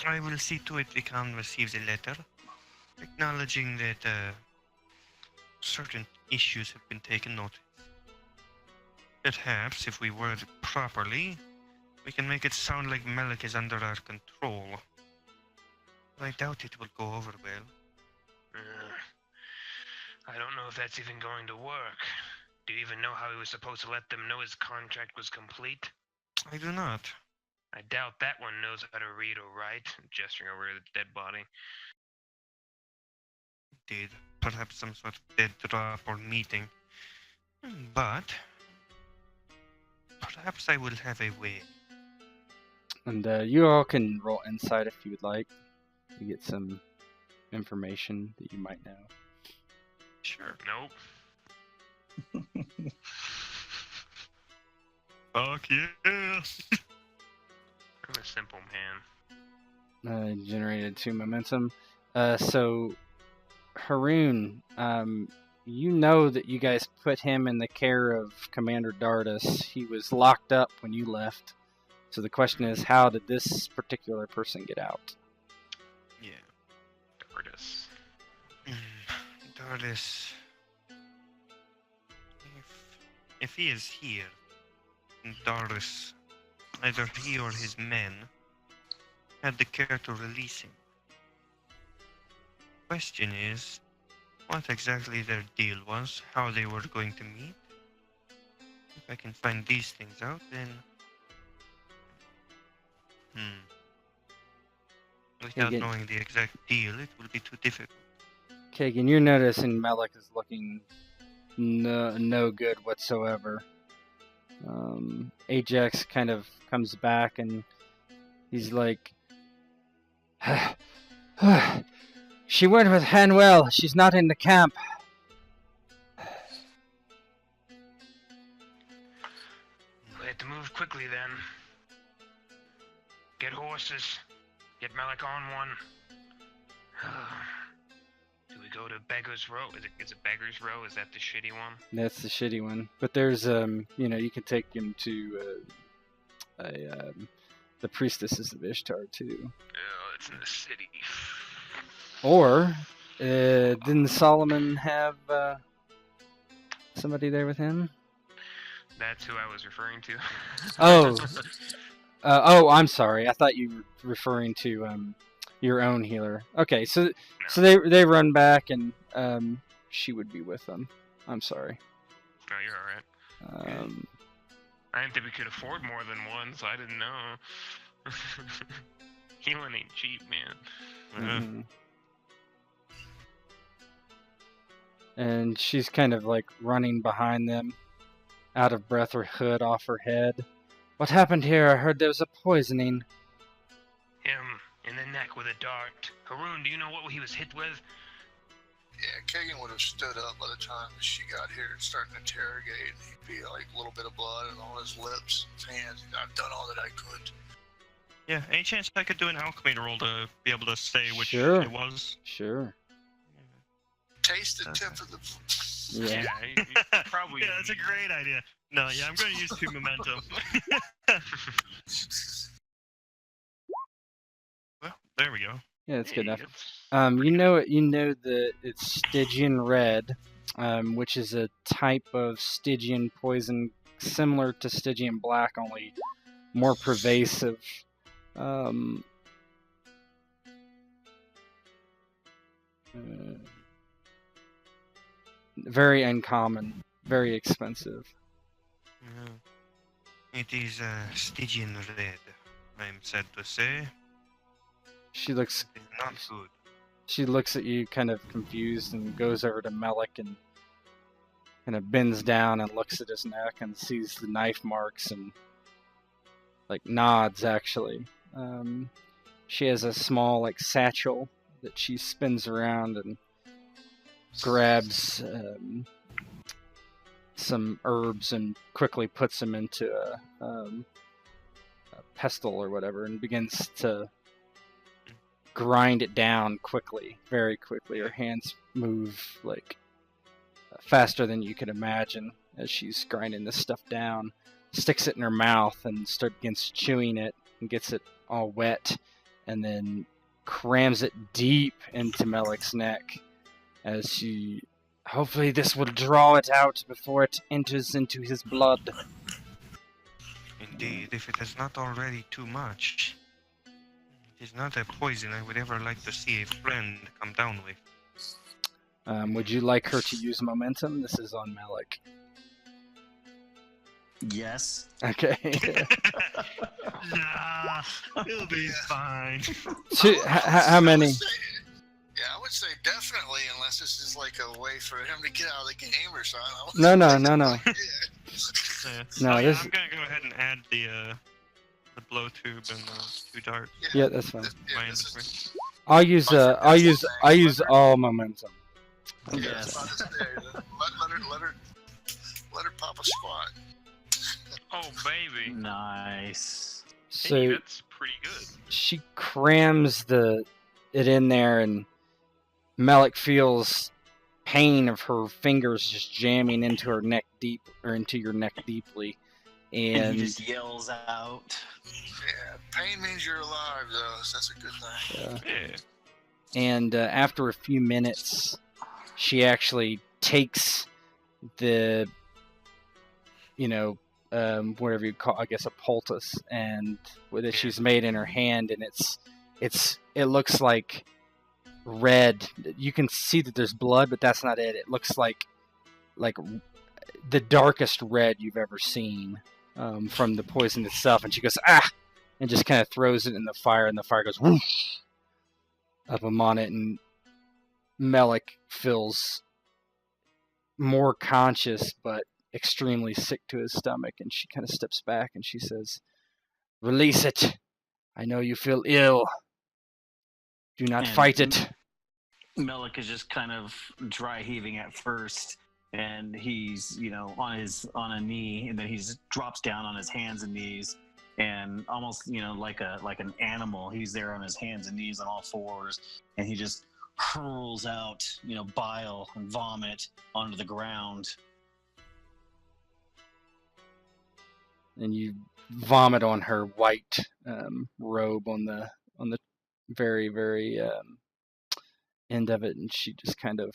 I will see to it the Khan receives a letter acknowledging that certain issues have been taken notice. Perhaps, if we word it properly, we can make it sound like Melech is under our control. But I doubt it will go over well. I don't know if that's even going to work. Do you even know how he was supposed to let them know his contract was complete? I do not. I doubt that one knows how to read or write, gesturing over the dead body. Indeed, perhaps some sort of dead drop or meeting. But perhaps I will have a way. And you all can roll insight if you would like. You get some information that you might know. Sure. Nope. Fuck yeah! I'm a simple man. Generated 2 momentum. So, Haroun, you know that you guys put him in the care of Commander Dardus. He was locked up when you left. So the question is, how did this particular person get out? Yeah. Dardus. Dardus. If he is here, Dardus, either he or his men, had the care to release him. Question is, what exactly their deal was, how they were going to meet. If I can find these things out, then... Without Kagan. knowing the exact deal, it will be too difficult. Kagan, you're noticing Melech is looking no good whatsoever. Ajax kind of comes back and he's like, she went with Hanwell. She's not in the camp. We have to move quickly then. Get horses. Get Melech on one. Do we go to Beggar's Row? Is it Beggar's Row? Is that the shitty one? That's the shitty one. But there's you can take him to the priestesses of Ishtar too. Oh, it's in the city. Or didn't Solomon have somebody there with him? That's who I was referring to. Oh, I'm sorry. I thought you were referring to your own healer. Okay, so they run back and she would be with them. I'm sorry. No, you're alright. I didn't think we could afford more than one, so I didn't know. Healing ain't cheap, man. Mm-hmm. And she's kind of like running behind them, out of breath, her hood off her head. What happened here? I heard there was a poisoning. Him in the neck with a dart. Haroun, do you know what he was hit with? Yeah, Kagan would have stood up by the time she got here and started to interrogate. He'd be like a little bit of blood on his lips, his hands. I've done all that I could. Yeah, any chance I could do an alchemy roll to be able to say which Sure. it was? Sure. Taste the tip of the... Yeah. you probably. Yeah, that's a great idea. No, yeah, I'm going to use 2 momentum. Well, there we go. Yeah, that's good enough. You know that it's Stygian red, which is a type of Stygian poison similar to Stygian black, only more pervasive. Very uncommon, very expensive. It is Stygian red, I'm sad to say. She looks It's not good. She looks at you kind of confused and goes over to Melech and kind of bends down and looks at his neck and sees the knife marks and like nods actually. She has a small like satchel that she spins around and grabs some herbs and quickly puts them into a pestle or whatever and begins to grind it down quickly, very quickly. Her hands move like faster than you could imagine as she's grinding this stuff down. Sticks it in her mouth and begins chewing it and gets it all wet, and then crams it deep into Melech's neck as she. Hopefully, this will draw it out before it enters into his blood. Indeed, if it is not already too much. It is not a poison I would ever like to see a friend come down with. Would you like her to use momentum? This is on Melech. Yes. Okay. Nah, it'll be fine. How many? Yeah, I would say definitely, unless this is like a way for him to get out of the game or something. No. Yeah. No, Oh, yeah, this. I'm gonna go ahead and add the blow tube and the 2 darts. Yeah, that's fine. My inventory. I'll use all momentum. Yes. Let her pop a squat. Oh, baby. Nice. So Hey, that's pretty good. she crams it in there, and Melech feels pain of her fingers just jamming into her neck deep, or into your neck deeply, And he just yells out. Yeah, pain means you're alive, though, so that's a good thing. Yeah. And after a few minutes, she actually takes the, whatever you call, I guess, a poultice, and with it, she's made in her hand, and it looks like red. You can see that there's blood, but that's not it. It looks like the darkest red you've ever seen from the poison itself. And she goes, ah, and just kind of throws it in the fire, and the fire goes whoosh up on it, and Melech feels more conscious, but extremely sick to his stomach, and she kind of steps back and she says, "Release it. I know you feel ill. Do not fight it." Melech is just kind of dry heaving at first, and he's on a knee, and then he drops down on his hands and knees, and almost like an animal, he's there on his hands and knees on all fours, and he just hurls out bile and vomit onto the ground. And you vomit on her white robe on the very, very end of it, and she just kind of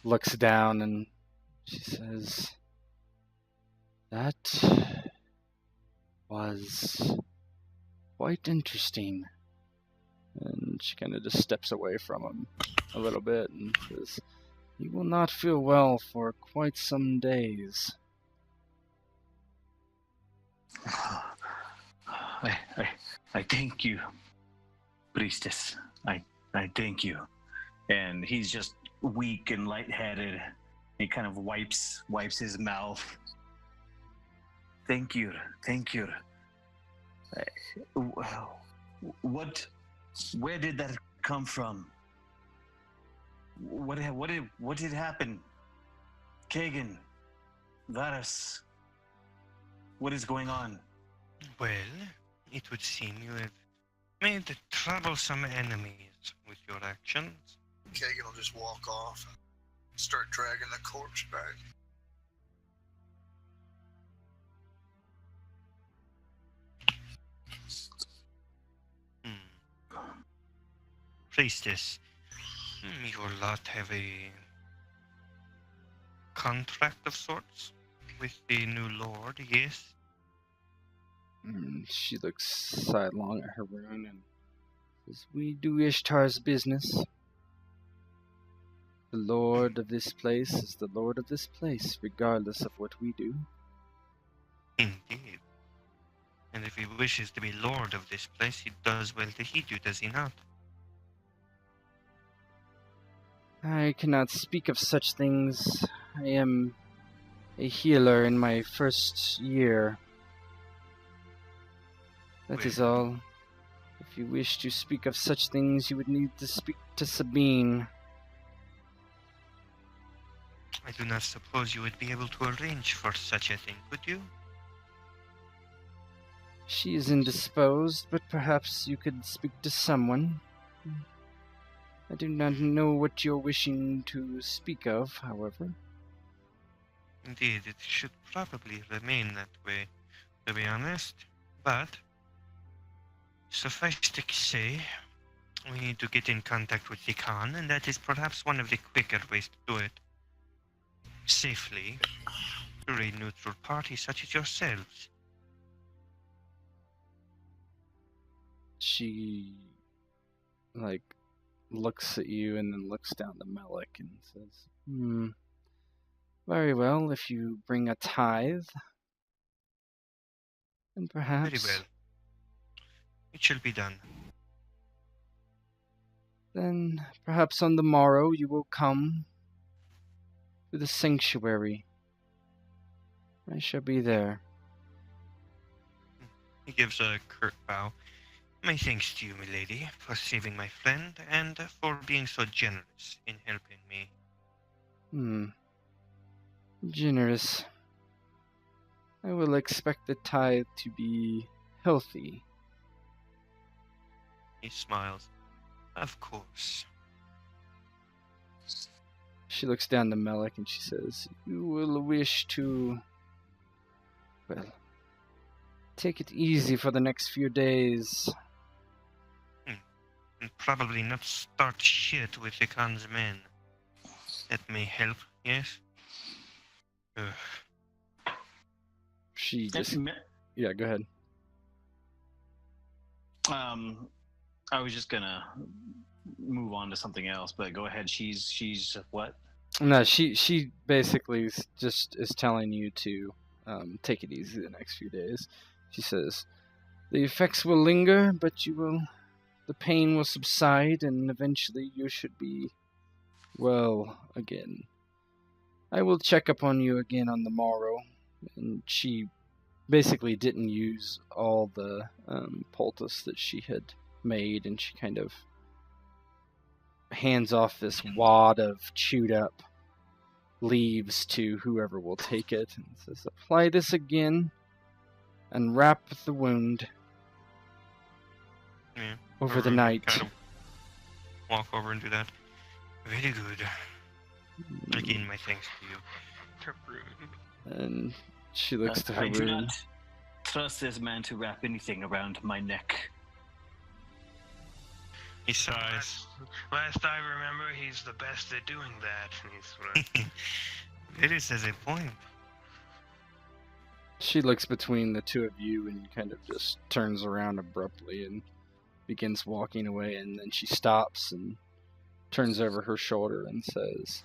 looks down and she says, "That was quite interesting." And she kind of just steps away from him a little bit and says, "You will not feel well for quite some days." I thank you, priestess. I thank you. And he's just weak and lightheaded. He kind of wipes his mouth. Thank you. Where did that come from? What did happen? Kagan, Varrus, what is going on? Well, it would seem you have made troublesome enemies with your actions. Kagan will just walk off. Start dragging the corpse back. Priestess, your lot have a contract of sorts with the new lord, yes? She looks sidelong at Haroun and says, "We do Ishtar's business. The lord of this place is the lord of this place, regardless of what we do." Indeed. And if he wishes to be lord of this place, he does well to heed you, does he not? I cannot speak of such things. I am a healer in my first year. That is all. If you wish to speak of such things, you would need to speak to Sabine. I do not suppose you would be able to arrange for such a thing, could you? She is indisposed, but perhaps you could speak to someone. I do not know what you're wishing to speak of, however. Indeed, it should probably remain that way, to be honest. But, suffice to say, we need to get in contact with the Khan, and that is perhaps one of the quicker ways to do it. Safely, through a neutral party such as yourselves. She, looks at you and then looks down to Melech and says, very well, if you bring a tithe, then perhaps... Very well. It shall be done. Then perhaps on the morrow you will come to the sanctuary. I shall be there. He gives a curt bow. My thanks to you, milady, for saving my friend and for being so generous in helping me. Generous. I will expect the tithe to be healthy. He smiles. Of course. She looks down to Melech and she says, "You will wish to, take it easy for the next few days. And probably not start shit with the Khan's men. That may help, yes?" She just... Yeah, go ahead. I was just gonna move on to something else, but go ahead. She's what? No, she basically just is telling you to take it easy the next few days. She says, "The effects will linger, but the pain will subside, and eventually you should be well again. I will check up on you again on the morrow." And she basically didn't use all the poultice that she had made, and she kind of hands off this wad of chewed up leaves to whoever will take it and says, "Apply this again and wrap the wound over the night." Kind of walk over and do that. Very good. Again, my thanks to you. And she looks to I do Haroun. not trust this man to wrap anything around my neck. He sighs. Last I remember, he's the best at doing that. It is as a point. She looks between the two of you and kind of just turns around abruptly and begins walking away, and then she stops and turns over her shoulder and says,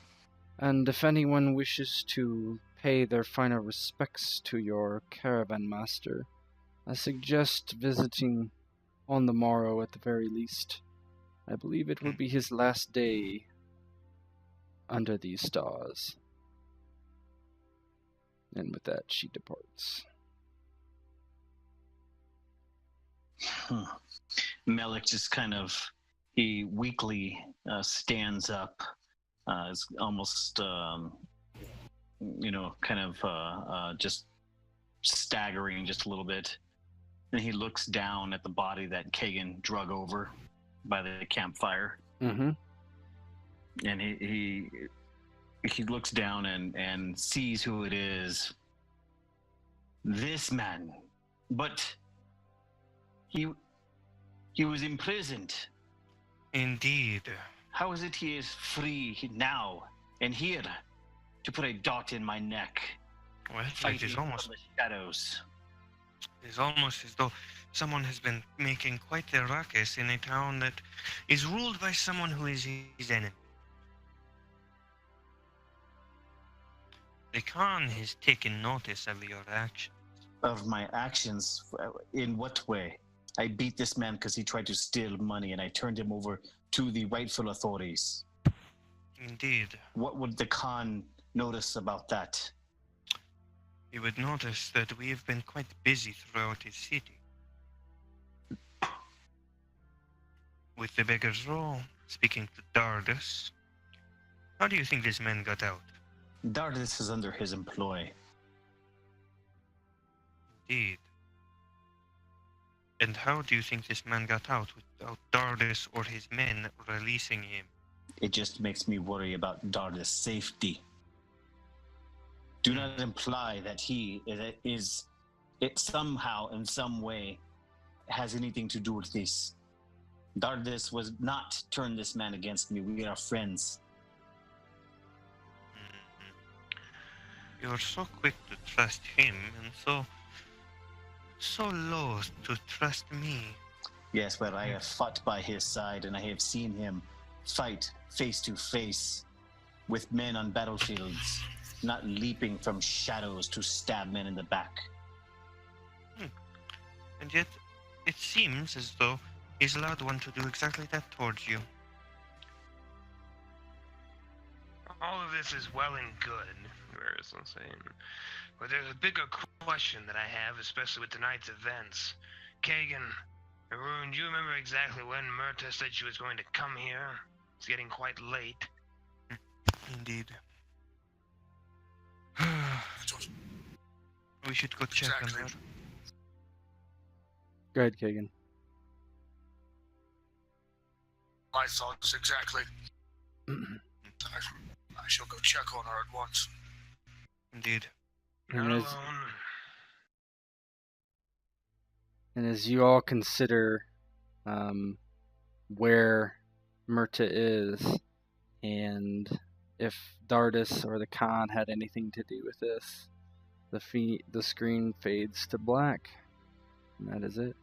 "And if anyone wishes to pay their final respects to your caravan master, I suggest visiting on the morrow at the very least. I believe it will be his last day under these stars." And with that, she departs. Melech just kind of, he weakly stands up, is almost, just staggering just a little bit. And he looks down at the body that Kagan drug over by the campfire. Mm-hmm. And he he looks down and sees who it is. This man. But he was imprisoned. Indeed. How is it he is free now and here to put a dot in my neck? Well, Fighting it is almost from the shadows. It is almost as though someone has been making quite a ruckus in a town that is ruled by someone who is his enemy. The Khan has taken notice of your actions. Of my actions? In what way? I beat this man because he tried to steal money, and I turned him over to the rightful authorities. Indeed. What would the Khan notice about that? You would notice that we have been quite busy throughout his city. With the beggar's roll, speaking to Dardus. How do you think this man got out? Dardus is under his employ. Indeed. And how do you think this man got out without Dardus or his men releasing him? It just makes me worry about Dardus' safety. Do not imply that he is somehow, in some way, has anything to do with this. Dardus was not turn this man against me. We are friends. You're so quick to trust him and so loath to trust me. Yes, well, I have fought by his side, and I have seen him fight face to face with men on battlefields, not leaping from shadows to stab men in the back. And yet, it seems as though he's allowed one to do exactly that towards you. All of this is well and good, Varrus was saying. But there's a bigger question that I have, especially with tonight's events. Kagan, Haroun, do you remember exactly when Myrta said she was going to come here? It's getting quite late. Indeed. We should go check on that. Go ahead, Kagan. My thoughts exactly. I shall go check on her at once. Indeed. Not And alone. as you all consider where Myrta is and if Dardus or the Khan had anything to do with this, the screen fades to black. And that is it.